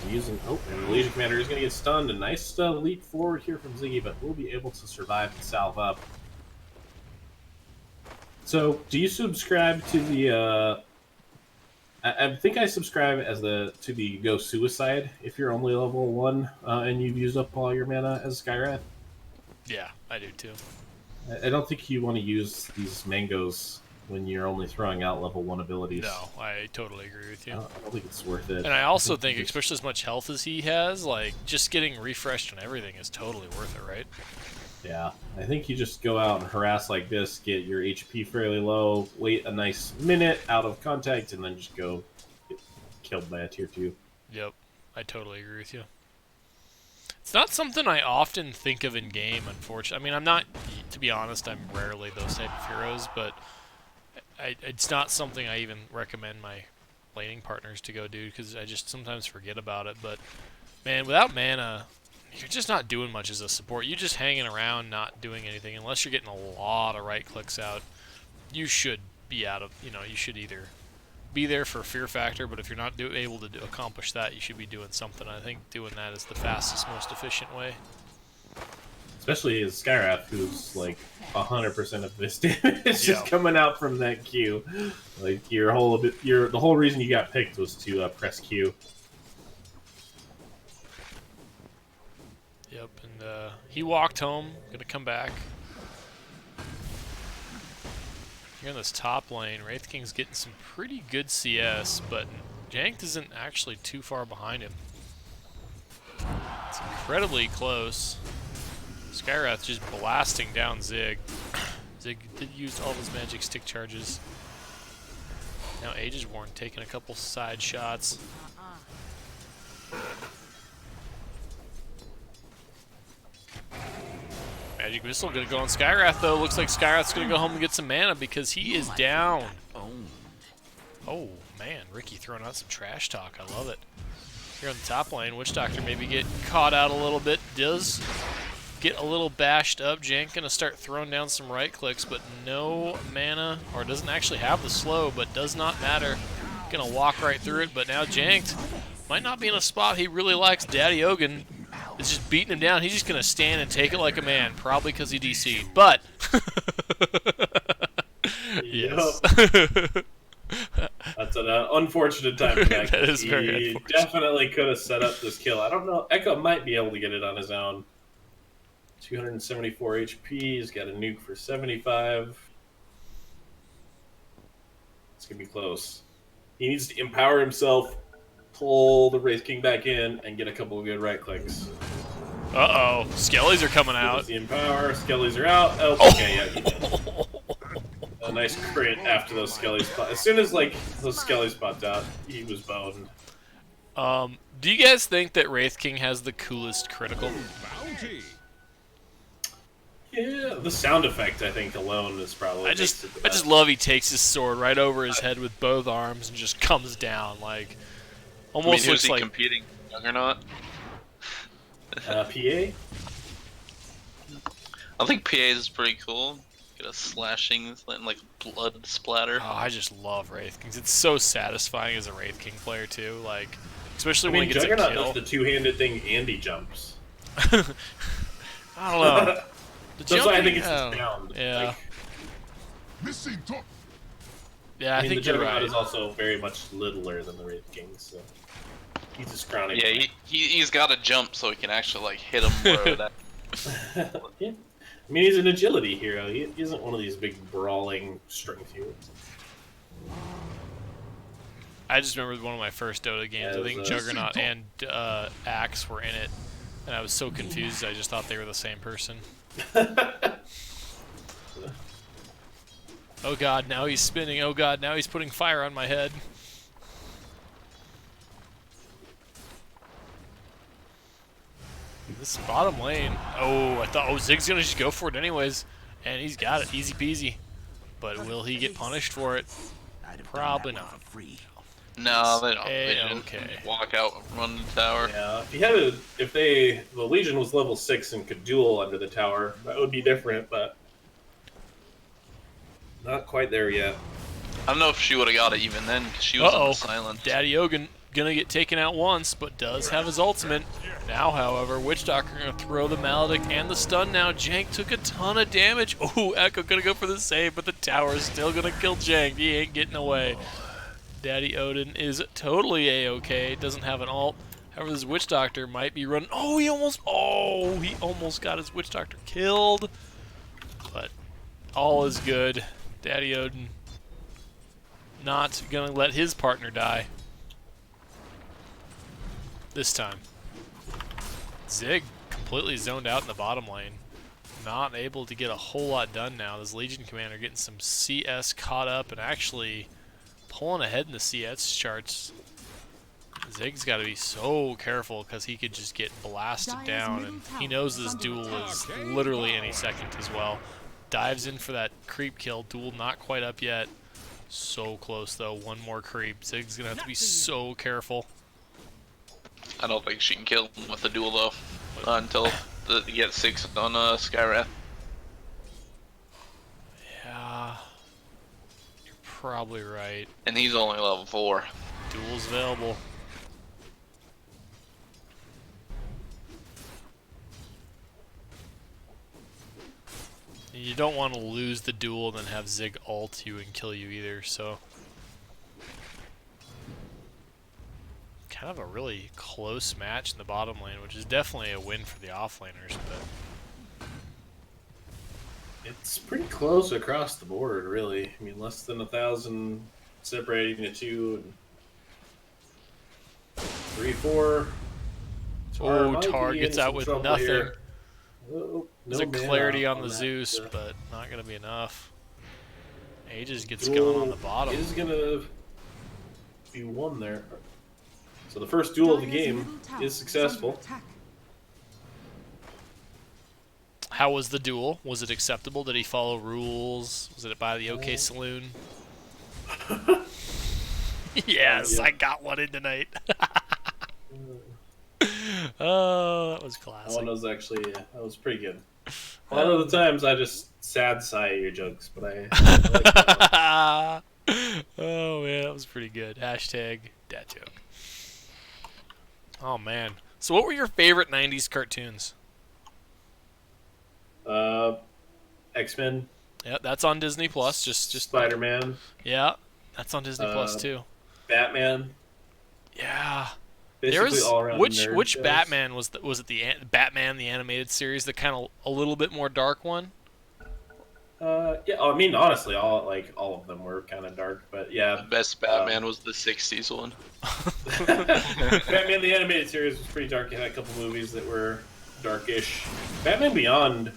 Speaker 4: Using and the Legion Commander is going to get stunned. A nice leap forward here from Ziggy, but will be able to survive and salve up. So, do you subscribe to the? I think I subscribe to the Go Suicide if you're only level 1 and you've used up all your mana as Skywrath.
Speaker 2: Yeah, I do too.
Speaker 4: I don't think you want to use these mangoes when you're only throwing out level 1 abilities.
Speaker 2: No, I totally agree with you.
Speaker 4: I don't think it's worth it.
Speaker 2: And I also think, especially as much health as he has, like, just getting refreshed on everything is totally worth it, right?
Speaker 4: Yeah, I think you just go out and harass like this, get your HP fairly low, wait a nice minute out of contact, and then just go get killed by a tier 2.
Speaker 2: Yep, I totally agree with you. It's not something I often think of in game, unfortunately. I mean, I'm not, to be honest, I'm rarely those type of heroes, but it's not something I even recommend my laning partners to go do, because I just sometimes forget about it. But, man, without mana, you're just not doing much as a support. You're just hanging around, not doing anything. Unless you're getting a lot of right clicks out, you should be out of, you know, you should either be there for fear factor, but if you're not able to accomplish that, you should be doing something. I think doing that is the fastest, most efficient way.
Speaker 4: Especially as Skywrath, who's like 100% of this damage just coming out from that Q. Like the whole reason you got picked was to press Q.
Speaker 2: Yep, and he walked home. Gonna come back. Here in this top lane, Wraith King's getting some pretty good CS, but Janked isn't actually too far behind him. It's incredibly close. Skywrath just blasting down Zig. Zig did use all of his magic stick charges. Now Aegis Worn taking a couple side shots. Magic Missile gonna go on Skywrath though. Looks like Skywrath's gonna go home and get some mana because he is down. Oh man, Ricky throwing out some trash talk. I love it. Here on the top lane, Witch Doctor maybe get caught out a little bit. Does get a little bashed up. Jank gonna start throwing down some right clicks, but no mana, or doesn't actually have the slow, but does not matter. Gonna walk right through it, but now Janked might not be in a spot he really likes. Daddy Ogun is just beating him down. He's just gonna stand and take it like a man, probably because he DC'd. But yes.
Speaker 7: That's an unfortunate time for that.
Speaker 2: That is very
Speaker 7: He
Speaker 2: unfortunate.
Speaker 7: definitely could have set up this kill. I don't know. Echo might be able to get it on his own. 274 HP. He's got a nuke for 75. It's going to be close. He needs to empower himself, pull the Wraith King back in, and get a couple of good right clicks.
Speaker 2: Uh-oh. Skellies are coming out.
Speaker 7: The empower. Skellies are out. Oh, okay, yeah, he did. A nice crit after those Skellies popped. As soon as, like, those Skellies popped out, he was boned.
Speaker 2: Do you guys think that Wraith King has the coolest critical?
Speaker 7: Yeah, the sound effect, I think, alone is probably...
Speaker 2: I just love he takes his sword right over his head with both arms and just comes down, like, almost
Speaker 3: who's
Speaker 2: looks
Speaker 3: he
Speaker 2: like...
Speaker 3: competing? Juggernaut?
Speaker 7: PA?
Speaker 3: I think PA is pretty cool. Get a slashing, like blood splatter.
Speaker 2: Oh, I just love Wraith Kings. It's so satisfying as a Wraith King player, too, like, especially when he gets a
Speaker 7: Juggernaut
Speaker 2: kill.
Speaker 7: does the two-handed thing and he jumps.
Speaker 2: I don't know.
Speaker 7: That's why I think it's the sound.
Speaker 2: Yeah.
Speaker 7: Like,
Speaker 2: Yeah, I
Speaker 7: the
Speaker 2: think you're
Speaker 7: Juggernaut
Speaker 2: right.
Speaker 7: is also very much littler than the Wraith King, so he's a scrawny.
Speaker 3: Yeah, he's got to jump so he can actually like hit him where that.
Speaker 7: Yeah. I mean, he's an agility hero. He isn't one of these big brawling strength heroes.
Speaker 2: I just remember one of my first Dota games.
Speaker 7: Yeah,
Speaker 2: I think Juggernaut and Axe were in it, and I was so confused. I just thought they were the same person. Oh god, now he's spinning. Oh god, now he's putting fire on my head. This bottom lane. Oh, I thought, Zig's gonna just go for it anyways. And he's got it, easy peasy. But will he get punished for it? Probably not.
Speaker 3: No, they don't. They
Speaker 2: Okay.
Speaker 3: just walk out, run the tower.
Speaker 7: Yeah, if the Legion was level 6 and could duel under the tower, that would be different, but not quite there yet.
Speaker 3: I don't know if she would have got it even then, because she was on the silent.
Speaker 2: Daddy Ogun gonna get taken out once, but does have his ultimate. Now, however, Witch Doctor gonna throw the Maledict and the stun now. Jank took a ton of damage. Oh, Echo gonna go for the save, but the tower is still gonna kill Jank. He ain't getting away. Daddy Odin is totally A-okay. Doesn't have an ult. However, this Witch Doctor might be running. Oh, he almost got his Witch Doctor killed. But all is good. Daddy Odin not gonna let his partner die. This time. Zig completely zoned out in the bottom lane. Not able to get a whole lot done now. This Legion Commander getting some CS caught up and actually pulling ahead in the CS charts. Zig's got to be so careful because he could just get blasted down, and he knows this duel is literally any second as well. Dives in for that creep kill. Duel not quite up yet. So close though. One more creep. Zig's gonna have to be so careful.
Speaker 3: I don't think she can kill him with the duel though, until he gets 6 on Skywrath.
Speaker 2: Yeah, you're probably right.
Speaker 3: And he's only level 4.
Speaker 2: Duel's available. You don't want to lose the duel and then have Zig ult you and kill you either, so... Kind of a really close match in the bottom lane, which is definitely a win for the offlaners, but...
Speaker 7: It's pretty close across the board, really. I mean, less than 1,000 separating the two. And 3, 4.
Speaker 2: Oh, Tar gets out with nothing.
Speaker 7: Here. Oh,
Speaker 2: There's
Speaker 7: no
Speaker 2: a
Speaker 7: mana
Speaker 2: clarity on the
Speaker 7: that,
Speaker 2: Zeus, but not going to be enough. Aegis gets going on the bottom.
Speaker 7: Is going to be one there. So the first duel of the game is successful.
Speaker 2: How was the duel? Was it acceptable? Did he follow rules? Was it by the OK Saloon? Yes,
Speaker 7: yeah.
Speaker 2: I got one in tonight. Oh, that was
Speaker 7: That
Speaker 2: classic.
Speaker 7: one was actually, that was pretty good. A lot of the times I just sad sigh at your jokes, but I like that one.
Speaker 2: Oh man, that was pretty good. Hashtag dad joke. Oh man. So what were your favorite 90s cartoons?
Speaker 7: X-Men,
Speaker 2: Yeah, that's on Disney Plus. Just
Speaker 7: Spider-Man.
Speaker 2: yeah. That's on Disney Plus too.
Speaker 7: Batman.
Speaker 2: Yeah.
Speaker 7: Basically
Speaker 2: There's
Speaker 7: all around
Speaker 2: which
Speaker 7: nerd
Speaker 2: which
Speaker 7: shows.
Speaker 2: Batman was it the Batman the animated series, the kind of a little bit more dark one?
Speaker 7: Yeah, I mean, honestly, all of them were kind of dark, but yeah.
Speaker 3: The best Batman was the '60s one.
Speaker 7: Batman the animated series was pretty dark. It had a couple movies that were darkish. Batman Beyond,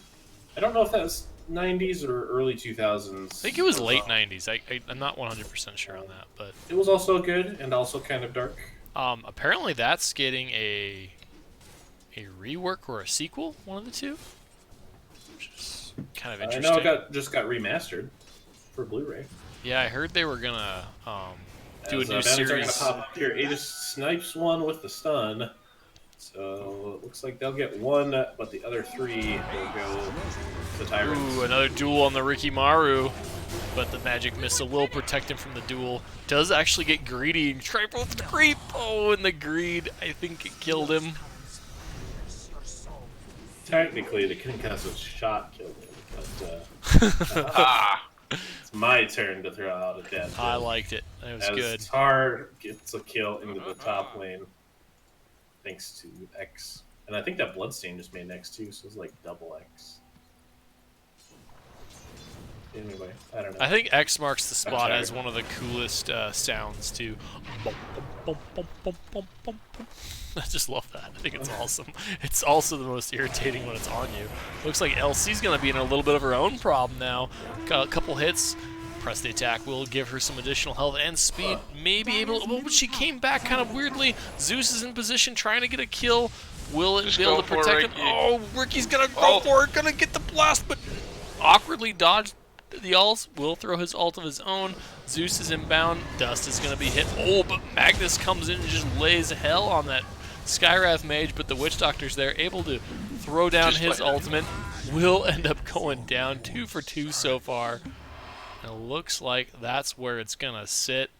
Speaker 7: I don't know if that was 90s or early 2000s.
Speaker 2: I think it was late 90s. I'm not 100% sure on that, but
Speaker 7: it was also good and also kind of dark.
Speaker 2: apparently that's getting a rework or a sequel, one of the two, which is kind of interesting.
Speaker 7: I know it just got remastered for Blu-ray.
Speaker 2: Yeah, I heard they were gonna do a new
Speaker 7: Banners are gonna
Speaker 2: series.
Speaker 7: pop up here. Aegis snipes one with the stun, so it looks like they'll get one, but the other three will go to the Tyrants.
Speaker 2: Ooh, another duel on the Rikimaru, but the magic missile will protect him from the duel. Does actually get greedy and try both the creep. Oh, and the greed, I think it killed him.
Speaker 7: Technically, the concussive shot killed him, but it's my turn to throw out a death.
Speaker 2: I liked it. It was good.
Speaker 7: Tar gets a kill into the top lane, thanks to X. And I think that Bloodstain just made X too, so it's like double X. Anyway, I don't know.
Speaker 2: I think X marks the spot as one of the coolest sounds too. I just love that. I think it's awesome. It's also the most irritating when it's on you. Looks like LC's going to be in a little bit of her own problem now. Got a couple hits. Press the attack will give her some additional health and speed. Maybe able to, but she came back kind of weirdly. Zeus is in position trying to get a kill. Will it be able to protect him? Oh, Ricky's going to go for it. Going to get the blast, but awkwardly dodged the ults. Will throw his ult of his own. Zeus is inbound. Dust is going to be hit. Oh, but Magnus comes in and just lays hell on that Skywrath mage, but the Witch Doctor's there, able to throw down his ultimate. Will end up going down 2 for 2 so far. And it looks like that's where it's going to sit.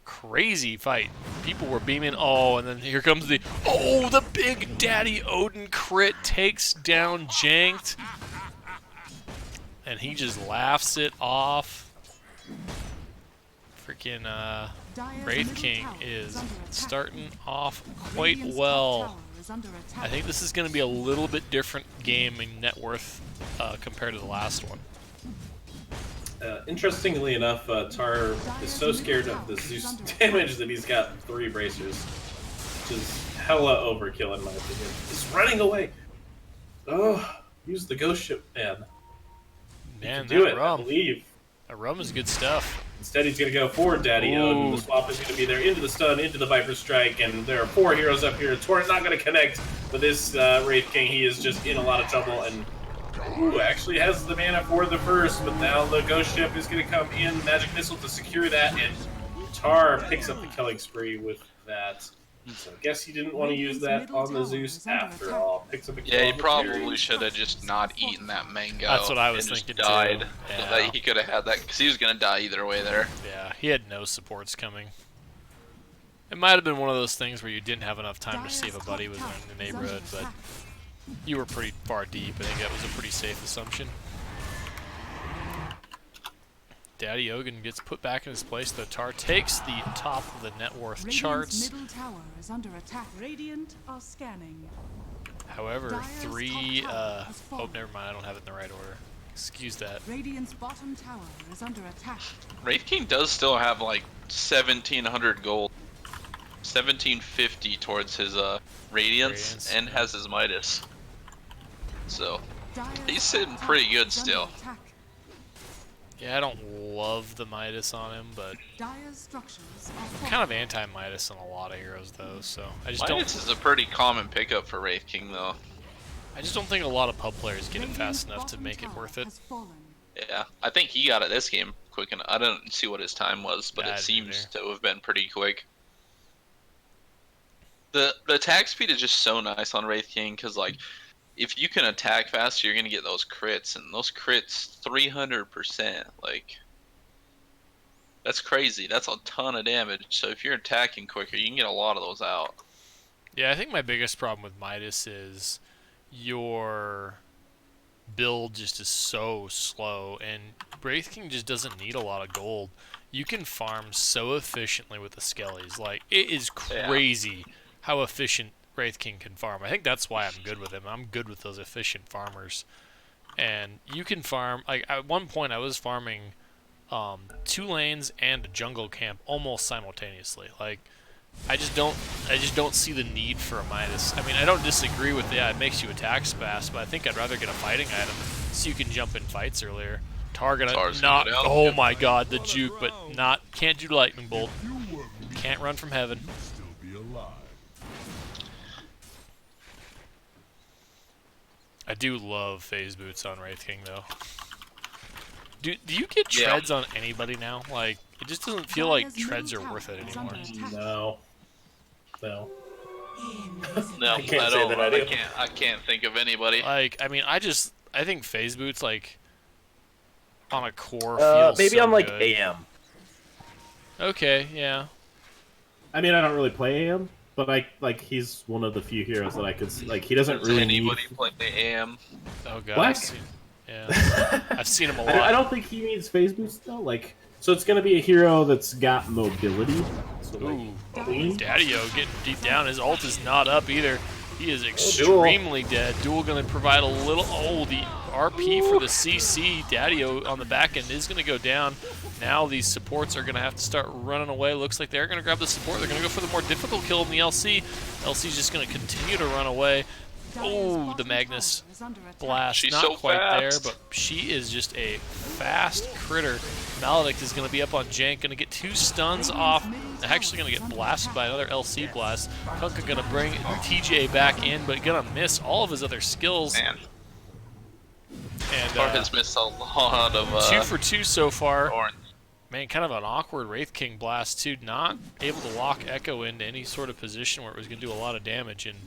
Speaker 2: Crazy fight. People were beaming. Oh, and then here comes the big Daddy Odin crit takes down Janked. And he just laughs it off. Freaking Wraith King is starting off quite well. I think this is going to be a little bit different game in net worth compared to the last one.
Speaker 7: Interestingly enough, Tar is so scared of the Zeus damage that he's got 3 bracers, which is hella overkill in my opinion. He's running away. Oh, use the ghost ship, man.
Speaker 2: Man,
Speaker 7: Do
Speaker 2: that
Speaker 7: it,
Speaker 2: rum.
Speaker 7: I believe.
Speaker 2: That rum is good stuff.
Speaker 7: Instead, he's going to go for Daddy Odin. The swap is going to be there into the stun, into the Viper Strike, and there are 4 heroes up here. Torrent not going to connect, but this Wraith King, he is just in a lot of trouble, and actually has the mana for the first, but now the Ghost Ship is going to come in. Magic Missile to secure that, and Tar picks up the killing spree with that. So I guess he didn't want to use that on the Zeus after all. Picks up a kill.
Speaker 3: Yeah, he
Speaker 7: on the
Speaker 3: probably
Speaker 7: carry.
Speaker 3: should have just not eaten that mango.
Speaker 2: That's what I was
Speaker 3: and just
Speaker 2: thinking
Speaker 3: died.
Speaker 2: too.
Speaker 3: So
Speaker 2: Yeah.
Speaker 3: that he could have had that, because he was going to die either way there.
Speaker 2: Yeah, he had no supports coming. It might have been one of those things where you didn't have enough time to save a buddy within the neighborhood, but you were pretty far deep. I think that was a pretty safe assumption. Daddy Ogun gets put back in his place, though. Tar takes the top of the net worth charts.
Speaker 6: Middle tower is under attack. Radiant are scanning.
Speaker 2: However, 3... oh, never mind. I don't have it in the right order. Excuse that.
Speaker 6: Radiant's bottom tower is under attack.
Speaker 3: Wraith King does still have like 1,700 gold. 1,750 towards his Radiance, and has his Midas. So, he's sitting pretty good still.
Speaker 2: Yeah, I don't love the Midas on him, but
Speaker 6: Dire's structures
Speaker 2: I'm kind of anti-Midas on a lot of heroes, though, so I just
Speaker 3: Midas is a pretty common pickup for Wraith King, though.
Speaker 2: I just don't think a lot of pub players get it fast enough to make it worth it.
Speaker 3: Yeah, I think he got it this game quick enough. I don't see what his time was, but
Speaker 2: Yeah, I
Speaker 3: it
Speaker 2: didn't
Speaker 3: seems
Speaker 2: either.
Speaker 3: to have been pretty quick. The attack speed is just so nice on Wraith King, because like, if you can attack faster, you're gonna get those crits, and those crits 300%. Like, that's crazy. That's a ton of damage. So if you're attacking quicker, you can get a lot of those out.
Speaker 2: Yeah, I think my biggest problem with Midas is your build just is so slow, and Wraith King just doesn't need a lot of gold. You can farm so efficiently with the Skellies. Like, it is crazy how efficient Wraith King can farm. I think that's why I'm good with him. I'm good with those efficient farmers. And you can farm, like, at one point I was farming 2 lanes and a jungle camp almost simultaneously. Like, I just don't see the need for a Midas. I mean, I don't disagree with it makes you attack fast, but I think I'd rather get a fighting item so you can jump in fights earlier. Target not. Oh my God, the juke, but can't do lightning bolt. Can't run from heaven. I do love phase boots on Wraith King though. Do you get treads on anybody now? Like, it just doesn't feel like treads are worth it anymore.
Speaker 7: No.
Speaker 3: No,
Speaker 7: I can't say that I do.
Speaker 3: I can't think of anybody.
Speaker 2: Like, I mean, I think phase boots, like, on a core feels
Speaker 4: maybe
Speaker 2: so
Speaker 4: on like
Speaker 2: good.
Speaker 4: AM.
Speaker 2: Okay, yeah.
Speaker 8: I mean, I don't really play AM, but he's one of the few heroes that I could like. He doesn't really
Speaker 3: anybody
Speaker 8: need...
Speaker 3: play AM.
Speaker 2: Oh god.
Speaker 8: Black?
Speaker 2: I've seen him a lot.
Speaker 8: I don't think he needs phase boost though. Like, so it's gonna be a hero that's got mobility. So
Speaker 2: Ooh,
Speaker 8: clean.
Speaker 2: Daddy-O getting deep down. His ult is not up either. He is extremely dead. Duel going to provide a little... Oh, the RP for the CC. Daddy-O on the back end is going to go down. Now these supports are going to have to start running away. Looks like they're going to grab the support. They're going to go for the more difficult kill in the LC. LC's just going to continue to run away. Oh, the Magnus blast.
Speaker 3: She's
Speaker 2: not
Speaker 3: so
Speaker 2: quite
Speaker 3: fast.
Speaker 2: there, but she is just a fast critter. Maledict is going to be up on Jank, going to get 2 stuns off. Actually going to get blasted by another LC blast. Kunkka going to bring TJ back in, but going to miss all of his other skills.
Speaker 3: Man.
Speaker 2: And
Speaker 3: Or has missed a lot of
Speaker 2: 2 for 2 so far.
Speaker 3: Orange.
Speaker 2: Man, kind of an awkward Wraith King blast too. Not able to lock Echo into any sort of position where it was going to do a lot of damage. And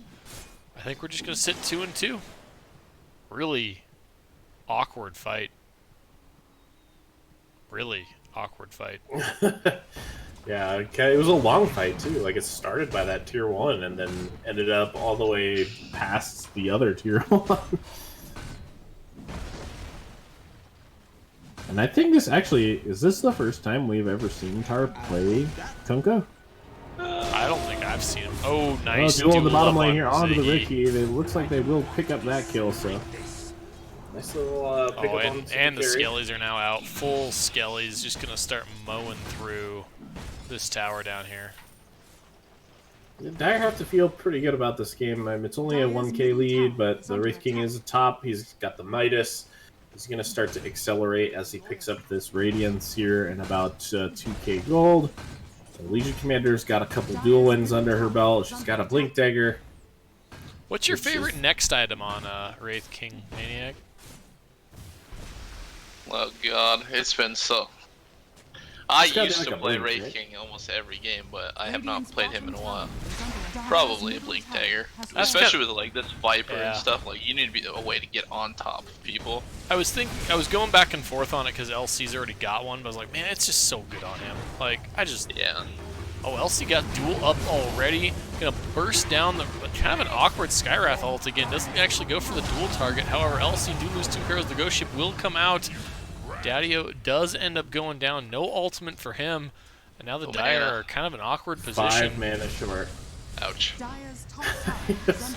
Speaker 2: I think we're just going to sit 2 and 2. Really awkward fight. Really awkward fight.
Speaker 7: Yeah, it was a long fight too. Like, it started by that tier 1 and then ended up all the way
Speaker 8: Past the other tier 1. And I think is this the first time we've ever seen Tar play Kunkka?
Speaker 2: I don't think I've seen him. Oh, nice.
Speaker 8: Duel on the bottom
Speaker 2: up
Speaker 8: lane
Speaker 2: on
Speaker 8: here onto the
Speaker 2: Ziggy.
Speaker 8: Ricky. It looks like they will pick up that kill, so...
Speaker 7: nice little pick
Speaker 2: Oh,
Speaker 7: up on
Speaker 2: and the
Speaker 7: carry.
Speaker 2: Skellies are now out. Full Skellies just going to start mowing through this tower down here.
Speaker 7: Dire have to feel pretty good about this game. It's only a 1k lead, but the Wraith King is atop. He's got the Midas. He's going to start to accelerate as he picks up this Radiance here and about 2k gold. The Legion Commander's got a couple dual wins under her belt. She's got a Blink Dagger.
Speaker 2: What's your favorite next item on Wraith King Maniac?
Speaker 3: Oh god, it's been so... I
Speaker 7: gotta be
Speaker 3: used
Speaker 7: like
Speaker 3: to
Speaker 7: a
Speaker 3: play
Speaker 7: blink,
Speaker 3: Wraith
Speaker 7: right?
Speaker 3: King almost every game, but I have not played him in a while. Probably a Blink Dagger.
Speaker 2: That's
Speaker 3: Especially with like this Viper
Speaker 2: Yeah.
Speaker 3: and stuff, like you need to be a way to get on top of people.
Speaker 2: I was going back and forth on it because LC's already got one, but I was like, man, it's just so good on him. Like,
Speaker 3: Yeah.
Speaker 2: Oh, LC got duel up already. Gonna burst down the kind of an awkward Skywrath ult again. Doesn't actually go for the dual target. However, LC do lose 2 heroes. The ghost ship will come out. Daddy-O does end up going down. No ultimate for him. And now the Dire
Speaker 3: mana.
Speaker 2: are kind of an awkward position.
Speaker 7: 5 mana short.
Speaker 3: Ouch.
Speaker 6: Dire's top tower is under attack.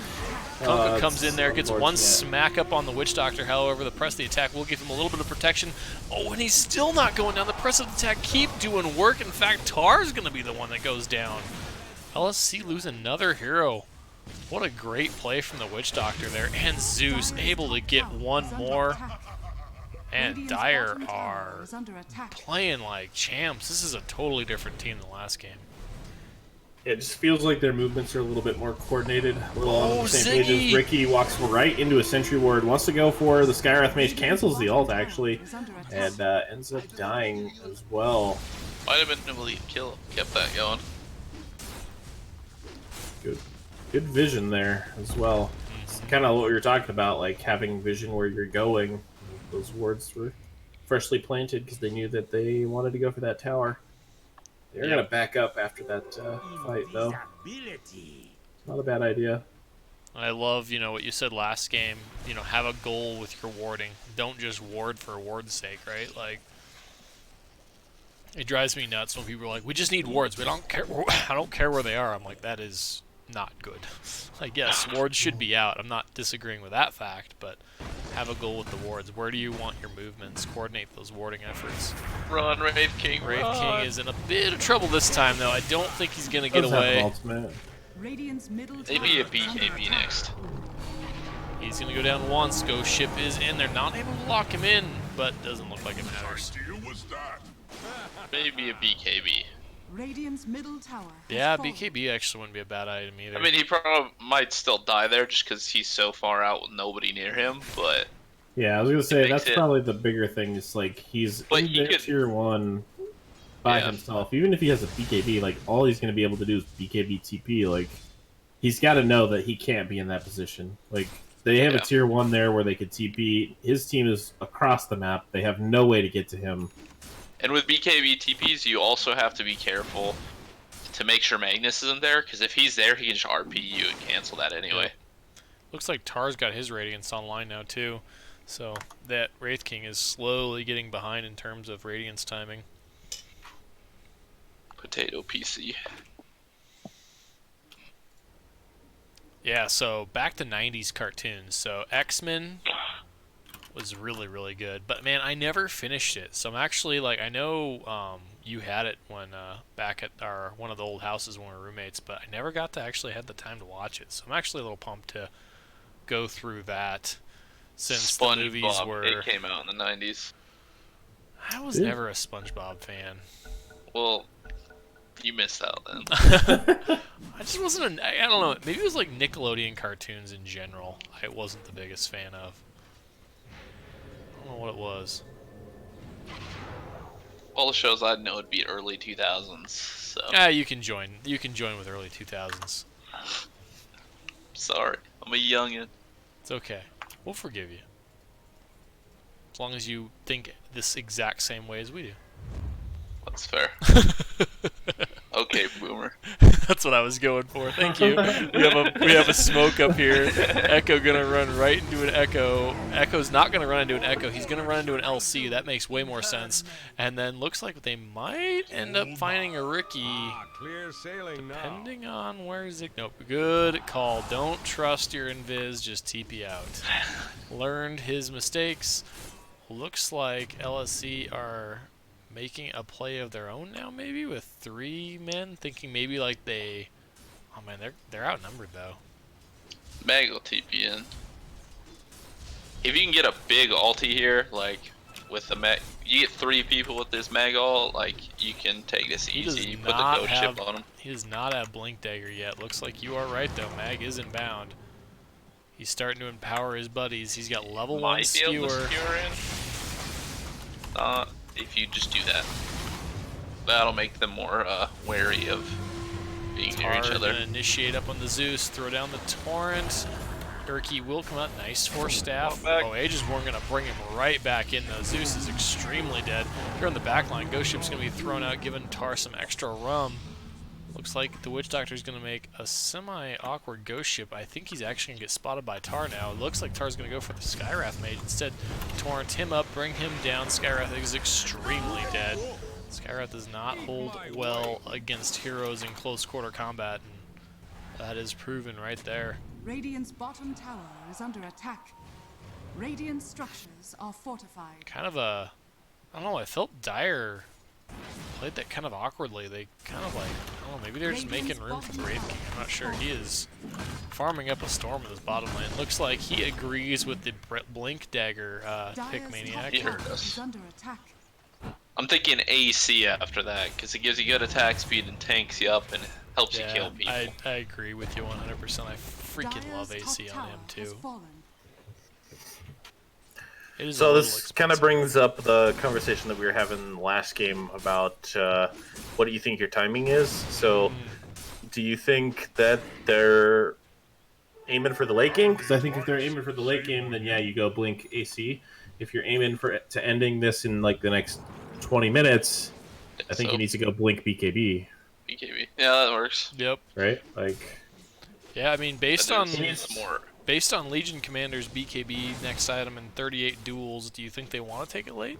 Speaker 2: Kunkka
Speaker 7: it's
Speaker 2: comes in there, gets one
Speaker 7: unfortunate.
Speaker 2: smack up on the Witch Doctor. However, the press of the attack will give him a little bit of protection. Oh, and he's still not going down. The press of the attack keep doing work. In fact, Tar's going to be the one that goes down. LSC lose another hero. What a great play from the Witch Doctor there. And Zeus able to get one more. And Dire are playing like champs. This is a totally different team than last game.
Speaker 7: It just feels like their movements are a little bit more coordinated. A little on the same page
Speaker 2: Ziggy!
Speaker 7: as Ricky walks right into a Sentry Ward. Wants to go for the Skywrath Mage. Cancels the ult, actually. And ends up dying as well.
Speaker 3: Might have been able to kill. Kept that going.
Speaker 7: Good vision there as well. It's kind of what we were talking about, like having vision where you're going. Those wards were freshly planted because they knew that they wanted to go for that tower. They're going to back up after that fight, though. Not a bad idea.
Speaker 2: I love, what you said last game. Have a goal with your warding. Don't just ward for ward's sake, right? Like, It drives me nuts when people are like, "We just need wards. We don't care. I don't care where they are." I'm like, that is not good. Like, yes, wards should be out. I'm not disagreeing with that fact, but have a goal with the wards. Where do you want your movements? Coordinate those warding efforts.
Speaker 3: Run, Wraith King,
Speaker 2: Wraith
Speaker 3: run.
Speaker 2: King is in a bit of trouble this time, though. I don't think he's gonna get
Speaker 8: Does have an
Speaker 2: away.
Speaker 8: ultimate.
Speaker 6: Radiant's middle
Speaker 3: Maybe a
Speaker 6: tower is under
Speaker 3: BKB
Speaker 6: attack.
Speaker 3: next.
Speaker 2: He's gonna go down once. Ghost Ship is in. They're not able to lock him in, but doesn't look like it matters.
Speaker 3: Maybe a BKB.
Speaker 6: Radiant's middle tower has
Speaker 2: Yeah,
Speaker 6: fallen.
Speaker 2: BKB actually wouldn't be a bad item either.
Speaker 3: I mean, he probably might still die there just because he's so far out with nobody near him, but
Speaker 8: Yeah, I was gonna say
Speaker 3: makes
Speaker 8: that's
Speaker 3: it-
Speaker 8: probably the bigger thing. Is like he's
Speaker 3: But
Speaker 8: in
Speaker 3: he
Speaker 8: there
Speaker 3: could-
Speaker 8: tier 1 by
Speaker 3: Yeah.
Speaker 8: himself. Even if he has a BKB, like all he's gonna be able to do is BKB TP. Like he's got to know that he can't be in that position. Like they have a
Speaker 3: Yeah.
Speaker 8: tier 1 there where they could TP. His team is across the map. They have no way to get to him.
Speaker 3: And with BKB TPs, you also have to be careful to make sure Magnus isn't there, because if he's there, he can just RP you and cancel that anyway.
Speaker 2: Looks like Tar's got his Radiance online now too, so that Wraith King is slowly getting behind in terms of Radiance timing.
Speaker 3: Potato PC.
Speaker 2: Yeah, so back to 90s cartoons. So X-Men was really, really good, but man, I never finished it. So I'm actually like, I know you had it when back at our one of the old houses when we were roommates, but I never got to actually had the time to watch it. So I'm actually a little pumped to go through that since the movies were.
Speaker 3: It came out in the 90s.
Speaker 2: I was never a SpongeBob fan.
Speaker 3: Well, you missed out then.
Speaker 2: I just wasn't I don't know, maybe it was like Nickelodeon cartoons in general I wasn't the biggest fan of. I don't know what it was.
Speaker 3: All the shows I'd know would be early 2000s, so
Speaker 2: You can join with early 2000s.
Speaker 3: sorry. I'm a youngin'.
Speaker 2: It's okay. We'll forgive you. As long as you think this exact same way as we do.
Speaker 3: That's fair. Okay, boomer.
Speaker 2: That's what I was going for. Thank you. We have a smoke up here. Echo gonna run right into an Echo. Echo's not gonna run into an Echo. He's gonna run into an LC. That makes way more sense. And then looks like they might end up finding a Ricky.
Speaker 1: Clear sailing now.
Speaker 2: Depending on where Zik. Nope. Good call. Don't trust your invis. Just TP out. Learned his mistakes. Looks like LSC are making a play of their own now, maybe with 3 men, thinking maybe like they. Oh man, they're outnumbered though.
Speaker 3: Mag will TP in. If you can get a big ulti here, like with the mag, you get 3 people with this mag ult, like you can take this
Speaker 2: He does
Speaker 3: easy. You put the
Speaker 2: not
Speaker 3: ghost
Speaker 2: have.
Speaker 3: ship on him.
Speaker 2: He does not have Blink Dagger yet. Looks like you are right though. Mag is inbound. He's starting to empower his buddies. He's got level 1
Speaker 3: Might be able to
Speaker 2: skewer.
Speaker 3: skewer in. If you just do that, that'll make them more wary of being near each
Speaker 2: Tar
Speaker 3: other.
Speaker 2: gonna initiate up on the Zeus. Throw down the Torrent. Urki will come out. Nice Force Staff.
Speaker 3: Back.
Speaker 2: Oh, Aegis Worm gonna bring him right back in though. Zeus is extremely dead. Here on the back line, Ghost Ship's gonna be thrown out, giving Tar some extra rum. Looks like the Witch Doctor's gonna make a semi-awkward Ghost Ship. I think he's actually gonna get spotted by Tar now. It looks like Tar's gonna go for the Skywrath Mage. Instead, Torrent him up, bring him down. Skywrath is extremely dead. Skywrath does not hold well against heroes in close quarter combat, and that is proven right there.
Speaker 6: Radiant's bottom tower is under attack. Radiant structures are fortified.
Speaker 2: Kind of a, I don't know, I felt Dire played that kind of awkwardly. They kind of like, I don't know, maybe they're just making room for the Wraith King. I'm not sure. He is farming up a storm in his bottom lane. Looks like he agrees with the Blink Dagger pick
Speaker 6: Dyer's
Speaker 2: Maniac.
Speaker 6: top
Speaker 3: Sure
Speaker 6: tower
Speaker 3: does.
Speaker 6: is under attack.
Speaker 3: I'm thinking AC after that, because it gives you good attack speed and tanks you up and helps you
Speaker 2: Yeah,
Speaker 3: kill people.
Speaker 2: I agree with you 100%. I freaking love
Speaker 6: Dyer's
Speaker 2: AC
Speaker 6: top
Speaker 2: on
Speaker 6: tower
Speaker 2: him
Speaker 6: has
Speaker 2: too.
Speaker 6: fallen.
Speaker 2: It is a
Speaker 4: So
Speaker 2: little
Speaker 4: this kind of
Speaker 2: expensive.
Speaker 4: brings up the conversation that we were having last game about what do you think your timing is? So do you think that they're aiming for the late game?
Speaker 8: Because I think if they're aiming for the late game, then yeah, you go Blink AC. If you're aiming to ending this in like the next 20 minutes, I think
Speaker 3: So,
Speaker 8: you need to go Blink BKB,
Speaker 3: BKB. Yeah, that works.
Speaker 2: Yep.
Speaker 8: right? Like,
Speaker 2: Yeah, I mean, based
Speaker 3: But
Speaker 2: on
Speaker 3: there's more.
Speaker 2: based on Legion Commander's BKB next item in 38 duels, do you think they want to take it late?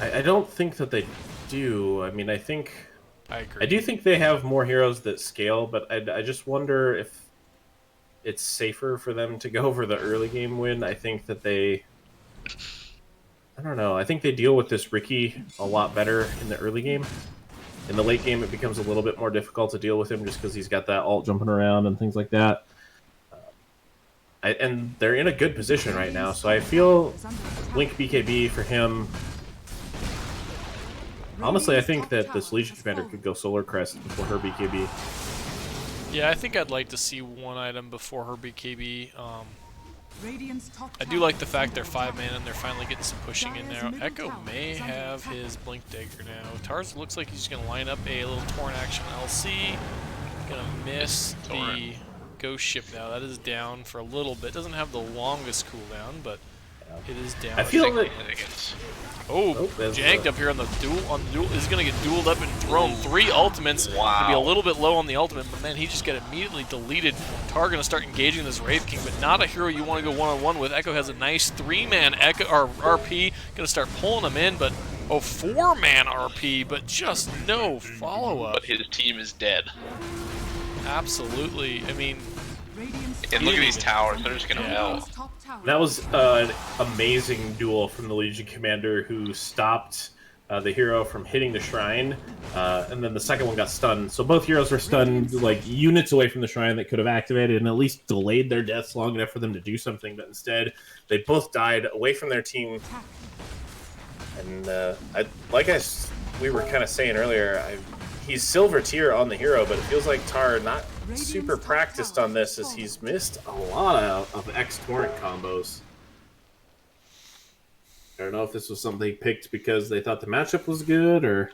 Speaker 7: I don't think that they do. I mean, I
Speaker 2: agree.
Speaker 7: do think they have more heroes that scale, but I just wonder if it's safer for them to go for the early game win. I think that I don't know. I think they deal with this Ricky a lot better in the early game. In the late game, it becomes a little bit more difficult to deal with him just because he's got that ult jumping around and things like that. And they're in a good position right now, so I feel Link BKB for him. Honestly, I think that this Legion Commander could go Solar Crest before her BKB.
Speaker 2: Yeah, I think I'd like to see one item before her BKB.
Speaker 6: Radiant's top
Speaker 2: I do like the fact they're 5 mana and they're finally getting some pushing in now. Echo may have his Blink Dagger now. Tarz looks like he's going to line up a little Torn action LC. Going to miss the Ghost Ship now. That is down for a little bit. Doesn't have the longest cooldown, but it is down.
Speaker 7: I feel that...
Speaker 2: Janked up here on the duel. Is going to get dueled up and thrown. 3 ultimates. Wow. Going to be a little bit low on the ultimate, but man, he just got immediately deleted. Tar going to start engaging this Wraith King, but not a hero you want to go one-on-one with. Echo has a nice 3-man Echo or RP. Going to start pulling him in, but 4-man RP, but just no follow-up.
Speaker 3: But his team is dead.
Speaker 2: Absolutely. I mean,
Speaker 3: and look at these towers. They're just going to melt.
Speaker 7: That was an amazing duel from the Legion Commander who stopped the hero from hitting the shrine, and then the second one got stunned. So both heroes were stunned like units away from the shrine that could have activated and at least delayed their deaths long enough for them to do something, but instead they both died away from their team. And we were kind of saying earlier, he's silver tier on the hero, but it feels like Tar not super practiced on this as he's missed a lot of X-Torrent combos. I don't know if this was something he picked because they thought the matchup was good or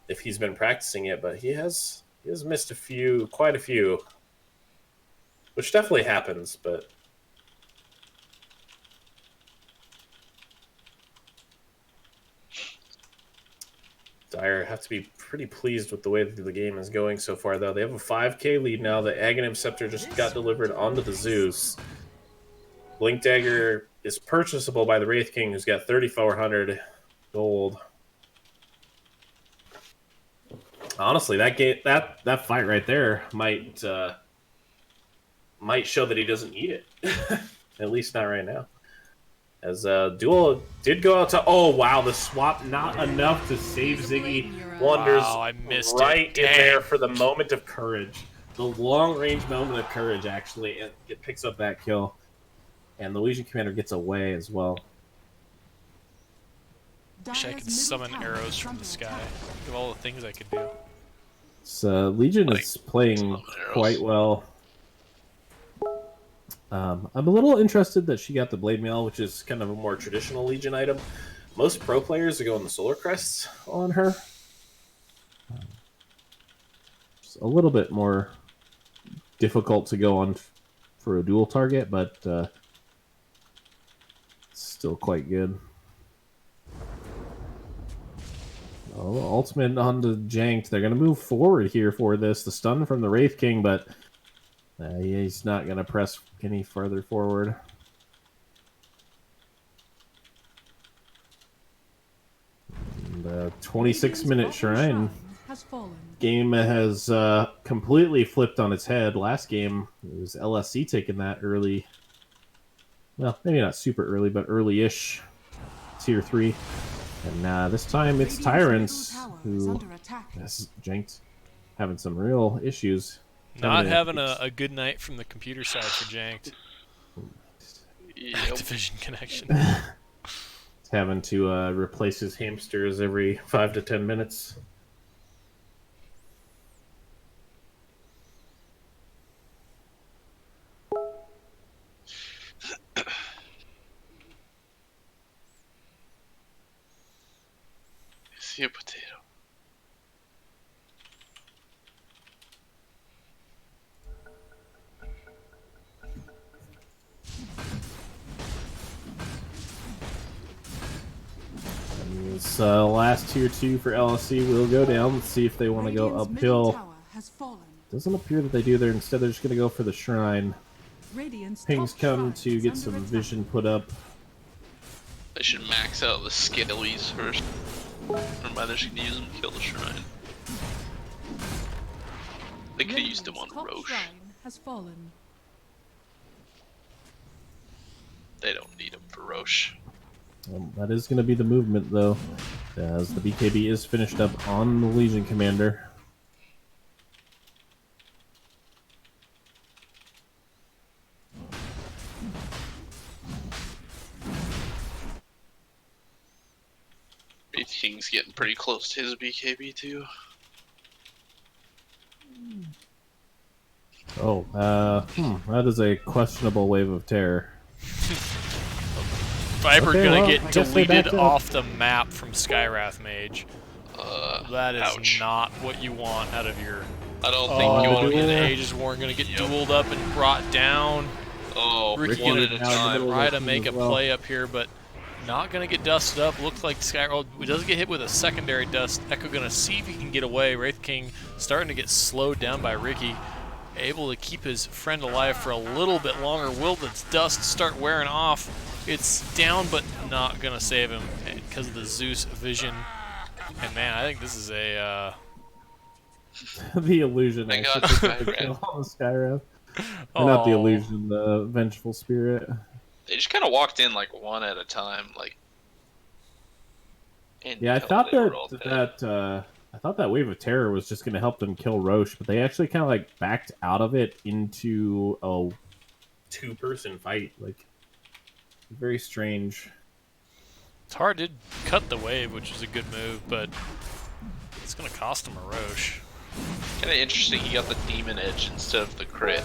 Speaker 7: if he's been practicing it, but he has missed quite a few, which definitely happens, but Dire have to be pretty pleased with the way that the game is going so far, though. They have a 5k lead now. The Aghanim Scepter just got delivered onto the Zeus. Blink Dagger is purchasable by the Wraith King, who's got 3,400 gold. Honestly, that fight right there might show that he doesn't need it. At least not right now. As Duel did go out to... Oh, wow, the swap not enough to save Ziggy Wonders.
Speaker 2: Wow, I missed
Speaker 7: right
Speaker 2: it.
Speaker 7: in there for the moment of courage. The long-range moment of courage, actually. It picks up that kill. And the Legion Commander gets away as well.
Speaker 2: Wish I could summon arrows from the sky. Think of all the things I could do.
Speaker 8: So Legion is playing quite well. I'm a little interested that she got the Blade Mail, which is kind of a more traditional Legion item. Most pro players are going the Solar Crests on her. It's a little bit more difficult to go on for a dual target, but still quite good. Oh, ultimate onto Janked. They're going to move forward here for this. The stun from the Wraith King, but he's not going to press any further forward. And 26-minute Shrine game has completely flipped on its head. Last game, it was LSC taking that early. Well, maybe not super early, but early-ish tier 3. And this time it's Tyrants who has Janked having some real issues.
Speaker 2: Not having a good night from the computer side for Janked. Activision connection.
Speaker 7: He's having to replace his hamsters every 5 to 10 minutes.
Speaker 3: See a potato.
Speaker 8: This last tier 2 for LSC will go down. Let's see if they want to go uphill. Doesn't appear that they do there. Instead, they're just going to go for the shrine. Pings come to get some vision put up.
Speaker 3: They should max out the skillies first. Or rather, should use them to kill the shrine. They could have used them on
Speaker 6: Top
Speaker 3: Roche.
Speaker 6: shrine has fallen.
Speaker 3: They don't need them for Roche.
Speaker 8: That is going to be the movement, though, as the BKB is finished up on the Legion Commander.
Speaker 3: Wraith King's getting pretty close to his BKB too.
Speaker 8: Oh, that is a questionable wave of terror.
Speaker 2: Viper
Speaker 8: Okay,
Speaker 2: gonna
Speaker 8: well,
Speaker 2: get
Speaker 8: I guess they
Speaker 2: deleted
Speaker 8: backed up.
Speaker 2: off the map from Skywrath Mage. That is
Speaker 3: ouch.
Speaker 2: not what you want out of your.
Speaker 3: I don't
Speaker 2: Oh,
Speaker 3: think you want
Speaker 2: the
Speaker 3: to get
Speaker 2: Aegis Warren gonna get dueled up and brought down.
Speaker 3: Ricky
Speaker 2: One
Speaker 3: at a
Speaker 2: at
Speaker 3: time.
Speaker 2: Try to make a play up here, but not gonna get dusted up. Looks like Sky. Oh, he doesn't get hit with a secondary dust. Echo gonna see if he can get away. Wraith King starting to get slowed down by Ricky. Able to keep his friend alive for a little bit longer. Will the dust start wearing off? It's down, but not gonna save him because of the Zeus vision. And man, I think this is a.
Speaker 8: The illusion.
Speaker 3: I got
Speaker 8: actually
Speaker 3: Skyrath.
Speaker 8: kill on the Skyrath. Or not the illusion, the vengeful spirit.
Speaker 3: They just kind of walked in like one at a time, like.
Speaker 8: Yeah, I thought I thought that wave of terror was just going to help them kill Roche, but they actually kind of like backed out of it into a two-person fight. Like, very strange.
Speaker 2: It's hard to cut the wave, which is a good move, but it's gonna cost him a Roche.
Speaker 3: Kind of interesting. He got the demon edge instead of the crit.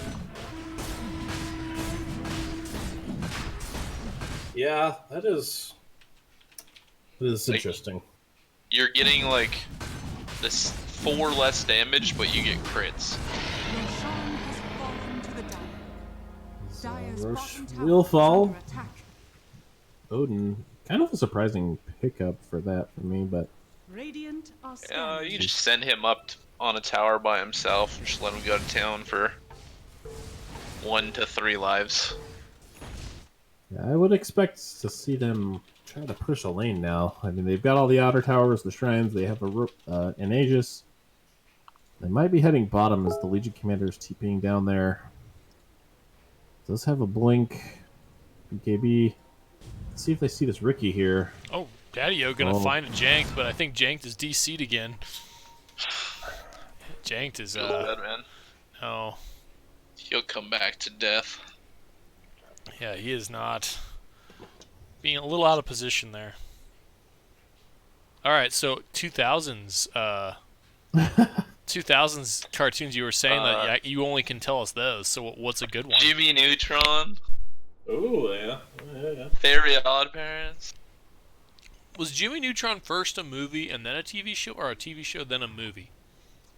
Speaker 7: Yeah, that is
Speaker 8: This is
Speaker 3: Like-
Speaker 8: interesting.
Speaker 3: You're getting like this 4 less damage, but you get crits.
Speaker 6: Your shrine has fallen to the dire. Dire's
Speaker 8: Roche
Speaker 6: bottom tower
Speaker 8: will
Speaker 6: is
Speaker 8: fall.
Speaker 6: under attack.
Speaker 8: Odin, kind of a surprising pickup for that for me, but
Speaker 6: Radiant are
Speaker 3: Yeah,
Speaker 6: scanning.
Speaker 3: you can just send him up on a tower by himself and just let him go to town for 1 to 3 lives.
Speaker 8: yeah, I would expect to see them try to push a lane now. I mean, they've got all the outer towers, the shrines, they have an Aegis. They might be heading bottom as the Legion Commander is TPing down there. Does have a blink. BKB. Let's see if they see this Ricky here.
Speaker 2: Oh, Daddy-O gonna
Speaker 8: Oh.
Speaker 2: find a Jank, but I think Janked is DC'd again. Janked is,
Speaker 3: Feels bad, man.
Speaker 2: oh,
Speaker 3: He'll come back to death.
Speaker 2: yeah, he is not being a little out of position there. All right, so 2000s, 2000s cartoons. You were saying that yeah, you only can tell us those. So what's a good one?
Speaker 3: Jimmy Neutron,
Speaker 7: Ooh, yeah. Yeah.
Speaker 3: Fairy Odd Parents.
Speaker 2: Was Jimmy Neutron first a movie and then a TV show, or a TV show then a movie?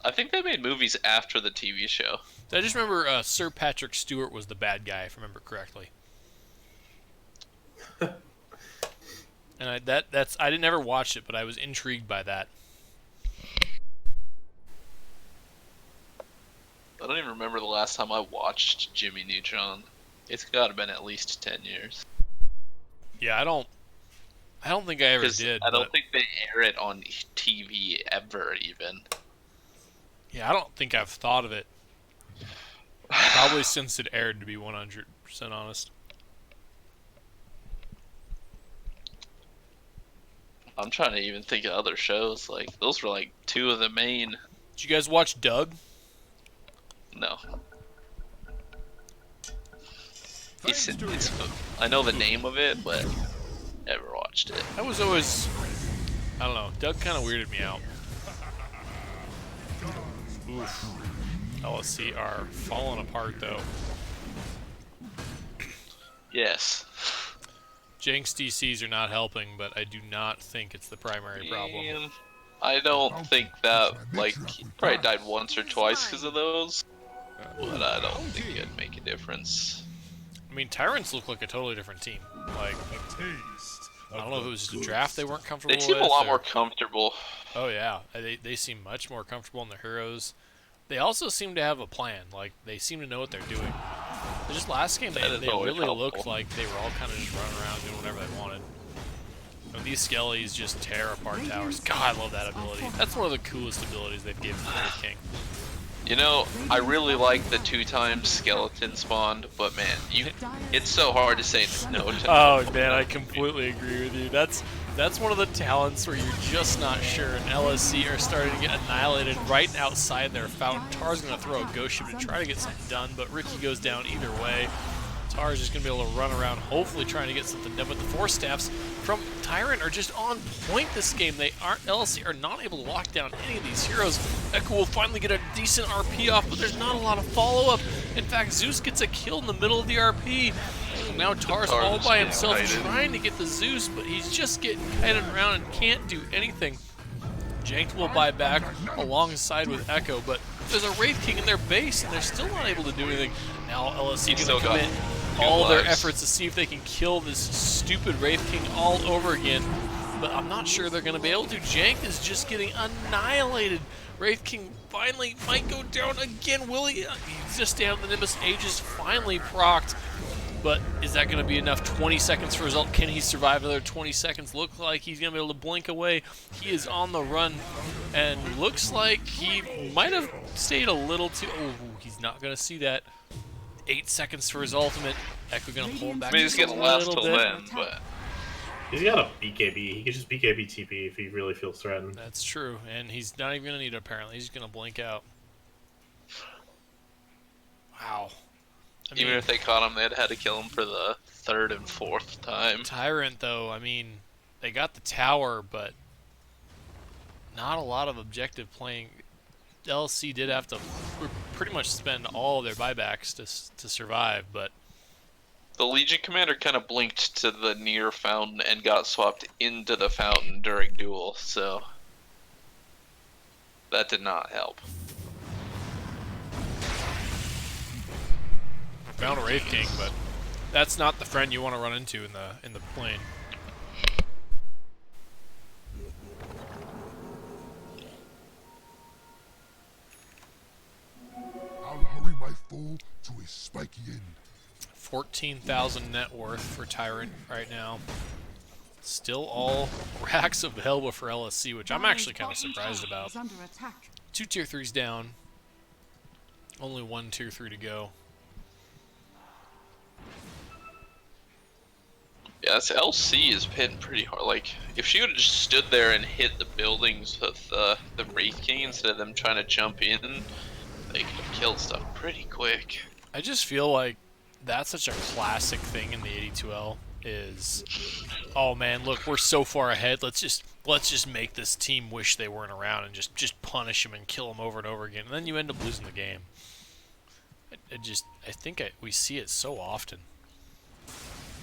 Speaker 3: I think they made movies after the TV show.
Speaker 2: I just remember Sir Patrick Stewart was the bad guy, if I remember correctly. And I didn't ever watch it, but I was intrigued by that.
Speaker 3: I don't even remember the last time I watched Jimmy Neutron. It's got to been at least 10 years.
Speaker 2: Yeah, I don't think I ever
Speaker 3: 'Cause
Speaker 2: did.
Speaker 3: I don't
Speaker 2: but-
Speaker 3: think they air it on TV ever, even.
Speaker 2: Yeah, I don't think I've thought of it. Probably since it aired, to be 100% honest.
Speaker 3: I'm trying to even think of other shows. Like, those were like 2 of the main.
Speaker 2: Did you guys watch Doug?
Speaker 3: No. I know the name of it, but never watched it.
Speaker 2: I was always, I don't know, Doug kind of weirded me out. Oof. LSC are falling apart, though.
Speaker 3: Yes.
Speaker 2: Jenks DCs are not helping, but I do not think it's the primary problem.
Speaker 3: Man, I don't think that, like, he probably died once or twice because of those. But I don't think it'd make a difference.
Speaker 2: I mean, Tyrants look like a totally different team. Like, I don't know if it was just a draft they weren't comfortable
Speaker 3: They
Speaker 2: with.
Speaker 3: seem a lot
Speaker 2: or-
Speaker 3: more comfortable.
Speaker 2: Oh yeah, they seem much more comfortable in their heroes. They also seem to have a plan. Like, they seem to know what they're doing. Just last game,
Speaker 3: That is
Speaker 2: they
Speaker 3: always
Speaker 2: really
Speaker 3: helpful.
Speaker 2: looked like they were all kind of just running around doing whatever they wanted. Oh, these skellies just tear apart towers. God, I love that ability. That's one of the coolest abilities they've given the Wraith King.
Speaker 3: You know, I really like the 2x skeleton spawned, but man, it's so hard to say no to.
Speaker 2: Oh man, I completely agree with you. That's one of the talents where you're just not sure, and LSC are starting to get annihilated right outside their fountain. Tar's going to throw a ghost ship to try to get something done, but Ricky goes down either way. Tar's just going to be able to run around, hopefully trying to get something done, but the Force Staffs from Tyrant are just on point this game. LSC are not able to lock down any of these heroes. Echo will finally get a decent RP off, but there's not a lot of follow-up. In fact, Zeus gets a kill in the middle of the RP. Now Tar's all by himself trying to get the Zeus, but he's just getting kited around and can't do anything. Jank will buy back alongside with Echo, but there's a Wraith King in their base, and they're still not able to do anything. Now LSC going to commit all their efforts to see if they can kill this stupid Wraith King all over again, but I'm not sure they're going to be able to. Jank is just getting annihilated. Wraith King finally might go down again. Will he? He's just down. The Nimbus Aegis finally procced, but is that going to be enough? 20 seconds for result. Can he survive another 20 seconds? Look like he's going to be able to blink away. He is on the run, and looks like he might have stayed a little too... Oh, he's not going to see that. 8 seconds for his ultimate. Echo going to pull him back.
Speaker 3: I mean, he's getting last till then, but...
Speaker 4: He's got a BKB. He can just BKB TP if he really feels threatened.
Speaker 2: That's true, and he's not even going to need it, apparently. He's going to blink out. Wow. I mean,
Speaker 3: even if they caught him, they'd had to kill him for the 3rd and 4th time.
Speaker 2: Tyrant, though, I mean, they got the tower, but not a lot of objective playing. LSC did have to pretty much spend all of their buybacks to survive, but...
Speaker 3: The Legion Commander kind of blinked to the near fountain and got swapped into the fountain during duel, so... that did not help.
Speaker 2: Found a Wraith King, but that's not the friend you want to run into in the plane.
Speaker 1: I'll hurry my foe to a spiky end.
Speaker 2: 14,000 net worth for Tyrant right now. Still all racks available for LSC, which I'm actually kind of surprised about. 2 tier 3s down. Only 1 tier 3 to go.
Speaker 3: Yeah, this LC is hitting pretty hard. Like, if she would have just stood there and hit the buildings with the Wraith King instead of them trying to jump in, they could have killed stuff pretty quick.
Speaker 2: I just feel like that's such a classic thing in the 82L is, oh man, look, we're so far ahead. Let's just make this team wish they weren't around and just punish them and kill them over and over again. And then you end up losing the game. I think we see it so often.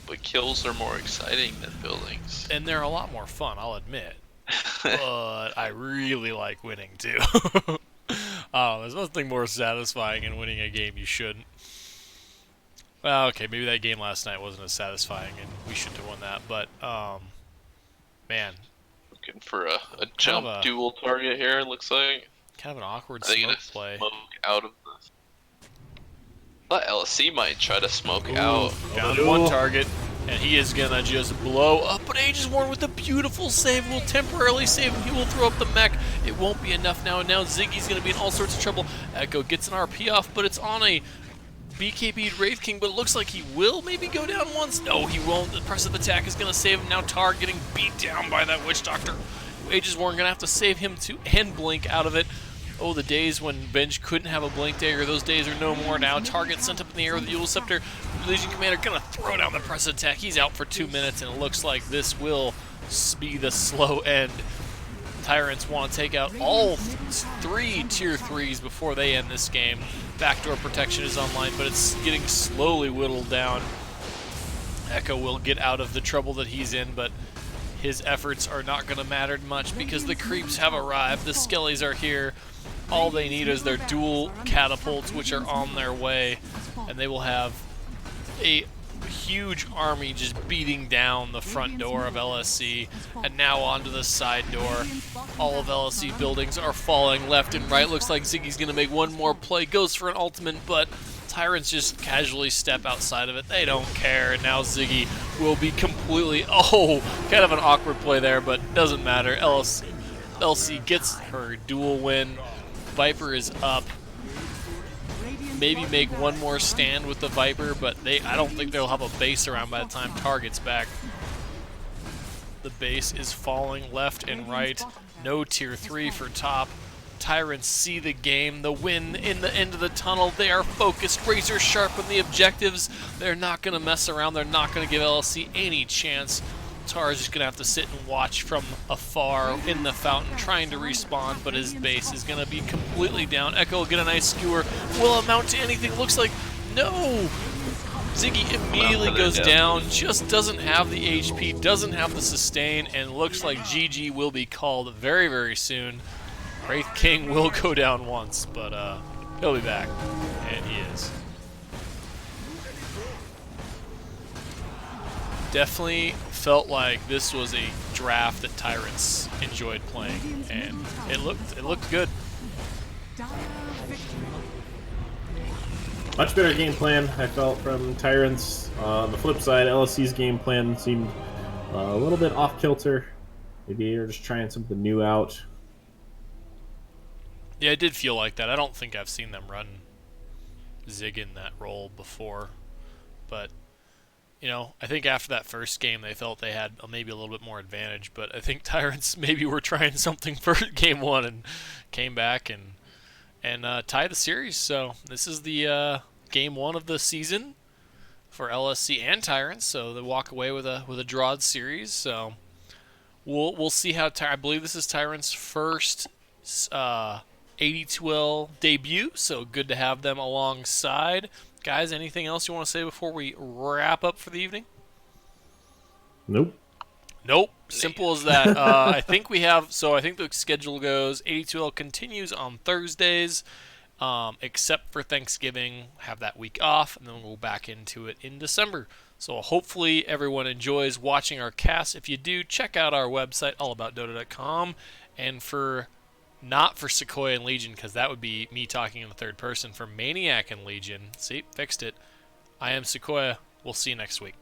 Speaker 3: But kills are more exciting than buildings.
Speaker 2: And they're a lot more fun, I'll admit. But I really like winning, too. There's nothing more satisfying in winning a game you shouldn't. Well, okay, maybe that game last night wasn't as satisfying, and we shouldn't have won that. But, man.
Speaker 3: Looking for a jump dual target here, it looks like.
Speaker 2: Kind of an awkward smoke play.
Speaker 3: Smoke out of this. I thought LSC might try to smoke out.
Speaker 2: Found one target, and he is gonna just blow up. But Aegisworn with a beautiful save will temporarily save him. He will throw up the mech. It won't be enough now. And now Ziggy's gonna be in all sorts of trouble. Echo gets an RP off, but it's on a BKB'd Wraith King. But it looks like he will maybe go down once. No, he won't. The press of attack is gonna save him. Now Tar getting beat down by that Witch Doctor. Aegisworn gonna have to save him too, and blink out of it. Oh, the days when Benj couldn't have a blink dagger, those days are no more now. Target sent up in the air with the Eul Scepter. Legion Commander gonna throw down the press attack. He's out for 2 minutes, and it looks like this will be the slow end. Tyrants want to take out all 3 tier 3s before they end this game. Backdoor protection is online, but it's getting slowly whittled down. Echo will get out of the trouble that he's in, but his efforts are not going to matter much because the creeps have arrived. The skellies are here. All they need is their dual catapults, which are on their way, and they will have a huge army just beating down the front door of LSC, and now onto the side door. All of LSC buildings are falling left and right. Looks like Ziggy's going to make one more play, goes for an ultimate, but Tyrants just casually step outside of it. They don't care. And now Ziggy will be completely... Oh, kind of an awkward play there, but doesn't matter. LC gets her dual win. Viper is up. Maybe make one more stand with the Viper, but I don't think they'll have a base around by the time Target's back. The base is falling left and right. No tier 3 for top. Tyrants see the game, the win in the end of the tunnel. They are focused, razor sharp on the objectives. They're not going to mess around. They're not going to give LSC any chance. Tar's just going to have to sit and watch from afar in the fountain, trying to respawn, but his base is going to be completely down. Echo will get a nice skewer. Will amount to anything? Looks like no. Ziggy immediately goes down, just doesn't have the HP, doesn't have the sustain, and looks like GG will be called very, very soon. Wraith King will go down once, but he'll be back, and he is. Definitely felt like this was a draft that Tyrants enjoyed playing, and it looked good.
Speaker 8: Much better game plan, I felt, from Tyrants. On the flip side, LSC's game plan seemed a little bit off-kilter. Maybe you're just trying something new out.
Speaker 2: Yeah, it did feel like that. I don't think I've seen them run Zig in that role before. But, you know, I think after that first game they felt they had maybe a little bit more advantage. But I think Tyrants maybe were trying something for game one and came back and tied the series. So this is the game one of the season for LSC and Tyrants. So they walk away with a drawed series. So we'll see how I believe this is Tyrants' first 82L debut, so good to have them alongside. Guys, anything else you want to say before we wrap up for the evening?
Speaker 8: Nope.
Speaker 2: Nope. Simple as that. I think the schedule goes 82L continues on Thursdays, except for Thanksgiving, have that week off, and then we'll go back into it in December. So hopefully everyone enjoys watching our cast. If you do, check out our website, allaboutdota.com, and not for Sequoia and Legion, because that would be me talking in the third person. For Maniac and Legion, see, fixed it. I am Sequoia. We'll see you next week.